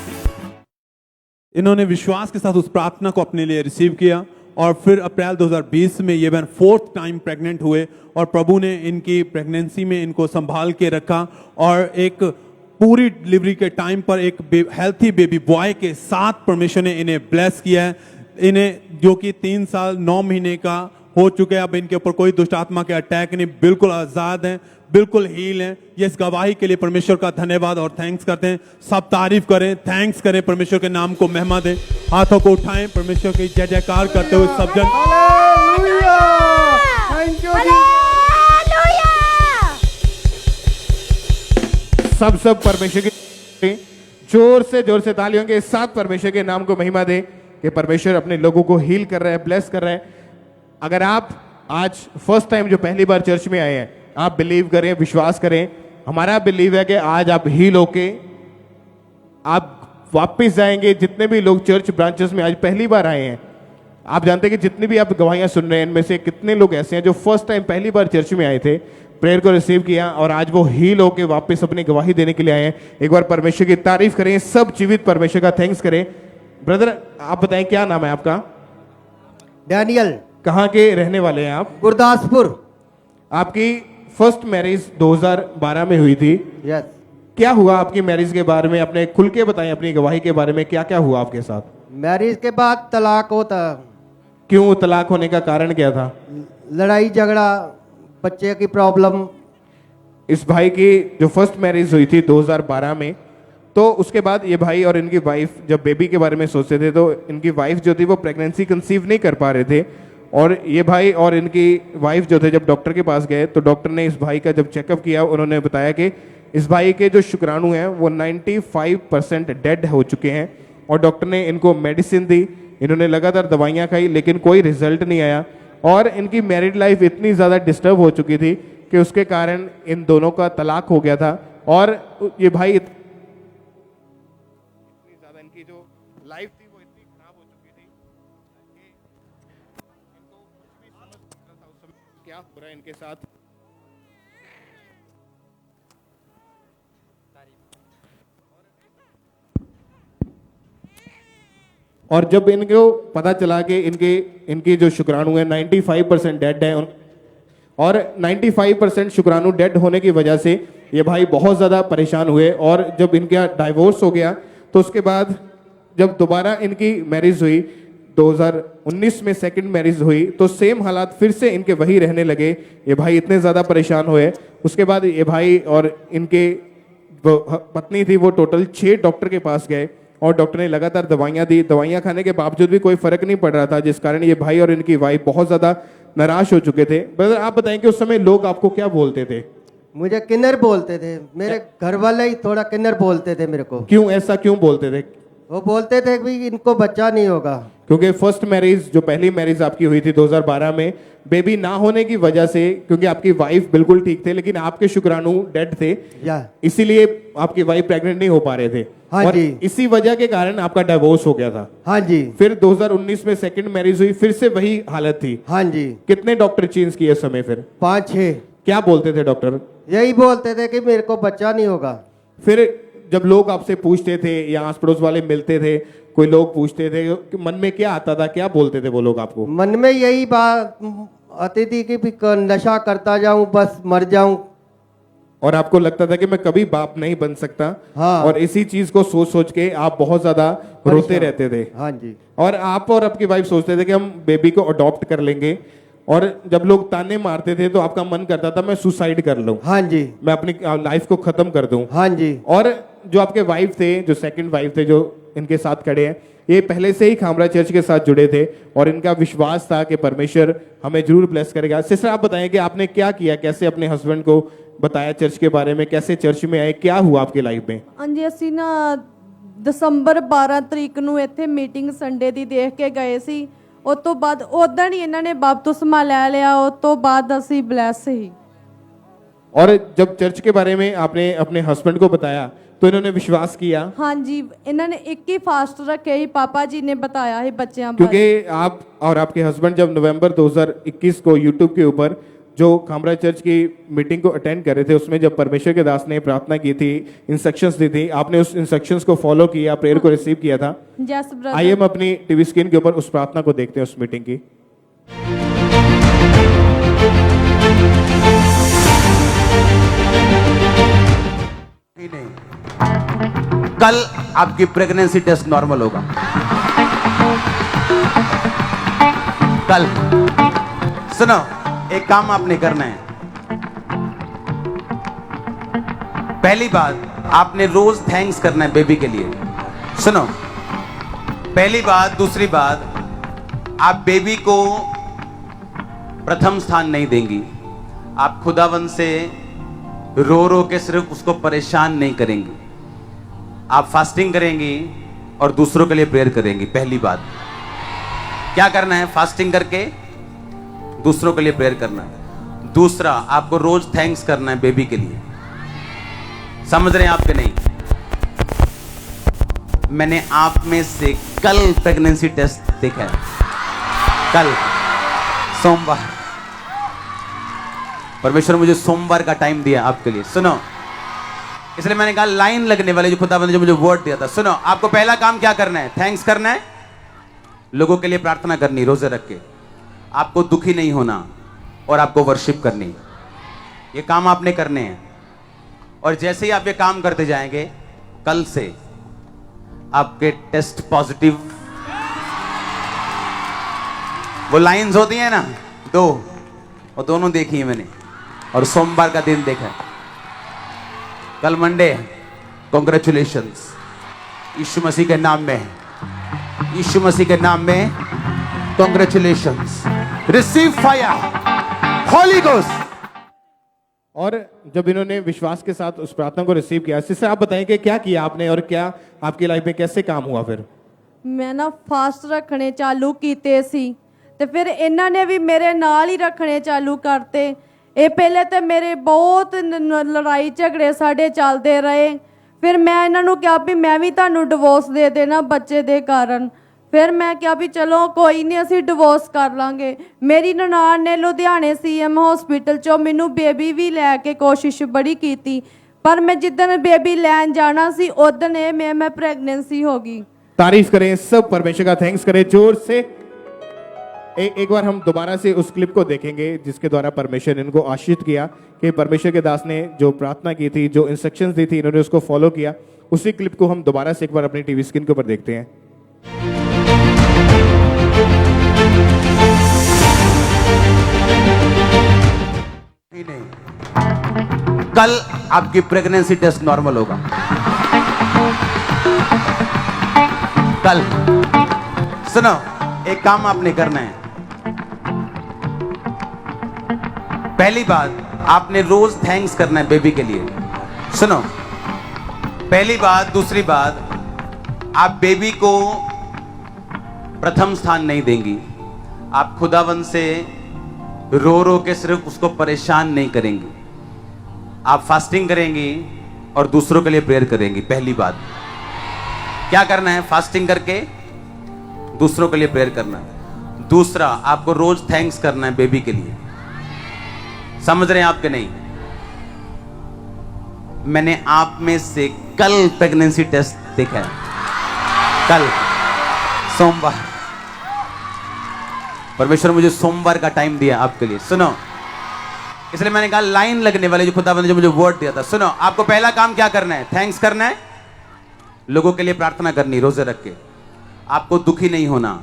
इन्होंने विश्वास के साथ उस प्रार्थना को अपने लिए रिसीव किया और फिर अप्रैल 2020 में ये बहन 4th टाइम प्रेग्नेंट हुए और प्रभु ने इनकी प्रेगनेंसी में इनको संभाल के रखा और एक पूरी डिलीवरी के टाइम पर एक हेल्थी बेबी बॉय के साथ परमेश्वर ने इन्हें ब्लेस किया है। इन्हें जो कि 3 साल 9 महीने का हो चुके हैं, अब इनके ऊपर कोई दुष्ट आत्मा के अटैक नहीं, बिल्कुल आजाद हैं, बिल्कुल हील हैं। ये इस गवाही के लिए परमेश्वर का धन्यवाद और थैंक्स करते हैं। सब तारीफ करें, थैंक्स करें, परमेश्वर के नाम को महिमा दें, हाथों को उठाएं, परमेश्वर की जय जयकार करते हुए सब जन सब परमेश्वर की जोर से तालियों के साथ परमेश्वर के नाम को महिमा दे कि परमेश्वर अपने लोगों को हील कर रहा है, ब्लेस कर रहा है। अगर आप आज फर्स्ट टाइम जो पहली बार चर्च में आए हैं, आप बिलीव करें, विश्वास करें, हमारा बिलीव है कि आज आप हील होके आप वापस जाएंगे। जितने भी लोग चर्च ब्रांचेस में आज पहली बार आए हैं, आप जानते हैं कि जितनी भी आप गवाहियां सुन रहे हैं इनमें से कितने लोग ऐसे हैं जो फर्स्ट टाइम पहली बार चर्च में आए थे, प्रेयर को रिसीव किया और आज वो हील होके वापस अपनी गवाही देने के लिए आए हैं। एक बार परमेश्वर की तारीफ करें, सब जीवित परमेश्वर का थैंक्स करें। ब्रदर आप बताएं क्या नाम है आपका? डैनियल। कहाँ के रहने वाले हैं आप? गुरदासपुर। आपकी फर्स्ट मैरिज 2012 में हुई थी। यस। क्या हुआ आपकी मैरिज के बारे में, अपने खुल के बताएं अपनी गवाही के बारे में, क्या क्या हुआ आपके साथ? मैरिज के बाद तलाक होता। क्यों तलाक होने का कारण क्या था? लड़ाई झगड़ा, बच्चे की प्रॉब्लम। इस भाई की जो फर्स्ट मैरिज हुई थी 2012 में, तो उसके बाद ये भाई और इनकी वाइफ जब बेबी के बारे में सोचते थे तो इनकी वाइफ जो थी वो प्रेगनेंसी कंसीव नहीं कर पा रहे थे। और ये भाई और इनकी वाइफ जो थे जब डॉक्टर के पास गए तो डॉक्टर ने इस भाई का जब चेकअप किया उन्होंने बताया कि इस भाई के जो शुक्राणु हैं वो 95% डेड हो चुके हैं। और डॉक्टर ने इनको मेडिसिन दी, इन्होंने लगातार दवाइयाँ खाई लेकिन कोई रिजल्ट नहीं आया। और इनकी मैरिड लाइफ इतनी ज़्यादा डिस्टर्ब हो चुकी थी कि उसके कारण इन दोनों का तलाक हो गया था। और ये भाई इतनी ज़्यादा इनकी जो लाइफ थी वो इतनी खराब हो चुकी थी कि इनको कुछ भी समझ नहीं आता था उस समय क्या हो रहा है इनके साथ। और जब इनको पता चला कि इनकी जो शुक्राणु है 95% डेड है और 95% शुक्राणु डेड होने की वजह से ये भाई बहुत ज़्यादा परेशान हुए। और जब इनका डाइवोर्स हो गया तो उसके बाद जब दोबारा इनकी मैरिज हुई 2019 में सेकंड मैरिज हुई तो सेम हालात फिर से इनके वही रहने लगे। ये भाई इतने ज़्यादा परेशान हुए। उसके बाद ये भाई और इनके पत्नी थी वो टोटल 6 डॉक्टर के पास गए और डॉक्टर ने लगातार दवाइयाँ दी। दवाइयाँ खाने के बावजूद भी कोई फर्क नहीं पड़ रहा था, जिस कारण ये भाई और इनकी वाइफ बहुत ज़्यादा निराश हो चुके थे। ब्रदर आप बताएं कि उस समय लोग आपको क्या बोलते थे? मुझे किन्नर बोलते थे, मेरे घर वाले ही थोड़ा किन्नर बोलते थे मेरे को। क्यों ऐसा क्यों बोलते थे? वो बोलते थे कि इनको बच्चा नहीं होगा। क्योंकि फर्स्ट मैरिज जो पहली मैरिज आपकी हुई थी 2012 में बेबी ना होने की वजह से, क्योंकि आपकी वाइफ बिल्कुल ठीक थे लेकिन आपके शुक्राणु डेड थे, इसीलिए आपकी वाइफ प्रेग्नेंट नहीं हो पा रहे थे। हाँ और जी। इसी वजह के कारण आपका डिवोर्स हो गया था। हाँ जी। फिर 2019 में सेकंड मैरिज हुई, फिर से वही हालत थी। हाँ जी। कितने डॉक्टर चेंज किए इस समय? फिर 5-6। क्या बोलते थे डॉक्टर? यही बोलते थे कि मेरे को बच्चा नहीं होगा। फिर जब लोग आपसे पूछते थे या आस पड़ोस वाले मिलते थे, कोई लोग पूछते थे कि मन में क्या आता था, क्या बोलते थे वो लोग आपको? मन में यही बात आती थी कि नशा करता जाऊं बस मर जाऊं। और आपको लगता था कि मैं कभी बाप नहीं बन सकता। हाँ। और इसी चीज को सोच सोच के आप बहुत ज्यादा रोते रहते थे। हाँ जी। और आप और आपकी वाइफ सोचते थे कि हम बेबी को अडॉप्ट कर लेंगे। और जब लोग ताने मारते थे तो आपका मन करता था मैं सुसाइड कर लूं। हाँ जी। मैं अपनी लाइफ को खत्म कर दूं। हाँ जी। और जो आपके वाइफ थे, जो सेकंड वाइफ थे जो इनके साथ खड़े हैं, ये पहले से ही खामरा चर्च के साथ जुड़े थे और इनका विश्वास था कि परमेश्वर हमें जरूर ब्लेस करेगा। सिस्टर आप बताएं कि आपने क्या किया, कैसे अपने हस्बैंड को बताया चर्च के बारे में, कैसे चर्च में आए, क्या हुआ आपकी लाइफ में? हाँ जी, ਅਸੀਂ ਨਾ ਦਸੰਬਰ 12 ਤਰੀਕ ਨੂੰ ਇੱਥੇ ਮੀਟਿੰਗ ਸੰਡੇ ਦੀ ਦੇਖ ਕੇ ਗਏ ਸੀ। ਉਸ ਤੋਂ ਬਾਅਦ ਉਦੋਂ ਹੀ ਇਹਨਾਂ ਨੇ ਬਪਤਿਸਮਾ ਲੈ ਲਿਆ। ਉਸ ਤੋਂ ਬਾਅਦ ਅਸੀਂ ਬਲੈਸ ਹੀ। और जब चर्च के बारे में आपने अपने हस्बैंड को बताया तो इन्होंने विश्वास किया? हाँ जी, ਇਹਨਾਂ ਨੇ ਇੱਕ ਹੀ ਫਾਸਟ ਰੱਖੇ ਸੀ। ਪਾਪਾ ਜੀ ਨੇ बताया है बच्चों क्योंकि आप और आपके हस्बैंड जब नवंबर 2021 को यूट्यूब के ऊपर जो खामरा चर्च की मीटिंग को अटेंड कर रहे थे, उसमें जब परमेश्वर के दास ने प्रार्थना की थी, इंस्ट्रक्शंस दी थी, आपने उस इंस्ट्रक्शंस को फॉलो किया, प्रेयर को रिसीव किया था। Yes brother. आइए हम अपनी टीवी स्क्रीन के ऊपर उस प्रार्थना को देखते हैं, उस मीटिंग की। कल आपकी प्रेगनेंसी टेस्ट नॉर्मल होगा। कल सुनो, एक काम आपने करना है। पहली बात, आपने रोज थैंक्स करना है बेबी के लिए। सुनो, पहली बात। दूसरी बात, आप बेबी को प्रथम स्थान नहीं देंगी। आप खुदावन से रो रो के सिर्फ उसको परेशान नहीं करेंगी। आप फास्टिंग करेंगी और दूसरों के लिए प्रेयर करेंगी। पहली बात क्या करना है, फास्टिंग करके दूसरों के लिए प्रेयर करना है। दूसरा, आपको रोज थैंक्स करना है बेबी के लिए। समझ रहे हैं आपके? नहीं, मैंने आप में से कल प्रेगनेंसी टेस्ट देखा है। कल सोमवार, परमेश्वर मुझे सोमवार का टाइम दिया आपके लिए। सुनो, इसलिए मैंने कहा लाइन लगने वाले जो खुदावंद ने जो मुझे वर्ड दिया था। सुनो, आपको पहला काम क्या करना है? थैंक्स करना है, लोगों के लिए प्रार्थना करनी, रोजे रख के, आपको दुखी नहीं होना और आपको वर्शिप करनी। ये काम आपने करने हैं। और जैसे ही आप ये काम करते जाएंगे, कल से आपके टेस्ट पॉजिटिव, वो लाइंस होती है ना दो, वो दोनों देखी है मैंने, और सोमवार का दिन देखा है। कल मंडे, कॉन्ग्रेचुलेशंस यीशु मसीह के नाम में, यीशु मसीह के नाम में congratulations. Receive fire, Holi ghost. और जब इन्होंने विश्वास के साथ उस प्रार्थना को रिसीव किया, इससे आप बताएं कि क्या किया आपने और क्या आपकी लाइफ में कैसे काम हुआ? फिर मैं ना फास्ट रखने चालू कीते सी ते फिर ਇਹਨਾਂ ਨੇ ਵੀ ਮੇਰੇ ਨਾਲ ਹੀ ਰੱਖਣੇ ਚਾਲੂ ਕਰਤੇ। ਇਹ ਪਹਿਲੇ ਤੇ ਮੇਰੇ ਬਹੁਤ ਲੜਾਈ ਝਗੜੇ ਸਾਡੇ ਚੱਲਦੇ ਰਹੇ। ਫਿਰ ਮੈਂ ਇਹਨਾਂ ਨੂੰ ਕਿਹਾ ਵੀ ਮੈਂ ਵੀ ਤੁਹਾਨੂੰ ਡਿਵੋਰਸ ਦੇ ਦੇਣਾ ਬੱਚੇ ਦੇ ਕਾਰਨ। ਫਿਰ ਮੈਂ ਕਿਹਾ ਵੀ ਚਲੋ ਕੋਈ ਨਹੀਂ ਅਸੀਂ ਡਿਵੋਰਸ ਕਰ ਲਾਂਗੇ। ਮੇਰੀ ਨਨਾਣ ਨੇ ਲੁਧਿਆਣੇ ਸੀਐਮ ਹਸਪੀਟਲ ਚੋਂ ਮੈਨੂੰ ਬੇਬੀ ਵੀ ਲੈ ਕੇ ਕੋਸ਼ਿਸ਼ ਬੜੀ ਕੀਤੀ, पर मैं जिदन बेबी लैन जाना सी उदन मैं प्रेगनेंसी हो गई। तारीफ करें सब, परमेश्वर का थैंक्स करें जोर से। एक बार हम दोबारा से उस क्लिप को देखेंगे जिसके द्वारा परमेश्वर ने इनको आशीष किया कि परमेश्वर के दास ने जो प्रार्थना की थी, जो इंस्ट्रक्शंस दी थी, इन्होंने उसको फॉलो किया। उसी क्लिप को हम दोबारा से एक बार अपनी टीवी स्क्रीन के ऊपर देखते हैं। कल आपकी प्रेगनेंसी टेस्ट नॉर्मल होगा। कल सुनो, एक काम आपने करना है। पहली बात, आपने रोज थैंक्स करना है बेबी के लिए। सुनो, पहली बात। दूसरी बात, आप बेबी को प्रथम स्थान नहीं देंगी। आप खुदावन से रो रो के सिर्फ उसको परेशान नहीं करेंगी। आप फास्टिंग करेंगी और दूसरों के लिए प्रेयर करेंगी। पहली बात क्या करना है? फास्टिंग करके दूसरों के लिए प्रेयर करना है। दूसरा, आपको रोज थैंक्स करना है बेबी के लिए। समझ रहे हैं आप कि नहीं? मैंने आप में से कल प्रेगनेंसी टेस्ट देखा है। कल सोमवार, परमेश्वर मुझे सोमवार का टाइम दिया आपके लिए। सुनो, इसलिए मैंने कहा लाइन लगने वाले जो खुदावंद ने जो मुझे वर्ड दिया था। सुनो, आपको पहला काम क्या करना है? थैंक्स करना है, लोगों के लिए प्रार्थना करनी, रोजे रख के, आपको दुखी नहीं होना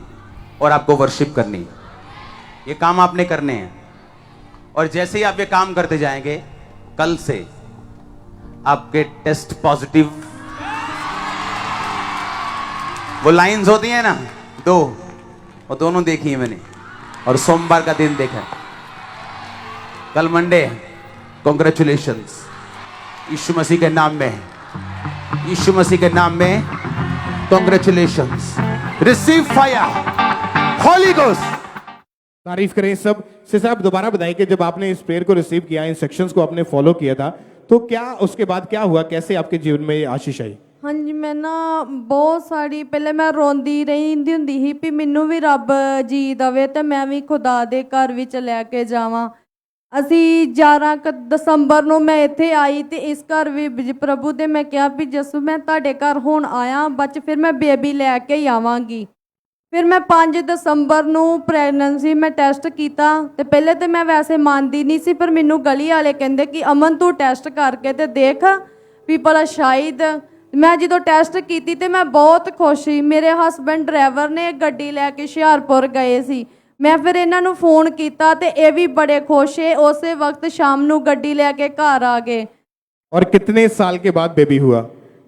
और आपको वर्शिप करनी। ये काम आपने करने हैं। और जैसे ही आप ये काम करते जाएंगे, कल से आपके टेस्ट पॉजिटिव, वो लाइंस होती है ना दो, वो दोनों देखी है मैंने, और सोमवार का दिन देखा है। कल मंडे, कॉन्ग्रेचुलेशंस यीशु मसीह के नाम में, यीशु मसीह के नाम में congratulations. Receive fire, Holi ghost. तारीफ करें सब। सिस्टर आप दोबारा बताइए कि जब आपने इस प्रेयर को रिसीव किया, इंस्ट्रक्शंस को आपने फॉलो किया था, तो क्या उसके बाद क्या हुआ? कैसे आपके जीवन में ये आशीष आई? हाँ जी, मैं ना बहुत सारी पहले मैं रोंदी रहिंदी हुंदी ही भी मैनू भी रब जी दवे ते मैं भी खुदा दे घर विच लैके जावां। ਅਸੀਂ 11 ਦਸੰਬਰ ਨੂੰ ਮੈਂ ਇੱਥੇ ਆਈ ਤੇ ਇਸ ਘਰ ਵੀ ਪ੍ਰਭੂ ਦੇ ਮੈਂ ਕਿਹਾ ਵੀ ਜਸੂ ਮੈਂ ਤੁਹਾਡੇ ਘਰ ਹੁਣ ਆਇਆ, ਬੱਚ ਫਿਰ ਮੈਂ ਬੇਬੀ ਲੈ ਕੇ ਹੀ ਆਵਾਂਗੀ। ਫਿਰ ਮੈਂ 5 ਦਸੰਬਰ ਨੂੰ ਪ੍ਰੈਗਨੈਂਸੀ ਮੈਂ ਟੈਸਟ ਕੀਤਾ ਤੇ ਪਹਿਲੇ ਤੇ ਮੈਂ ਵੈਸੇ ਮੰਨਦੀ ਨਹੀਂ ਸੀ, ਪਰ ਮੈਨੂੰ ਗਲੀ ਵਾਲੇ ਕਹਿੰਦੇ ਕਿ ਅਮਨ ਤੂੰ ਟੈਸਟ ਕਰਕੇ ਤੇ ਦੇਖ ਵੀ ਭਲਾ ਸ਼ਾਇਦ। ਮੈਂ ਜਦੋਂ ਟੈਸਟ ਕੀਤੀ ਤੇ ਮੈਂ ਬਹੁਤ ਖੁਸ਼ ਸੀ। ਮੇਰੇ ਹਸਬੈਂਡ ਡਰਾਈਵਰ ਨੇ ਗੱਡੀ ਲੈ ਕੇ ਹੁਸ਼ਿਆਰਪੁਰ ਗਏ ਸੀ। ਮੈਂ ਫਿਰ ਇਹਨਾਂ ਨੂੰ ਫੋਨ ਕੀਤਾ ਤੇ ਇਹ ਵੀ ਬੜੇ ਖੁਸ਼ ਹੈ। ਉਸੇ ਵਕਤ ਸ਼ਾਮ ਨੂੰ ਗੱਡੀ ਲੈ ਕੇ ਘਰ ਆ ਗਏ। और कितने साल के बाद बेबी हुआ?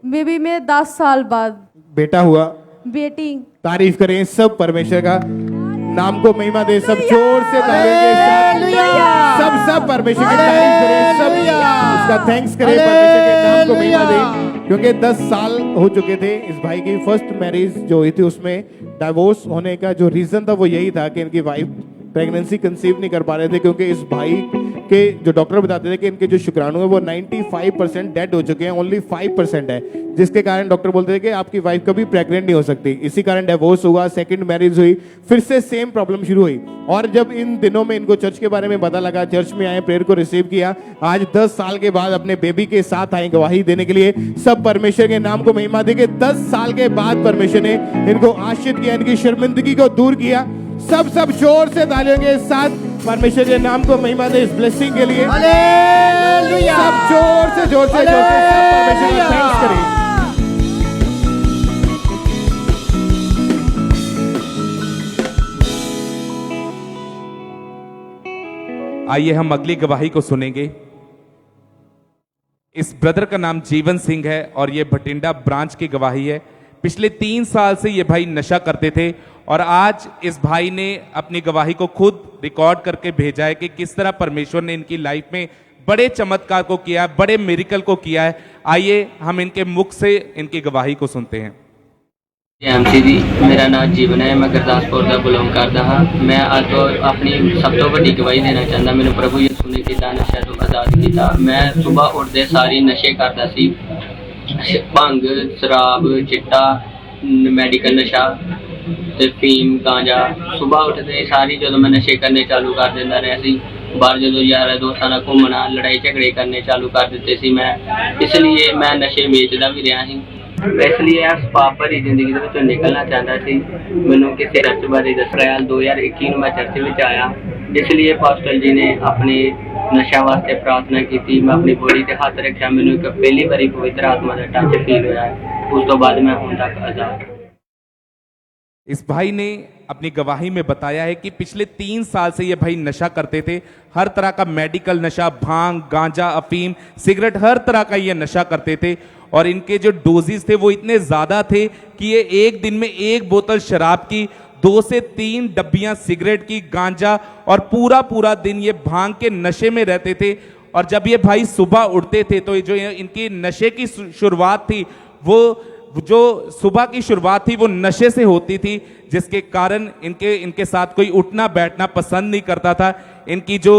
बेबी में 10 साल बाद बेटा हुआ। बेटी। तारीफ करें सब, परमेश्वर का नाम को महिमा दे सब, जोर से तालियों के साथ सब सब परमेश्वर की तारीफ करें, सब उसका थैंक्स करें, परमेश्वर के नाम को महिमा दे। क्योंकि 10 साल हो चुके थे इस भाई की। फर्स्ट मैरिज जो हुई थी उसमें डाइवोर्स होने का जो रीजन था वो यही था कि इनकी वाइफ प्रेगनेंसी कंसीव नहीं कर पा रहे थे, क्योंकि इस भाई के जो डॉक्टर बताते थे कि इनके जो शुक्राणु है वो 95% डेड हो चुके हैं, ओनली 5% है, जिसके कारण डॉक्टर बोलते थे कि आपकी वाइफ कभी प्रेग्नेंट नहीं हो सकती। इसी कारण डिवोर्स हुआ, सेकंड मैरिज हुई, फिर से सेम प्रॉब्लम शुरू हुई। और जब इन दिनों में इनको चर्च के बारे में पता लगा, चर्च में आए, प्रेयर को रिसीव किया, आज 10 साल के बाद अपने बेबी के साथ आए गवाही देने के लिए। सब परमेश्वर के नाम को महिमा देके 10 साल के बाद परमेश्वर ने इनको आशीष किया, इनकी शर्मिंदगी को दूर किया। सब जोर से तालियों के साथ परमेश्वर के नाम को महिमा दे इस ब्लेसिंग के लिए। सब जोर से सब परमेश्वर का थैंक्स करें। आइए हम अगली गवाही को सुनेंगे। इस ब्रदर का नाम जीवन सिंह है और ये भटिंडा ब्रांच की गवाही है। पिछले 3 साल से ये भाई नशा करते थे और आज इस भाई ने अपनी गवाही को खुद रिकॉर्ड करके भेजा है कि किस तरह परमेश्वर ने इनकी लाइफ में बड़े चमत्कार को किया है, बड़े मिरेकल को किया है। आइए हम इनके मुख से इनकी गवाही को सुनते हैं। एमसी जी, मेरा नाम जीवन है, मैं गुरदासपुर का बिलोंग करता हाँ। मैं आज तो अपनी सब तो बड़ी गवाही देना चाहता। मैंने प्रभु यीशु ने कितना नशा तो आज़ाद किया। मैं सुबह उठते सारी नशे करता सी, भंग, शराब, चिट्टा, मैडिकल नशा ते फीम, गांजा। सुबह उठते सारी जो मैं नशे करने चालू कर देता रहा सी। बाहर जो यार दोस्तों नाल घूमना, लड़ाई झगड़े करने चालू कर दिते सी मैं, इसलिए मैं नशे वेचदा भी रहा सी। इसलिए इस पाप भरी जिंदगी ਦੇ ਵਿੱਚੋਂ ਨਿਕਲਣਾ ਚਾਹੁੰਦਾ ਸੀ। ਮੈਨੂੰ ਕਿਸੇ ਰਚ ਬਾਰੇ ਦੱਸ ਰਿਹਾ। 2021 ਨੂੰ ਮੈਂ ਚਰਚ ਵਿੱਚ ਆਇਆ, इसलिए पास्टर जी ने अपने नशा वास्ते प्रार्थना की। मैं अपनी बॉडी ते हाथ रखा, मैंने एक पहली बारी पवित्र आत्मा का टच फील होया है। उस तो बाद मैं हुण तक आजाद। इस भाई ने अपनी गवाही में बताया है कि पिछले 3 साल से ये भाई नशा करते थे। हर तरह का मेडिकल नशा, भांग, गांजा, अफीम, सिगरेट, हर तरह का ये नशा करते थे। और इनके जो डोजेस थे वो इतने ज़्यादा थे कि ये एक दिन में 1 बोतल शराब की, 2 से 3 डब्बियां सिगरेट की, गांजा और पूरा दिन ये भांग के नशे में रहते थे। और जब ये भाई सुबह उठते थे तो जो इनकी नशे की शुरुआत थी, वो जो सुबह की शुरुआत थी वो नशे से होती थी, जिसके कारण इनके साथ कोई उठना बैठना पसंद नहीं करता था। इनकी जो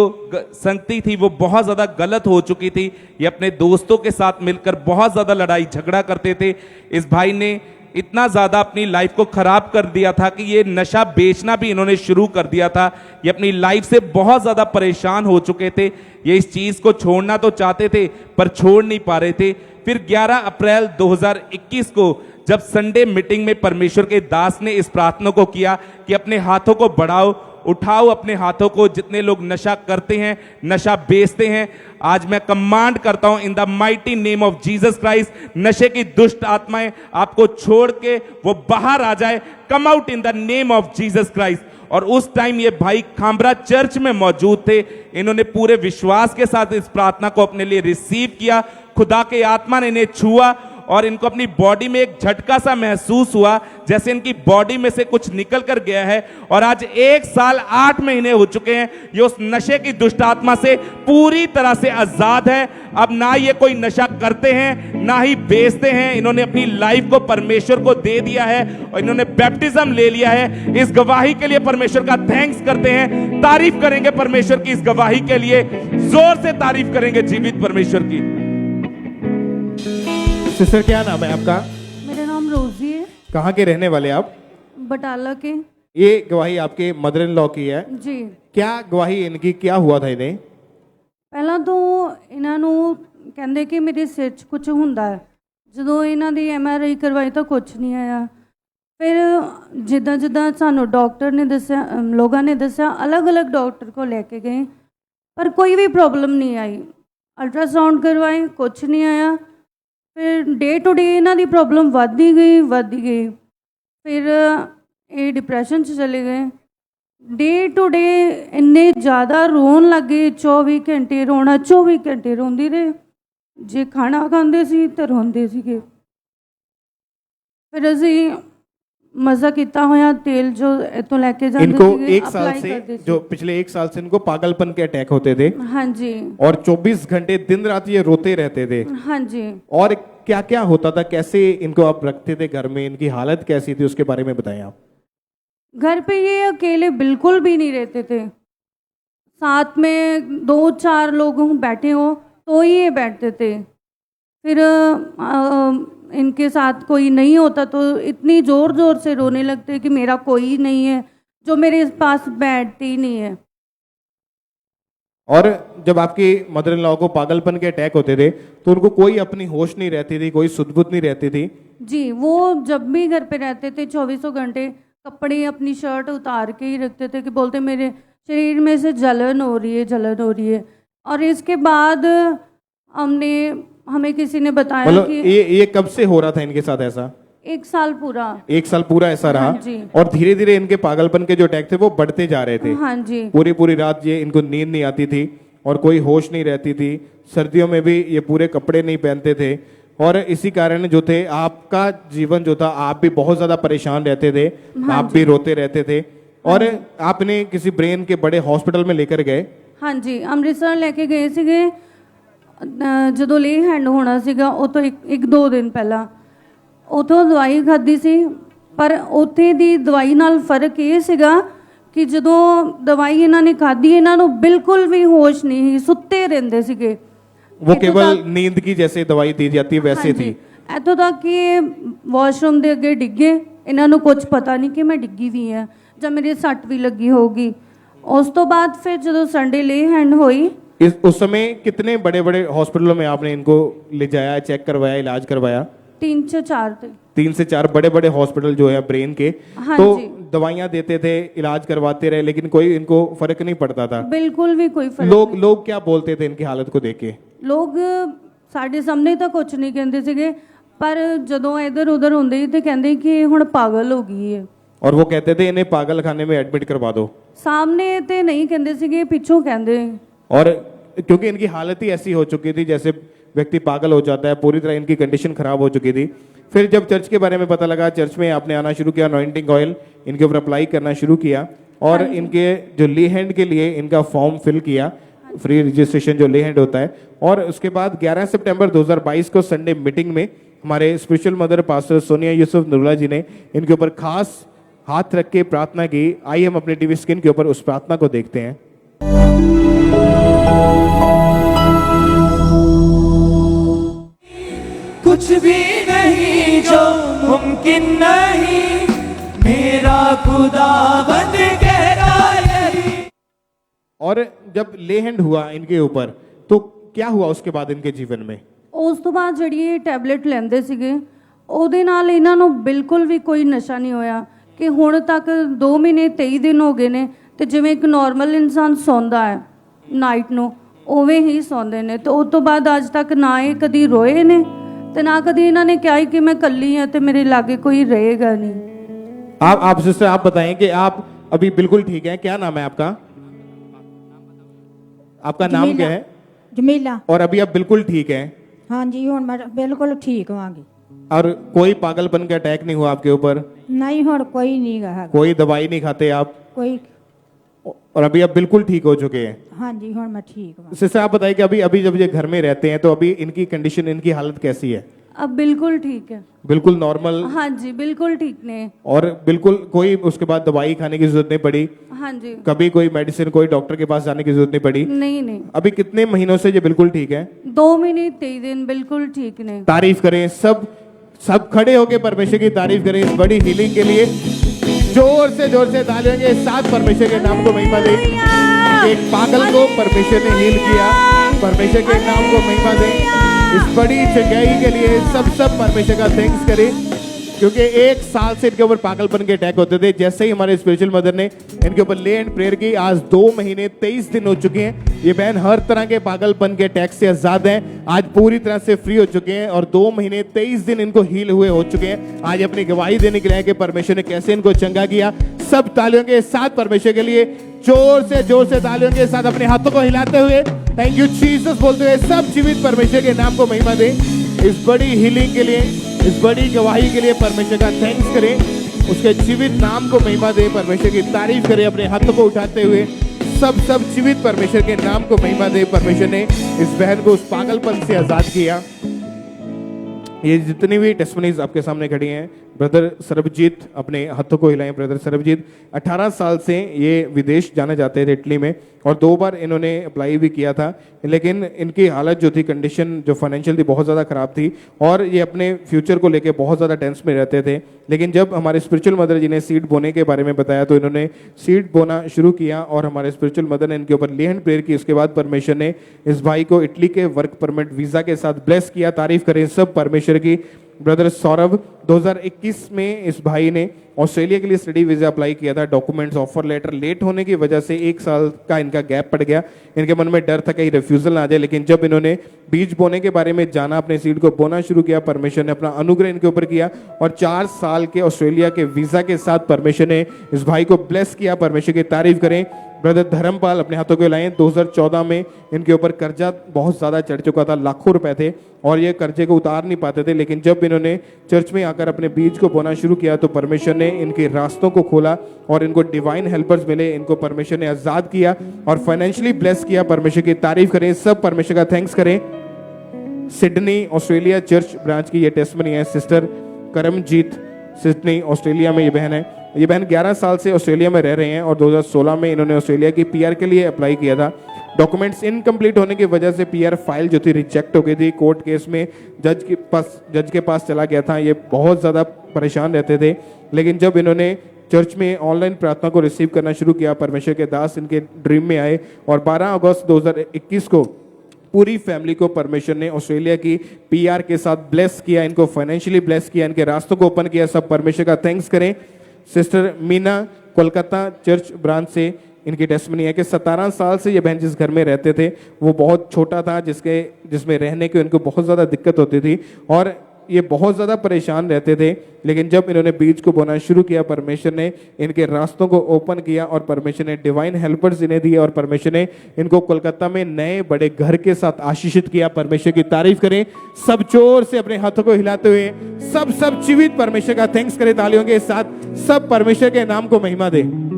संगति थी वो बहुत ज़्यादा गलत हो चुकी थी। ये अपने दोस्तों के साथ मिलकर बहुत ज़्यादा लड़ाई झगड़ा करते थे। इस भाई ने इतना ज़्यादा अपनी लाइफ को ख़राब कर दिया था कि ये नशा बेचना भी इन्होंने शुरू कर दिया था। ये अपनी लाइफ से बहुत ज़्यादा परेशान हो चुके थे। ये इस चीज़ को छोड़ना तो चाहते थे पर छोड़ नहीं पा रहे थे। फिर 11 अप्रैल 2021 को जब संडे मीटिंग में परमेश्वर के दास ने इस प्रार्थना को किया कि अपने हाथों को बढ़ाओ, उठाओ अपने हाथों को। जितने लोग नशा करते हैं, नशा बेचते हैं, आज मैं कमांड करता हूं in the mighty name of Jesus Christ, नशे की दुष्ट आत्माएं आपको छोड़ के वो बाहर आ जाए। Come out in the name of Jesus Christ. और उस टाइम ये भाई खामरा चर्च में मौजूद थे। इन्होंने पूरे विश्वास के साथ इस प्रार्थना को अपने लिए रिसीव किया। खुदा के आत्मा ने इन्हें छुआ और इनको अपनी बॉडी में एक झटका सा महसूस हुआ, जैसे इनकी बॉडी में से कुछ निकल कर गया है। और आज 1 साल 8 महीने हो चुके हैं ये उस नशे की दुष्ट आत्मा से पूरी तरह से आजाद है। अब ना ये कोई नशा करते हैं, ना ही बेचते हैं। इन्होंने अपनी लाइफ को परमेश्वर को दे दिया है और इन्होंने बैप्टिज्म ले लिया है। इस गवाही के लिए परमेश्वर का थैंक्स करते हैं। तारीफ करेंगे परमेश्वर की इस गवाही के लिए, जोर से तारीफ करेंगे जीवित परमेश्वर की। सिस्टर क्या नाम है आपका? मेरा नाम रोजी है। कहाँ के रहने वाले आप? बटाला के। ये गवाही आपके मदर इन लॉ की है जी। क्या गवाही इनकी, क्या हुआ था इन्हें? ਪਹਿਲਾਂ ਤੋਂ ਇਹਨਾਂ ਨੂੰ ਕਹਿੰਦੇ ਕਿ ਮੇਰੇ ਸਿਰ 'ਚ ਕੁਝ ਹੁੰਦਾ ਹੈ। ਜਦੋਂ ਇਹਨਾਂ ਦੀ MRI ਕਰਵਾਈ ਤਾਂ ਕੁਝ ਨਹੀਂ ਆਇਆ। ਫਿਰ ਜਿੱਦਾਂ ਜਿੱਦਾਂ ਸਾਨੂੰ ਡਾਕਟਰ ਨੇ ਦੱਸਿਆ, ਲੋਕਾਂ ਨੇ ਦੱਸਿਆ, ਅਲੱਗ-ਅਲੱਗ ਡਾਕਟਰ ਕੋਲ ਲੈ ਕੇ ਗਏ ਪਰ ਕੋਈ ਵੀ ਪ੍ਰੋਬਲਮ ਨਹੀਂ ਆਈ। ਅਲਟਰਾਸਾਊਂਡ ਕਰਵਾਈ, ਕੁਝ ਨਹੀਂ ਆਇਆ। ਫਿਰ ਡੇ ਟੂ ਡੇ ਇਹਨਾਂ ਦੀ ਪ੍ਰੋਬਲਮ ਵੱਧਦੀ ਗਈ। ਫਿਰ ਇਹ ਡਿਪਰੈਸ਼ਨ 'ਚ ਚਲੇ ਗਏ। ਡੇ ਟੂ ਡੇ ਇੰਨੇ ਜ਼ਿਆਦਾ ਰੋਣ ਲੱਗੇ, 24 ਘੰਟੇ ਰੋਣਾ, 24 ਘੰਟੇ ਰੋਂਦੀ ਰਹੇ। ਜੇ ਖਾਣਾ ਖਾਂਦੇ ਸੀ ਤਾਂ ਰੋਂਦੇ ਸੀਗੇ। ਫਿਰ ਅਸੀਂ मजा किया हुआ तेल जो इतों लेके जाते इनको 1 साल से, जो पिछले 1 साल से इनको पागलपन के अटैक होते थे। हाँ जी। और 24 घंटे दिन रात ये रोते रहते थे। हाँ जी। और क्या क्या होता था, कैसे इनको आप रखते थे घर में, इनकी हालत कैसी थी, उसके बारे में बताएं आप। घर पे ये अकेले बिल्कुल भी नहीं रहते थे। साथ में 2-4 लोग बैठे हो तो ही ये बैठते थे। फिर इनके साथ कोई नहीं होता तो इतनी ज़ोर ज़ोर से रोने लगते कि मेरा कोई नहीं है, जो मेरे पास बैठते ही नहीं है। और जब आपकी मदर इन लॉ को पागलपन के अटैक होते थे तो उनको कोई अपनी होश नहीं रहती थी, कोई सुध-बुध नहीं रहती थी? जी, वो जब भी घर पे रहते थे 24 घंटे कपड़े अपनी शर्ट उतार के ही रखते थे कि बोलते मेरे शरीर में से जलन हो रही है, जलन हो रही है। और इसके बाद हमें किसी ने बताया मतलब कि ये कब से हो रहा था इनके साथ ऐसा? 1 साल पूरा। 1 साल पूरा ऐसा रहा? हाँ जी। और धीरे धीरे इनके पागलपन के जो अटैक थे वो बढ़ते जा रहे थे? हाँ जी। पूरी पूरी रात ये इनको नींद नहीं आती थी और कोई होश नहीं रहती थी। सर्दियों में भी ये पूरे कपड़े नहीं पहनते थे और इसी कारण जो थे आपका जीवन जो था, आप भी बहुत ज्यादा परेशान रहते थे। हाँ आप भी रोते रहते थे और आपने किसी ब्रेन के बड़े हॉस्पिटल में लेकर गए? हाँ जी, ਅੰਮ੍ਰਿਤਸਰ लेके गए ਸੀਗੇ। ਜਦੋਂ ਲੇ ਹੈਂਡ ਹੋਣਾ ਸੀਗਾ ਉਹ ਤੋਂ 1-2 ਦਿਨ ਪਹਿਲਾਂ ਉਥੋਂ ਦਵਾਈ ਖਾਧੀ ਸੀ, ਪਰ ਉੱਥੇ ਦੀ ਦਵਾਈ ਨਾਲ ਫਰਕ ਇਹ ਸੀਗਾ ਕਿ ਜਦੋਂ ਦਵਾਈ ਇਹਨਾਂ ਨੇ ਖਾਧੀ ਇਹਨਾਂ ਨੂੰ ਬਿਲਕੁਲ ਵੀ ਹੋਸ਼ ਨਹੀਂ ਸੀ, ਸੁੱਤੇ ਰਹਿੰਦੇ ਸੀਗੇ। वो केवल नींद की जैसे दवाई दी जाती है वैसे थी? ਇੱਥੋਂ ਤੱਕ ਕਿ ਵਾਸ਼ਰੂਮ ਦੇ ਅੱਗੇ ਡਿੱਗੇ, ਇਹਨਾਂ ਨੂੰ ਕੁਝ ਪਤਾ ਨਹੀਂ ਕਿ ਮੈਂ ਡਿੱਗੀ ਵੀ ਹਾਂ ਜਾਂ ਮੇਰੇ ਸੱਟ ਵੀ ਲੱਗੀ ਹੋਊਗੀ। ਉਸ ਤੋਂ ਬਾਅਦ ਫਿਰ ਜਦੋਂ ਸੰਡੇ ਲੇ हैंड हुई, उस समय कितने बड़े बड़े हॉस्पिटलों में आपने इनको ले जाया, चेक करवाया, इलाज करवाया? 3 से 4 थे। 3 से 4 बड़े बड़े हॉस्पिटल जो है ब्रेन के। हाँ तो जी। दवाइयां देते थे, इलाज करवाते रहे, लेकिन कोई इनको फर्क नहीं पड़ता था। बिल्कुल भी कोई फर्क लोग क्या बोलते थे इनकी हालत को देख के? ਲੋਕ ਸਾਡੇ ਸਾਹਮਣੇ ਤਾਂ ਕੁਝ ਨਹੀਂ ਕਹਿੰਦੇ ਸੀਗੇ, ਪਰ ਜਦੋਂ ਇੱਧਰ ਉੱਧਰ ਹੁੰਦੇ ਸੀ ਤੇ ਕਹਿੰਦੇ ਕਿ ਹੁਣ ਪਾਗਲ ਹੋ ਗਈ ਹੈ। और वो कहते थे इन्हें पागल खाने में एडमिट करवा दो। सामने ਤੇ ਨਹੀਂ ਕਹਿੰਦੇ ਸੀਗੇ, ਪਿੱਛੋਂ ਕਹਿੰਦੇ। और क्योंकि इनकी हालत ही ऐसी हो चुकी थी जैसे व्यक्ति पागल हो जाता है, पूरी तरह इनकी कंडीशन खराब हो चुकी थी। फिर जब चर्च के बारे में पता लगा, चर्च में आपने आना शुरू किया, अनॉइंटिंग ऑयल इनके ऊपर अप्लाई करना शुरू किया और इनके जो ली हैंड के लिए इनका फॉर्म फिल किया, फ्री रजिस्ट्रेशन जो ली हैंड होता है। और उसके बाद 11 सितंबर 2022 को संडे मीटिंग में हमारे spiritual mother pastor Sonia Yusuf Nurullah ji ने इनके ऊपर खास हाथ रख के प्रार्थना की। आइए हम अपने टीवी स्क्रीन के ऊपर उस प्रार्थना को देखते हैं। कुछ भी नहीं जो मुमकिन नहीं, मेरा खुदा बन गया यही। और जब ले हैंड हुआ इनके ऊपर तो क्या हुआ उसके बाद इनके जीवन में? ਉਸ ਤੋਂ ਬਾਅਦ ਜਿਹੜੀ ਇਹ ਟੈਬਲੇਟ ਲੈਂਦੇ ਸੀਗੇ ਉਹਦੇ ਨਾਲ ਇਹਨਾਂ ਨੂੰ ਬਿਲਕੁਲ ਵੀ ਕੋਈ ਨਸ਼ਾ ਨਹੀਂ ਹੋਇਆ ਕਿ ਹੁਣ ਤੱਕ 2 ਮਹੀਨੇ 23 ਦਿਨ ਹੋ ਗਏ ਨੇ ਤੇ ਜਿਵੇਂ ਇੱਕ ਨਾਰਮਲ ਇਨਸਾਨ ਸੌਂਦਾ ਹੈ ਨਾਈਟ ਨੂੰ ਉਵੇਂ ਹੀ ਸੌਂਦੇ ਨੇ। ਤੇ ਉਸ ਤੋਂ ਬਾਅਦ ਅੱਜ ਤੱਕ ਨਾ ਇਹ ਕਦੀ ਰੋਏ ਨੇ ਤੇ ਨਾ ਕਦੀ ਇਹਨਾਂ ਨੇ ਕਿਹਾ ਕਿ ਮੈਂ ਇਕੱਲੀ ਹਾਂ ਤੇ ਮੇਰੇ ਲਾਗੇ ਕੋਈ रहेगा नहीं। आप सिस्टर आप बताएं कि आप अभी बिल्कुल ठीक हैं? क्या नाम है आपका? आपका नाम क्या है? जमीला। और अभी आप बिल्कुल ठीक हैं? हाँ जी, हूँ मैं बिल्कुल ठीक होंगी। और कोई पागलपन का अटैक नहीं हुआ आपके ऊपर? नहीं, हूँ कोई नहीं रहा। कोई दवाई नहीं खाते आप? कोई। और अभी आप बिल्कुल ठीक हो चुके हैं? हाँ जी, हूँ मैं ठीक हूँ। सिस्टर आप बताइए कि अभी अभी जब ये घर में रहते हैं तो अभी इनकी कंडीशन, इनकी हालत कैसी है? अब बिल्कुल ठीक है। बिल्कुल नॉर्मल? हाँ जी, बिल्कुल ठीक ने। और बिल्कुल कोई उसके बाद दवाई खाने की जरूरत नहीं पड़ी? हाँ जी। कभी कोई मेडिसिन, कोई डॉक्टर के पास जाने की जरूरत नहीं पड़ी? नहीं नहीं। अभी कितने महीनों से ये बिल्कुल ठीक है? 2 महीने 23 दिन बिल्कुल ठीक ने। तारीफ करें सब खड़े होके परमेश्वर की तारीफ करें इस बड़ी हीलिंग के लिए। जोर से तालियों के साथ परमेश्वर के नाम को महिमा दें। एक पागल को परमेश्वर ने हील किया, परमेश्वर के नाम को महिमा दें। इस बड़ी चंगाई के लिए सब परमेश्वर का थैंक्स करें, क्योंकि 1 साल से इनके ऊपर पागलपन के अटैक होते थे। जैसे ही हमारे स्पिरिचुअल मदर ने इनके ऊपर ले एंड प्रेयर की, आज 2 महीने 23 दिन हो चुके हैं। ये बहन हर तरह के पागलपन के अटैक से आजाद हैं, आज पूरी तरह से फ्री हो चुके हैं और 2 महीने 23 दिन इनको हील हुए हो चुके हैं। आज अपनी गवाही देने के लिए कि परमेश्वर ने कैसे इनको चंगा किया। सब तालियों के साथ परमेश्वर के लिए जोर से तालियों के साथ अपने हाथों को हिलाते हुए थैंक यू जीसस बोलते हुए सब जीवित परमेश्वर के नाम को महिमा दें। इस बड़ी हीलिंग के लिए, इस बड़ी गवाही के लिए परमेश्वर का थैंक्स करें, उसके जीवित नाम को महिमा दें, परमेश्वर की तारीफ करें। अपने हाथों को उठाते हुए सब जीवित परमेश्वर के नाम को महिमा दें। परमेश्वर ने इस बहन को उस पागलपन से आजाद किया। ये जितनी भी टेस्टिमनीज आपके सामने खड़ी हैं, ब्रदर सर्वजीत अपने हाथों को हिलाएं। ब्रदर सर्वजीत 18 साल से ये विदेश जाना चाहते थे इटली में, और 2 बार इन्होंने अप्लाई भी किया था, लेकिन इनकी हालत जो थी, कंडीशन जो फाइनेंशियल थी, बहुत ज़्यादा ख़राब थी और ये अपने फ्यूचर को लेके बहुत ज़्यादा टेंस में रहते थे। लेकिन जब हमारे स्पिरिचुअल मदर जी ने सीड बोने के बारे में बताया तो इन्होंने सीड बोना शुरू किया और हमारे स्पिरिचुअल मदर ने इनके ऊपर ले हैंड प्रेयर की। उसके बाद परमेश्वर ने इस भाई को इटली के वर्क परमिट वीज़ा के साथ ब्लेस किया। तारीफ करें सब परमेश्वर की। ब्रदर सौरभ 2021 में इस भाई ने ऑस्ट्रेलिया के लिए स्टडी वीजा अप्लाई किया था। डॉक्यूमेंट्स ऑफर लेटर लेट होने की वजह से 1 साल का इनका गैप पड़ गया। इनके मन में डर था कहीं रिफ्यूजल ना आ जाए, लेकिन जब इन्होंने बीज बोने के बारे में जाना, अपने सीड को बोना शुरू किया, परमेश्वर ने अपना अनुग्रह इनके ऊपर किया और 4 साल के ऑस्ट्रेलिया के वीजा के साथ परमेश्वर ने इस भाई को ब्लेस किया। परमेश्वर की तारीफ करें। ब्रदर धर्मपाल अपने हाथों को लाएं। 2014 में इनके ऊपर कर्जा बहुत ज़्यादा चढ़ चुका था, लाखों रुपए थे और ये कर्जे को उतार नहीं पाते थे, लेकिन जब इन्होंने चर्च में आकर अपने बीज को बोना शुरू किया तो परमेश्वर ने इनके रास्तों को खोला और इनको डिवाइन हेल्पर्स मिले। इनको परमेश्वर ने आज़ाद किया और फाइनेंशियली ब्लेस किया। परमेश्वर की तारीफ करें, सब परमेश्वर का थैंक्स करें। सिडनी ऑस्ट्रेलिया चर्च ब्रांच की ये टेस्टमनी है। सिस्टर करमजीत सिडनी ऑस्ट्रेलिया में ये बहन है। ये बहन 11 साल से ऑस्ट्रेलिया में रह रहे हैं और 2016 में इन्होंने ऑस्ट्रेलिया की पीआर के लिए अप्लाई किया था। डॉक्यूमेंट्स इनकम्प्लीट होने की वजह से पीआर फाइल जो थी रिजेक्ट हो गई थी। कोर्ट केस में जज के पास चला गया था। ये बहुत ज़्यादा परेशान रहते थे, लेकिन जब इन्होंने चर्च में ऑनलाइन प्रार्थना को रिसीव करना शुरू किया, परमेश्वर के दास इनके ड्रीम में आए और 12 अगस्त 2021 को पूरी फैमिली को परमेश्वर ने ऑस्ट्रेलिया की पीआर के साथ ब्लेस किया। इनको फाइनेंशियली ब्लेस किया, इनके रास्तों को ओपन किया। सब परमेश्वर का थैंक्स करें। Sister Meena Kolkata church branch से इनकी टेस्टमनी है कि 17 साल से ये बहन जिस घर में रहते थे वो बहुत छोटा था, जिसमें रहने की इनको बहुत ज़्यादा दिक्कत होती थी और ये बहुत ज़्यादा परेशान रहते थे। लेकिन जब इन्होंने बीज को बोना शुरू किया, परमेश्वर ने इनके रास्तों को ओपन किया और परमेश्वर ने डिवाइन हेल्पर्स इन्हें दिए और परमेश्वर ने इनको कोलकाता में नए बड़े घर के साथ आशीषित किया। परमेश्वर की तारीफ करें। सब जोर से अपने हाथों को हिलाते हुए सब जीवित परमेश्वर का थैंक्स करें तालियों के साथ। सब परमेश्वर के नाम को महिमा दें।